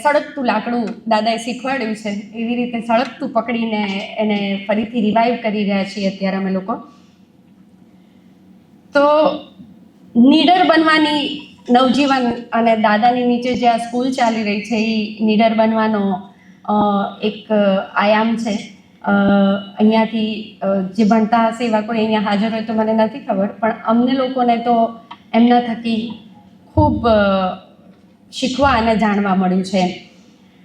સળગતું લાકડું દાદાએ શીખવાડ્યું છે, એવી રીતે સળગતું પકડીને એને ફરીથી રિવાઈવ કરી રહ્યા છીએ અત્યારે અમે લોકો. તો નીડર બનવાની નવજીવન અને દાદાની નીચે જે આ સ્કૂલ ચાલી રહી છે એ નીડર બનવાનો એક આયામ છે. અહીંયાથી જે ભણતા હશે એવા કોઈ અહીંયા હાજર હોય તો મને નથી ખબર, પણ અમને લોકોને તો એમના થકી ખૂબ શીખવા અને જાણવા મળ્યું છે.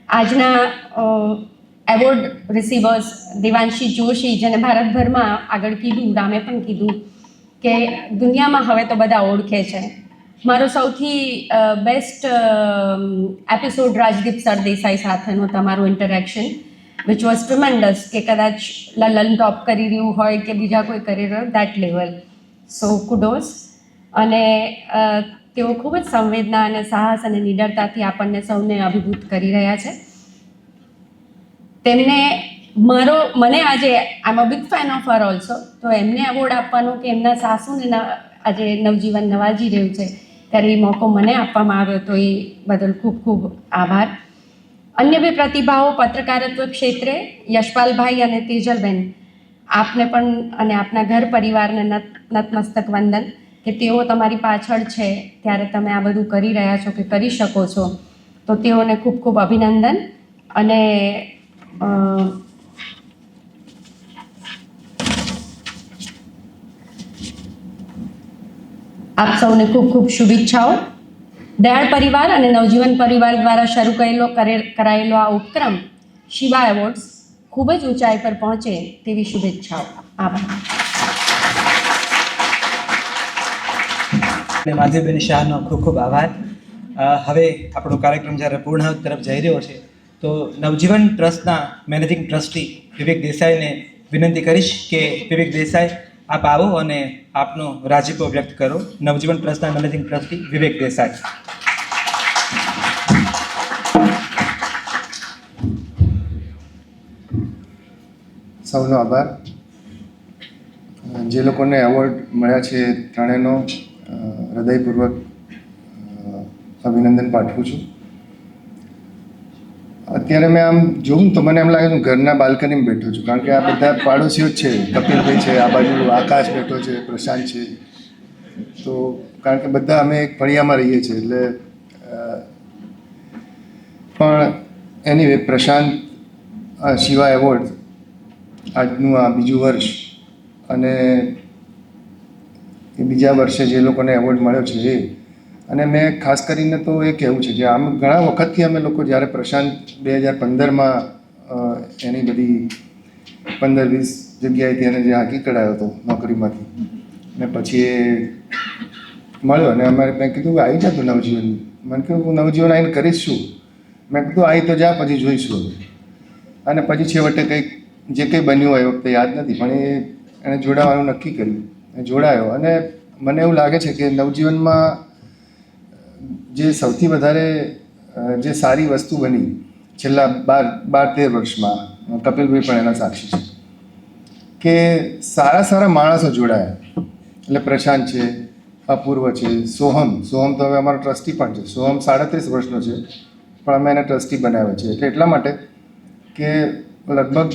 આજના એવોર્ડ રિસીવર્સ દેવાંશી જોશી, જેને ભારતભરમાં આગળ કીધું, રામે પણ કીધું કે દુનિયામાં હવે તો બધા ઓળખે છે. મારો સૌથી બેસ્ટ એપિસોડ રાજદીપ સરદેસાઈ સાથેનો તમારું ઇન્ટરેક્શન વિચ વોઝ ટ્રીમેન્ડસ, કે કદાચ લલન ટોપ કરી રહ્યું હોય કે બીજા કોઈ કરી રહ્યો દેટ લેવલ. સો કુડોસ. અને તેઓ ખૂબ જ સંવેદના અને સાહસ અને નિડરતાથી આપણને સૌને અભિભૂત કરી રહ્યા છે. તેમને મને આજે I am a big fan of her also, તો એમને એવોર્ડ આપવાનો કે એમના સાસુને આજે નવજીવન નવાજી રહ્યું છે ત્યારે એ મોકો મને આપવામાં આવ્યો, તો એ બદલ ખૂબ ખૂબ આભાર. અન્ય બે પ્રતિભાઓ પત્રકારત્વ ક્ષેત્રે યશપાલભાઈ અને તેજલબેન, આપને પણ અને આપના ઘર પરિવારને નતમસ્તક વંદન કે તેઓ તમારી પાછળ છે ત્યારે તમે આ બધું કરી રહ્યા છો કે કરી શકો છો, તો તેઓને ખૂબ ખૂબ અભિનંદન. અને આપ સૌને ખૂબ ખૂબ શુભેચ્છાઓ. દયાળ પરિવાર અને નવજીવન પરિવાર દ્વારા શરૂ કરાયેલો આ ઉપક્રમ શિવા એવોર્ડ્સ ખૂબ જ ઊંચાઈ પર પહોંચે તેવી શુભેચ્છાઓ. આભાર. અને માધવીબેન શાહનો ખૂબ ખૂબ આભાર. હવે આપણો કાર્યક્રમ જ્યારે પૂર્ણ તરફ જઈ રહ્યો છે, તો નવજીવન ટ્રસ્ટના મેનેજિંગ ટ્રસ્ટી વિવેક દેસાઈને વિનંતી કરીશ કે વિવેક દેસાઈ આપ આવો અને આપનો રાજીપો વ્યક્ત કરો. નવજીવન ટ્રસ્ટના મેનેજિંગ ટ્રસ્ટી વિવેક દેસાઈ. સૌનો આભાર. જે લોકોને એવોર્ડ મળ્યા છે ત્રણેયનો હૃદયપૂર્વક અભિનંદન પાઠવું છું. અત્યારે મેં આમ જોઉં તો મને એમ લાગે હું ઘરના બાલ્કનીમાં બેઠો છું, કારણ કે આ બધા પાડોશીઓ જ છે. કપિલભાઈ છે, આ બાજુ આકાશ બેઠો છે, પ્રશાંત છે, તો કારણ કે બધા અમે એક ફળિયામાં રહીએ છીએ એટલે પણ એનીવે પ્રશાંત શિવા એવોર્ડ આજનું આ બીજું વર્ષ, અને એ બીજા વર્ષે જે લોકોને એવોર્ડ મળ્યો છે એ, અને મેં ખાસ કરીને તો એ કહેવું છે કે આમ ઘણા વખતથી અમે લોકો જ્યારે પ્રશાંત 2015માં એની બધી 15-20 જગ્યાએથી એને જે હાંકી કઢાયો હતો નોકરીમાંથી, ને પછી એ મળ્યો અને મેં કીધું કે આવી જતું નવજીવન. મને કહ્યું હું નવજીવન આવીને કરીશ શું? મેં કીધું આવી તો જા, પછી જોઈશું. અને પછી છેવટે કંઈક જે કંઈ બન્યું હોય એ વખતે યાદ નથી, પણ એણે જોડાવાનું નક્કી કર્યું, જોડાયો. અને મને એવું લાગે છે કે નવજીવનમાં જે સૌથી વધારે જે સારી વસ્તુ બની છેલ્લા 12-13 વર્ષમાં, કપિલભાઈ પણ એના સાક્ષી છે, કે સારા માણસો જોડાયા. એટલે પ્રશાંત છે, અપૂર્વ છે, સોહમ તો હવે અમારો ટ્રસ્ટી પણ છે. સોહમ 37 વર્ષનો છે, પણ અમે એને ટ્રસ્ટી બનાવ્યો છે. એટલે એટલા માટે કે લગભગ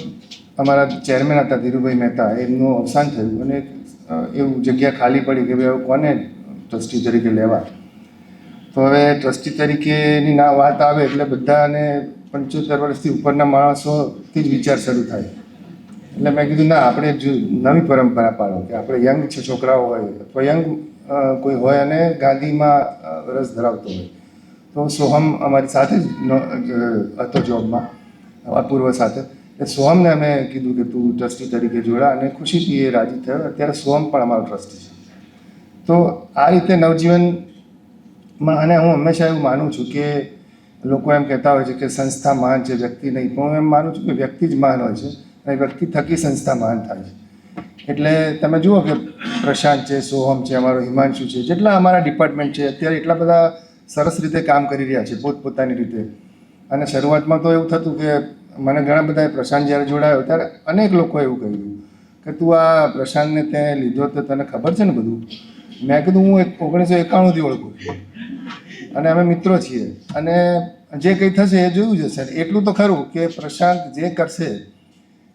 અમારા ચેરમેન હતા ધીરુભાઈ મહેતા, એમનું અવસાન થયું અને એવું જગ્યા ખાલી પડી કે ભાઈ કોને ટ્રસ્ટી તરીકે લેવા. તો હવે ટ્રસ્ટી તરીકેની વાત આવે એટલે બધાને 75 વર્ષથી ઉપરના માણસોથી જ વિચાર શરૂ થાય. એટલે મેં કીધું ના, આપણે નવી પરંપરા પાડો કે આપણે યંગ છે, છોકરાઓ હોય અથવા યંગ કોઈ હોય અને ગાંધીમાં રસ ધરાવતો હોય. તો સોહમ અમારી સાથે જ હતો જોબમાં, અપૂર્વ સાથે. એ સોહમને અમે કીધું કે તું ટ્રસ્ટી તરીકે જોડા, અને ખુશીથી એ રાજી થયો. અત્યારે સોહમ પણ અમારો ટ્રસ્ટી છે. તો આ રીતે નવજીવનમાં, અને હું હંમેશા એવું માનું છું કે લોકો એમ કહેતા હોય છે કે સંસ્થા મહાન છે, વ્યક્તિ નહીં, પણ હું એમ માનું છું કે વ્યક્તિ જ મહાન હોય છે અને વ્યક્તિ થકી સંસ્થા મહાન થાય છે. એટલે તમે જુઓ કે પ્રશાંત છે, સોહમ છે, અમારો હિમાંશુ છે, જેટલા અમારા ડિપાર્ટમેન્ટ છે અત્યારે એટલા બધા સરસ રીતે કામ કરી રહ્યા છે પોતપોતાની રીતે. અને શરૂઆતમાં તો એવું થતું કે મને ઘણા બધા પ્રશાંત જ્યારે જોડાયો ત્યારે અનેક લોકો એવું કહ્યું કે તું આ પ્રશાંતને તે લીધો તો તને ખબર છે ને બધું? મેં કીધું હું 1991થી ઓળખું છું અને અમે મિત્રો છીએ, અને જે કંઈ થશે એ જોયું જશે. એટલું તો ખરું કે પ્રશાંત જે કરશે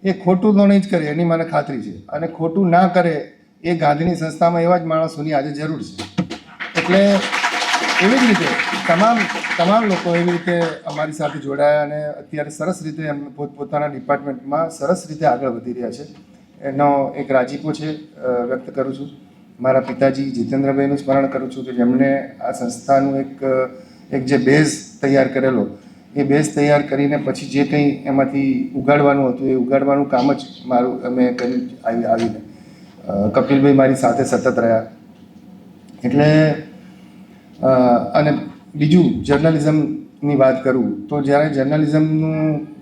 એ ખોટું તો નહીં જ કરે, એની મને ખાતરી છે. અને ખોટું ના કરે એ ગાંધીની સંસ્થામાં એવા જ માણસોની આજે જરૂર છે. એટલે એવી જ રીતે તમામ લોકો એવી રીતે અમારી સાથે જોડાયા અને અત્યારે સરસ રીતે એમને પોતપોતાના ડિપાર્ટમેન્ટમાં સરસ રીતે આગળ વધી રહ્યા છે. એનો એક રાજીપો છે વ્યક્ત કરું છું. મારા પિતાજી જીતેન્દ્રભાઈનું સ્મરણ કરું છું કે જેમણે આ સંસ્થાનું એક જે બેઝ તૈયાર કરેલો, એ બેઝ તૈયાર કરીને પછી જે કંઈ એમાંથી ઉગાડવાનું હતું એ ઉગાડવાનું કામ જ અમે કર્યું આવીને. કપિલભાઈ મારી સાથે સતત રહ્યા. એટલે અને બીજું જર્નલિઝમની વાત કરું તો જ્યારે જર્નલિઝમનું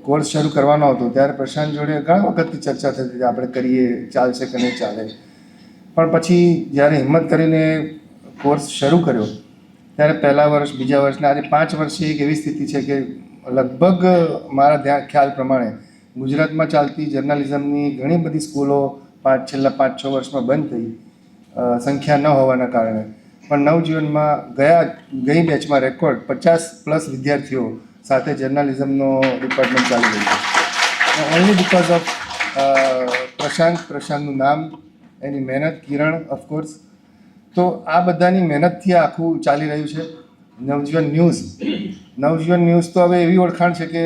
કોર્સ શરૂ કરવાનો હતો ત્યારે પ્રશાંત જોડે ઘણા વખતથી ચર્ચા થતી હતી, આપણે કરીએ, ચાલશે કે નહીં ચાલે. પણ પછી જ્યારે હિંમત કરીને કોર્સ શરૂ કર્યો ત્યારે પહેલા વર્ષ, બીજા વર્ષના આજે 5 વર્ષથી એક એવી સ્થિતિ છે કે લગભગ મારા ખ્યાલ પ્રમાણે ગુજરાતમાં ચાલતી જર્નલિઝમની ઘણી બધી સ્કૂલો છેલ્લા 5-6 વર્ષમાં બંધ થઈ, સંખ્યા ન હોવાના કારણે. પણ નવજીવનમાં ગઈ બેચમાં રેકોર્ડ 50+ વિદ્યાર્થીઓ સાથે જર્નલિઝમનો ડિપાર્ટમેન્ટ ચાલી રહ્યું છે. ઓનલી બિકોઝ ઓફ પ્રશાંતનું નામ, એની મહેનત, કિરણ ઓફકોર્સ. તો આ બધાની મહેનતથી આખું ચાલી રહ્યું છે. નવજીવન ન્યૂઝ તો હવે એવી ઓળખાણ છે કે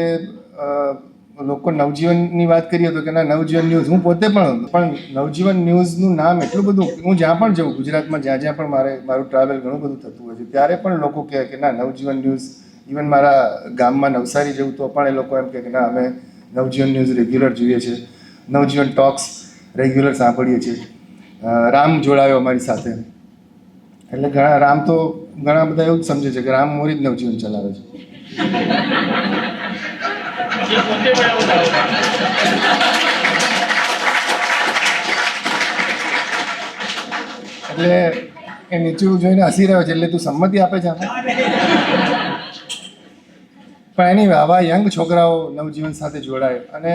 લોકો નવજીવનની વાત કરીએ તો કે ના, નવજીવન ન્યૂઝ. હું પોતે પણ નવજીવન ન્યૂઝનું નામ એટલું બધું, હું જ્યાં પણ જાઉં ગુજરાતમાં, જ્યાં પણ મારું ટ્રાવેલ ઘણું બધું થતું હોય છે, ત્યારે પણ લોકો કહે કે ના, નવજીવન ન્યૂઝ. ઇવન મારા ગામમાં નવસારી જવું તો પણ એ લોકો એમ કહે કે ના, અમે નવજીવન ન્યૂઝ રેગ્યુલર જોઈએ છીએ, નવજીવન ટોક્સ રેગ્યુલર સાંભળીએ છીએ. રામ જોડાયો અમારી સાથે. એટલે રામ તો ઘણા બધા એવું જ સમજે છે કે રામ મોરી જ નવજીવન ચલાવે છે. એટલે એ નીચું જોઈને હસી રહ્યો છે, એટલે તું સંમતિ આપે છે આને? પણ એની આવા યંગ છોકરાઓ નવજીવન સાથે જોડાય અને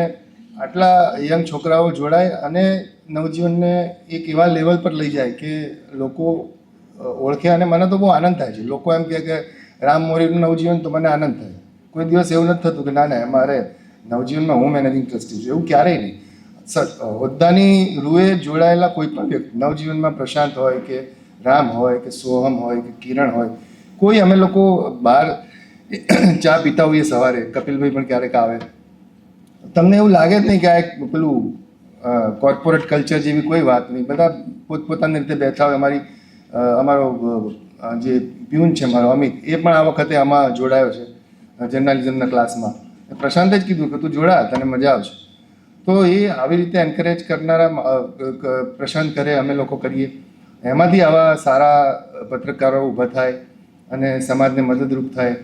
આટલા યંગ છોકરાઓ જોડાય અને નવજીવનને એક એવા લેવલ પર લઈ જાય કે લોકો ઓળખે. અને મને તો બહુ આનંદ થાય છે. લોકો એમ કહે કે રામ મોરીનું નવજીવન, તો મને આનંદ થાય. કોઈ દિવસ એવું નથી થતું કે ના ના, અમારે નવજીવનમાં હું મેનેજિંગ ટ્રસ્ટી છું, એવું ક્યારેય નહીં. હોદ્દાની રૂએ જોડાયેલા કોઈ પણ વ્યક્તિ, નવજીવનમાં પ્રશાંત હોય કે રામ હોય કે સોહમ હોય કે કિરણ હોય, કોઈ, અમે લોકો બહાર ચા પીતા હોઈએ સવારે, કપિલભાઈ પણ ક્યારેક આવે, તમને એવું લાગે જ નહીં કે આ એક પેલું કોર્પોરેટ કલ્ચર જેવી કોઈ વાત નહીં. બધા પોતપોતાની રીતે બેઠા હોય. અમારો જે પ્યુન છે મારો અમિત, એ પણ આ વખતે આમાં જોડાયો છે જર્નલિઝમના ક્લાસમાં. પ્રશાંતે જ કીધું કે તું જોડા, તને મજા આવશે. તો એ આવી રીતે એન્કરેજ કરનારા પ્રશાંત કરે, અમે લોકો કરીએ. એમાંથી આવા સારા પત્રકારો ઊભા થાય અને સમાજને મદદરૂપ થાય.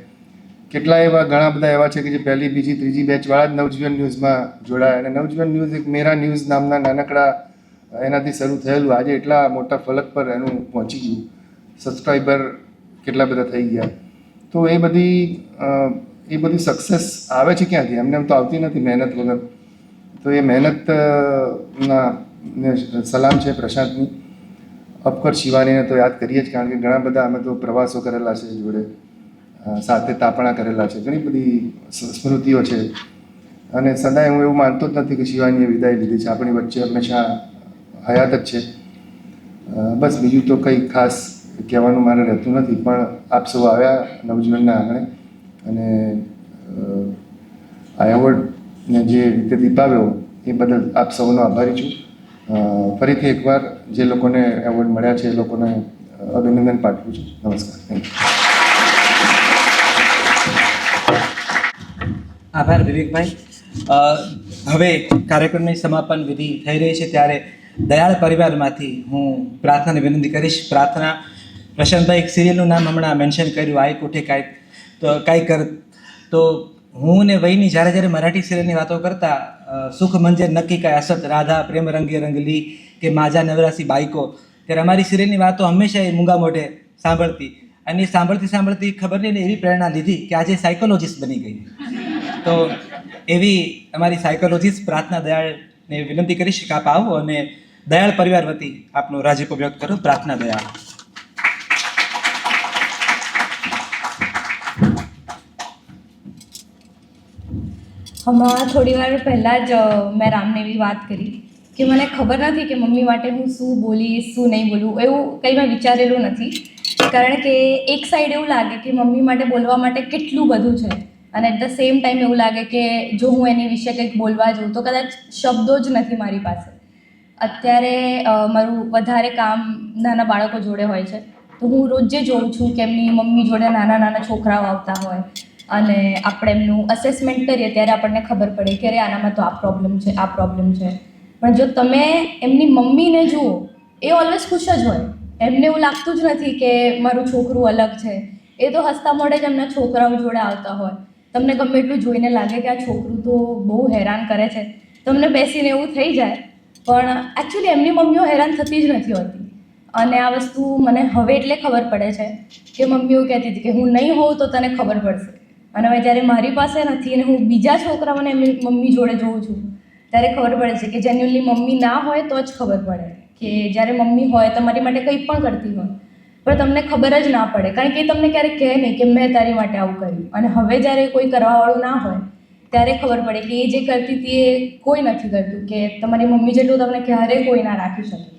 કેટલા એવા, ઘણા બધા એવા છે કે જે પહેલી, બીજી, ત્રીજી બેચવાળા જ નવજીવન ન્યૂઝમાં જોડાય. અને નવજીવન ન્યૂઝ એક મેરા ન્યૂઝ નામના નાનકડા એનાથી શરૂ થયેલું, આજે એટલા મોટા ફલક પર એનું પહોંચી ગયું. સબસ્ક્રાઈબર કેટલા બધા થઈ ગયા. તો એ બધી સક્સેસ આવે છે ક્યાંથી? એમને એમ તો આવતી નથી મહેનત વગર. તો એ મહેનતના સલામ છે પ્રશાંતની. ઓફકોર્સ શિવાનીને તો યાદ કરીએ જ, કારણ કે ઘણા બધા અમે તો પ્રવાસો કરેલા છે જોડે, સાથે તાપણા કરેલા છે, ઘણી બધી સ્મૃતિઓ છે. અને સદાય હું એવું માનતો જ નથી કે શિવાનીએ વિદાય લીધી છે. આપણી વચ્ચે હંમેશા હયાત જ છે. બસ બીજું તો કંઈ ખાસ કહેવાનું મારે રહેતું નથી. પણ આપ સૌ આવ્યા નવજીવનના આંગણે અને આ એવોર્ડને જે રીતે દીપાવ્યો એ બદલ આપ સૌનો આભારી છું. ફરીથી એકવાર જે લોકોને એવોર્ડ મળ્યા છે એ લોકોને અભિનંદન પાઠવું છું. નમસ્કાર. Thank you. આભાર વિવેકભાઈ. હવે કાર્યક્રમની સમાપન વિધિ થઈ રહી છે, ત્યારે દયાળ પરિવારમાંથી હું પ્રાર્થનાને વિનંતી કરીશ. પ્રાર્થના, પ્રશાંતભાઈ એક સિરિયલનું નામ હમણાં મેન્શન કર્યું, આઈ કોઠે કાંઈ કર. તો હું ને વહીની જ્યારે મરાઠી સિરિયલની વાતો કરતા, સુખ મંજર નક્કી કાંઈ અસત, રાધા પ્રેમ રંગે રંગલી કે માજા નવરાસી બાઈકો, ત્યારે અમારી સિરિયલની વાતો હંમેશા એ મૂંગા મોઢે સાંભળતી. અને એ સાંભળતી ખબર નહીં ને એવી પ્રેરણા લીધી કે આજે સાયકોલોજીસ્ટ બની ગઈ. તો એવી અમારી સાયકોલોજીસ્ટ પ્રાર્થના દયાળને વિનંતી કરીશ કે આપ આવો અને દયાળ પરિવાર વતી આપનો રાજીપો વ્યક્ત કરો. પ્રાર્થના દયાળ. હમણાં થોડી વાર પહેલાં જ મેં રામને એવી વાત કરી કે મને ખબર નથી કે મમ્મી માટે હું શું બોલીશ, શું નહીં બોલું, એવું કંઈ મેં વિચારેલું નથી. કારણ કે એક સાઈડ એવું લાગે કે મમ્મી માટે બોલવા માટે કેટલું બધું છે અને એટ ધ સેમ ટાઈમ એવું લાગે કે જો હું એની વિશે કંઈક બોલવા જાઉં તો કદાચ શબ્દો જ નથી મારી પાસે. અત્યારે મારું વધારે કામ નાના બાળકો જોડે હોય છે, તો હું રોજે જોઉં છું કે એમની મમ્મી જોડે નાના નાના છોકરાઓ આવતા હોય અને આપણે એમનું અસેસમેન્ટ કરીએ ત્યારે આપણને ખબર પડે કે અરે આનામાં તો આ પ્રોબ્લેમ છે, આ પ્રોબ્લેમ છે. પણ જો તમે એમની મમ્મીને જુઓ, એ ઓલવેઝ ખુશ જ હોય. એમને એવું લાગતું જ નથી કે મારું છોકરું અલગ છે. એ તો હસતા મોઢે જ એમના છોકરાઓ જોડે આવતા હોય. તમને ગમે એટલું જોઈને લાગે કે આ છોકરું તો બહુ હેરાન કરે છે, તમને બેસીને એવું થઈ જાય. પણ એકચ્યુઅલી એમની મમ્મીઓ હેરાન થતી જ નથી હોતી. અને આ વસ્તુ મને હવે એટલે ખબર પડે છે કે મમ્મી એવું કહેતી હતી કે હું નહીં હોઉં તો તને ખબર પડશે. અને હવે જ્યારે મારી પાસે નથી અને હું બીજા છોકરાઓને એમની મમ્મી જોડે જોઉં છું ત્યારે ખબર પડે છે કે જેન્યુઅલી મમ્મી ના હોય તો જ ખબર પડે કે જ્યારે મમ્મી હોય તમારી માટે કંઈ પણ કરતી હોય પણ તમને ખબર જ ના પડે, કારણ કે એ તમને ક્યારેક કહે નહીં કે મેં તારી માટે આવું કર્યું. અને હવે જ્યારે કોઈ કરવાવાળું ના હોય ત્યારે ખબર પડે કે એ જે કરતી હતી એ કોઈ નથી કરતું, કે તમારી મમ્મી જેટલું તમને ક્યારેય કોઈ ના રાખી શકે.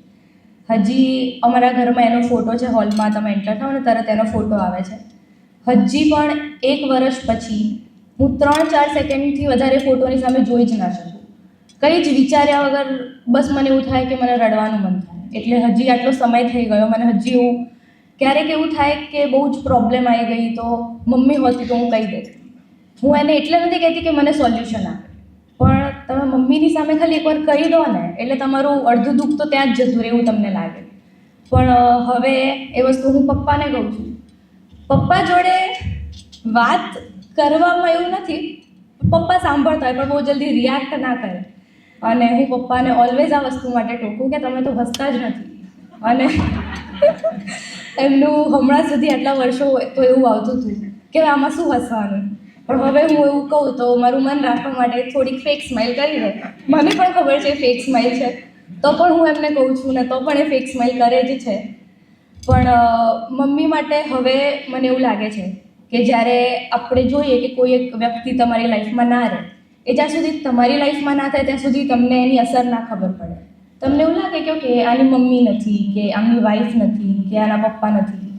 હજી અમારા ઘરમાં એનો ફોટો છે, હોલમાં તમે એન્ટર થાઓ ને તરત એનો ફોટો આવે છે. હજી પણ 1 વર્ષ પછી હું 3-4 સેકન્ડથી વધારે ફોટોની સામે જોઈ જ ના શકું. કંઈ જ વિચાર્યા વગર બસ મને એવું થાય કે મને રડવાનું મન થાય. એટલે હજી આટલો સમય થઈ ગયો, મને હજી એવું ક્યારેક એવું થાય કે બહુ જ પ્રોબ્લેમ આવી ગઈ તો મમ્મી હોતી તો હું કહી દેતી. હું એને એટલે નથી કહેતી કે મને સોલ્યુશન આપે, પણ તમે મમ્મીની સામે ખાલી એકવાર કહી દો ને એટલે તમારું અડધું દુઃખ તો ત્યાં જ જતું રહે એવું તમને લાગે. પણ હવે એ વસ્તુ હું પપ્પાને કહું છું. પપ્પા જોડે વાત કરવામાં એવું નથી, પપ્પા સાંભળતા હોય પણ બહુ જલ્દી રિએક્ટ ના કરે. અને હું પપ્પાને ઓલવેઝ આ વસ્તુ માટે ટોકું કે તમે તો હસતા જ નથી. અને એમનું હમણાં સુધી આટલા વર્ષો તો એવું આવતું હતું કે આમાં શું હસવાનું. પણ હવે હું એવું કહું તો મારું મન રાખવા માટે થોડીક ફેક સ્માઇલ કરી દે. મને પણ ખબર છે ફેક સ્માઇલ છે, તો પણ હું એમને કહું છું ને તો પણ એ ફેક સ્માઇલ કરે જ છે. પણ મમ્મી માટે હવે મને એવું લાગે છે કે જ્યારે આપણે જોઈએ કે કોઈ એક વ્યક્તિ તમારી લાઈફમાં ના રહે, એ જ્યાં સુધી તમારી લાઈફમાં ના થાય ત્યાં સુધી તમને એની અસર ના ખબર પડે. તમને એવું લાગે કે ઓકે આની મમ્મી નથી, કે આમની વાઈફ નથી, કે આના પપ્પા નથી.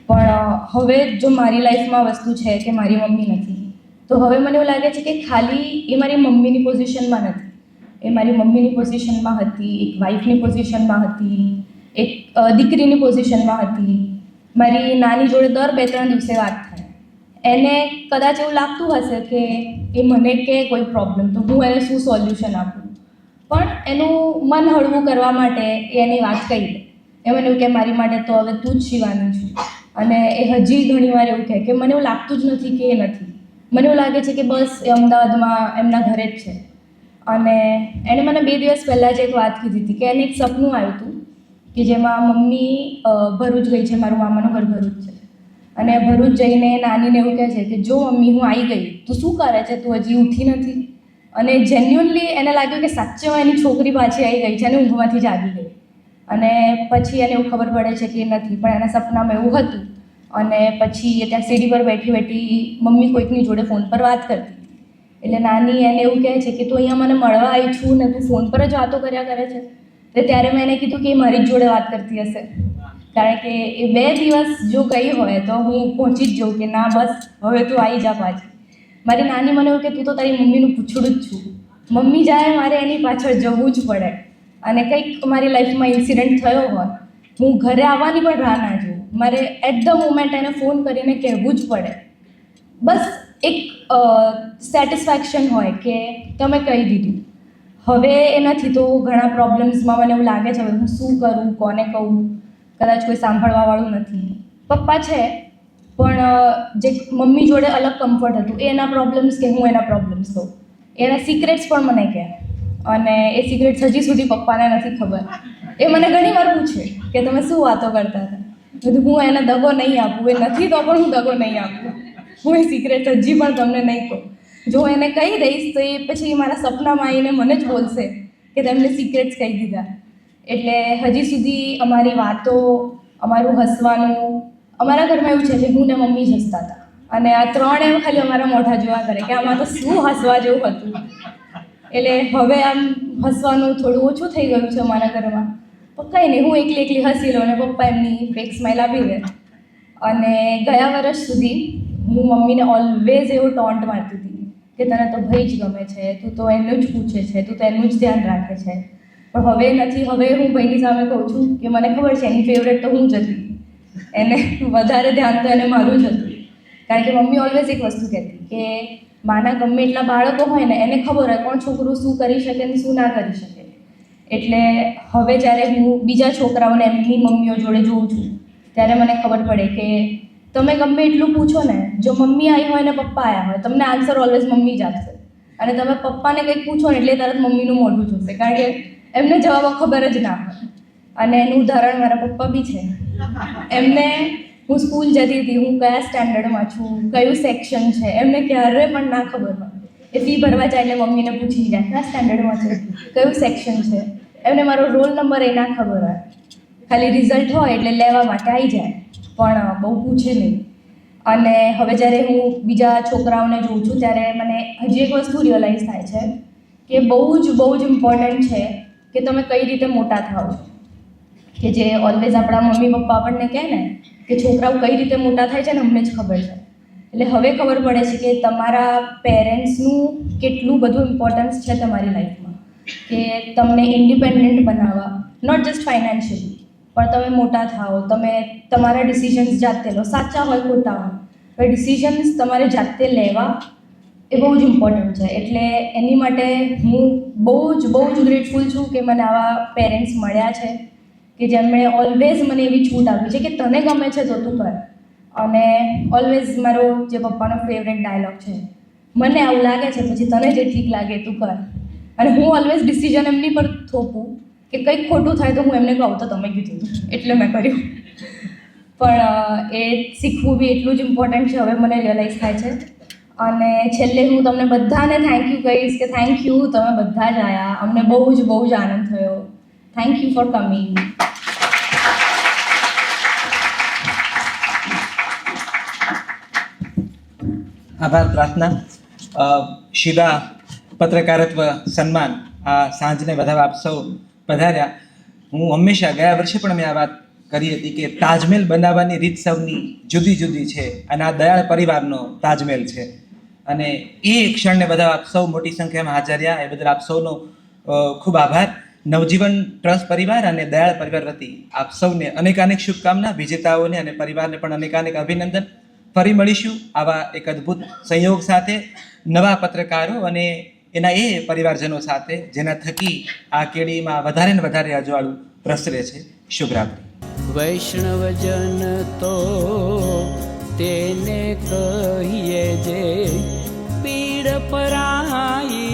પણ હવે જો મારી લાઈફમાં વસ્તુ છે કે મારી મમ્મી નથી, તો હવે મને એવું લાગે છે કે ખાલી એ મારી મમ્મીની પોઝિશનમાં નથી, એ મારી મમ્મીની પોઝિશનમાં હતી, એક વાઈફની પોઝિશનમાં હતી, એક દીકરીની પોઝિશનમાં હતી. મારી નાની જોડે દર 2-3 દિવસે વાત થાય. એને કદાચ એવું લાગતું હશે કે એ મને કે કોઈ પ્રોબ્લેમ તો હું એને શું સોલ્યુશન આપું, પણ એનું મન હળવું કરવા માટે એની વાત કહી દે. એ મને એવું કે મારી માટે તો હવે તું જ શિવાની છું. અને એ હજી ઘણીવાર એવું કહે કે મને એવું લાગતું જ નથી કે એ નથી, મને એવું લાગે છે કે બસ એ અમદાવાદમાં એમના ઘરે જ છે. અને એણે મને 2 દિવસ પહેલાં જ એક વાત કીધી હતી કે એને એક સપનું આવ્યું હતું કે જેમાં મમ્મી ભરૂચ ગઈ છે, મારું મામાનું ઘર ભરૂચ છે. અને ભરૂચ જઈને નાનીને એવું કહે છે કે જો મમ્મી હું આવી ગઈ, તું શું કરે છે, તું હજી ઉઠી નથી. અને જેન્યુઅનલી એને લાગ્યું કે સાચેમાં એની છોકરી પાછી આવી ગઈ છે અને ઊંઘમાંથી જાગી ગઈ. અને પછી એને એવું ખબર પડે છે કે એ નથી, પણ એના સપનામાં એવું હતું. અને પછી એ ત્યાં સીડી પર બેઠી બેઠી મમ્મી કોઈકની જોડે ફોન પર વાત કરતી. એટલે નાની એને એવું કહે છે કે તું અહીંયા મને મળવા આવી છું ને તું ફોન પર જ વાતો કર્યા કરે છે. તો ત્યારે મેં એને કીધું કે એ મારી જ જોડે વાત કરતી હશે, કારણ કે એ 2 દિવસ જો ગઈ હોય તો હું પહોંચી જ જાઉં કે ના બસ હવે તું આવી જા પાછી. મારી નાની મને એવું કે તું તો તારી મમ્મીનું પૂછડું જ છું. મમ્મી જાય મારે એની પાછળ જવું જ પડે. અને કંઈક મારી લાઈફમાં ઇન્સિડન્ટ થયો હોય, હું ઘરે આવવાની પણ રાહ ના જોઉં, મારે એટ ધ મોમેન્ટ એને ફોન કરીને કહેવું જ પડે. બસ એક સેટિસ્ફેક્શન હોય કે તમે કહી દીધું. હવે એ નથી તો ઘણા પ્રોબ્લેમ્સમાં મને એવું લાગે છે હવે હું શું કરું, કોને કહું, કદાચ કોઈ સાંભળવાવાળું નથી. પપ્પા છે પણ જે મમ્મી જોડે અલગ કમ્ફર્ટ હતું એ એના પ્રોબ્લેમ્સ કે હું એના પ્રોબ્લેમ્સ કહું, એના સિક્રેટ્સ પણ મને કહે. અને એ સિક્રેટ્સ હજી સુધી પપ્પાને નથી ખબર. એ મને ઘણી વાર પૂછે કે તમે શું વાતો કરતા હતા. બધું હું એને દગો નહીં આપું, એ નથી તો પણ હું દગો નહીં આપું. હું એ સિક્રેટ હજી પણ તમને નહીં કહું. જો એને કહી દઈશ તો એ પછી મારા સપનામાં આવીને મને જ બોલશે કે તેમને સિક્રેટ્સ કહી દીધા. એટલે હજી સુધી અમારી વાતો, અમારું હસવાનું, અમારા ઘરમાં એવું છે કે હું ને મમ્મી જ હસતા હતા. અને આ 3 એમ ખાલી અમારા મોઢા જોવા કરે કે આમાં તો શું હસવા જેવું હતું. એટલે હવે આમ હસવાનું થોડું ઓછું થઈ ગયું છે અમારા ઘરમાં. પણ કંઈ નહીં, હું એકલી હસી લઉં અને પપ્પા એમની ફેક સ્માઇલ આપી દે. અને ગયા વર્ષ સુધી હું મમ્મીને ઓલવેઝ એવો ટોન્ટ મારતી હતી કે તને તો ભાઈ જ ગમે છે, તું તો એનું જ પૂછે છે, તું તો એનું જ ધ્યાન રાખે છે. પણ હવે નથી. હવે હું ભાઈની સામે કહું છું કે મને ખબર છે એની ફેવરેટ તો હું જ હતી, એને વધારે ધ્યાન તો એને મારું જ હતું. કારણ કે મમ્મી ઓલવેઝ એક વસ્તુ કહેતી કે માના ગમે એટલા બાળકો હોય ને એને ખબર હોય કોણ છોકરું શું કરી શકે ને શું ના કરી શકે. એટલે હવે જ્યારે હું બીજા છોકરાઓને એમની મમ્મીઓ જોડે જોઉં છું ત્યારે મને ખબર પડે કે તમે ગમે એટલું પૂછો ને, જો મમ્મી આવી હોય ને પપ્પા આવ્યા હોય, તમને આન્સર ઓલવેઝ મમ્મી જ આપશે. અને તમે પપ્પાને કંઈક પૂછો ને એટલે તરત મમ્મીનું મોઢું જોશે, કારણ કે એમને જવાબ ખબર જ ના હોય. અને એનું ઉદાહરણ મારા પપ્પા બી છે. એમને હું સ્કૂલ જતી હતી, હું કયા સ્ટેન્ડર્ડમાં છું, કયું સેક્શન છે, એમને ક્યારે પણ ના ખબર હોય. એ ફી ભરવા જાય એટલે મમ્મીને પૂછી જાય કયા સ્ટેન્ડર્ડમાં છે, કયું સેક્શન છે. એમને મારો રોલ નંબર એ ના ખબર હોય, ખાલી રિઝલ્ટ હોય એટલે લેવા માટે આવી જાય, પણ બહુ પૂછે નહીં. અને હવે જ્યારે હું બીજા છોકરાઓને જોઉં છું ત્યારે મને હજી એક વસ્તુ રિયલાઇઝ થાય છે કે બહુ જ ઇમ્પોર્ટન્ટ છે કે તમે કઈ રીતે મોટા થાઓ છો. કે જે ઓલવેઝ આપણા મમ્મી પપ્પા આપણને કહે ને કે છોકરાઓ કઈ રીતે મોટા થાય છે ને અમને જ ખબર છે. એટલે હવે ખબર પડે છે કે તમારા પેરેન્ટ્સનું કેટલું બધું ઇમ્પોર્ટન્સ છે તમારી લાઈફમાં, કે તમને ઇન્ડિપેન્ડન્ટ બનાવવા, નોટ જસ્ટ ફાઇનાન્શિયલી, પણ તમે મોટા થાઓ, તમે તમારા ડિસિઝન્સ જાતે લો, સાચા હોય ખોટા હોય, પણ ડિસિઝન્સ તમારે જાતે લેવા એ બહુ જ ઇમ્પોર્ટન્ટ છે. એટલે એની માટે હું બહુ જ ગ્રેટફુલ છું કે મને આવા પેરેન્ટ્સ મળ્યા છે કે જેમણે ઓલવેઝ મને એવી છૂટ આપી છે કે તને ગમે છે તો તું કર. અને ઓલવેઝ મારો જે પપ્પાનો ફેવરેટ ડાયલોગ છે, મને આવું લાગે છે પછી તને જે ઠીક લાગે તું કર. અને હું ઓલવેઝ ડિસિઝન એમની પર થોપું કે કંઈક ખોટું થાય તો હું એમને કહું તો તમે કીધું એટલે મેં કર્યું. પણ એ શીખવું બી એટલું જ ઇમ્પોર્ટન્ટ છે, હવે મને રિયલાઇઝ થાય છે. અને છેલ્લે હું તમને બધાને થેન્ક યુ કહીશ કે થેન્ક યુ, તમે બધા જ આવ્યા, અમને બહુ જ આનંદ થયો. Thank you for coming. આભાર પ્રાર્થના. શિવા પત્રકારત્વ સન્માન આ સાંજને બધા આપ સૌ પધાર્યા. હું હંમેશા ગયા વર્ષે પણ મેં આ વાત કરી હતી કે તાજમહેલ બનાવવાની રીત સૌની જુદી છે અને આ દયાળ પરિવારનો તાજમહેલ છે. અને એ ક્ષણને બધા આપ સૌ મોટી સંખ્યામાં હાજર રહ્યા એ બદલ આપ સૌનો ખૂબ આભાર. નવજીવન ટ્રસ્ટ પરિવાર અને દયાળ પરિવાર વતી આપ સૌને અનેકાનેક શુભકામના, વિજેતાઓને અને પરિવારને પણ અનેકાનેક અભિનંદન. ફરી મળીશું આવા એક અદ્ભુત સંયોગ સાથે, નવા પત્રકારો અને એના એ પરિવારજનો સાથે જેના થકી આ કેળીમાં વધારે ને વધારે અજવાળું પ્રસરે છે. શુભરાત્રિ. વૈષ્ણવજન તો તેને કહીએ જે પીડ પરાઈ.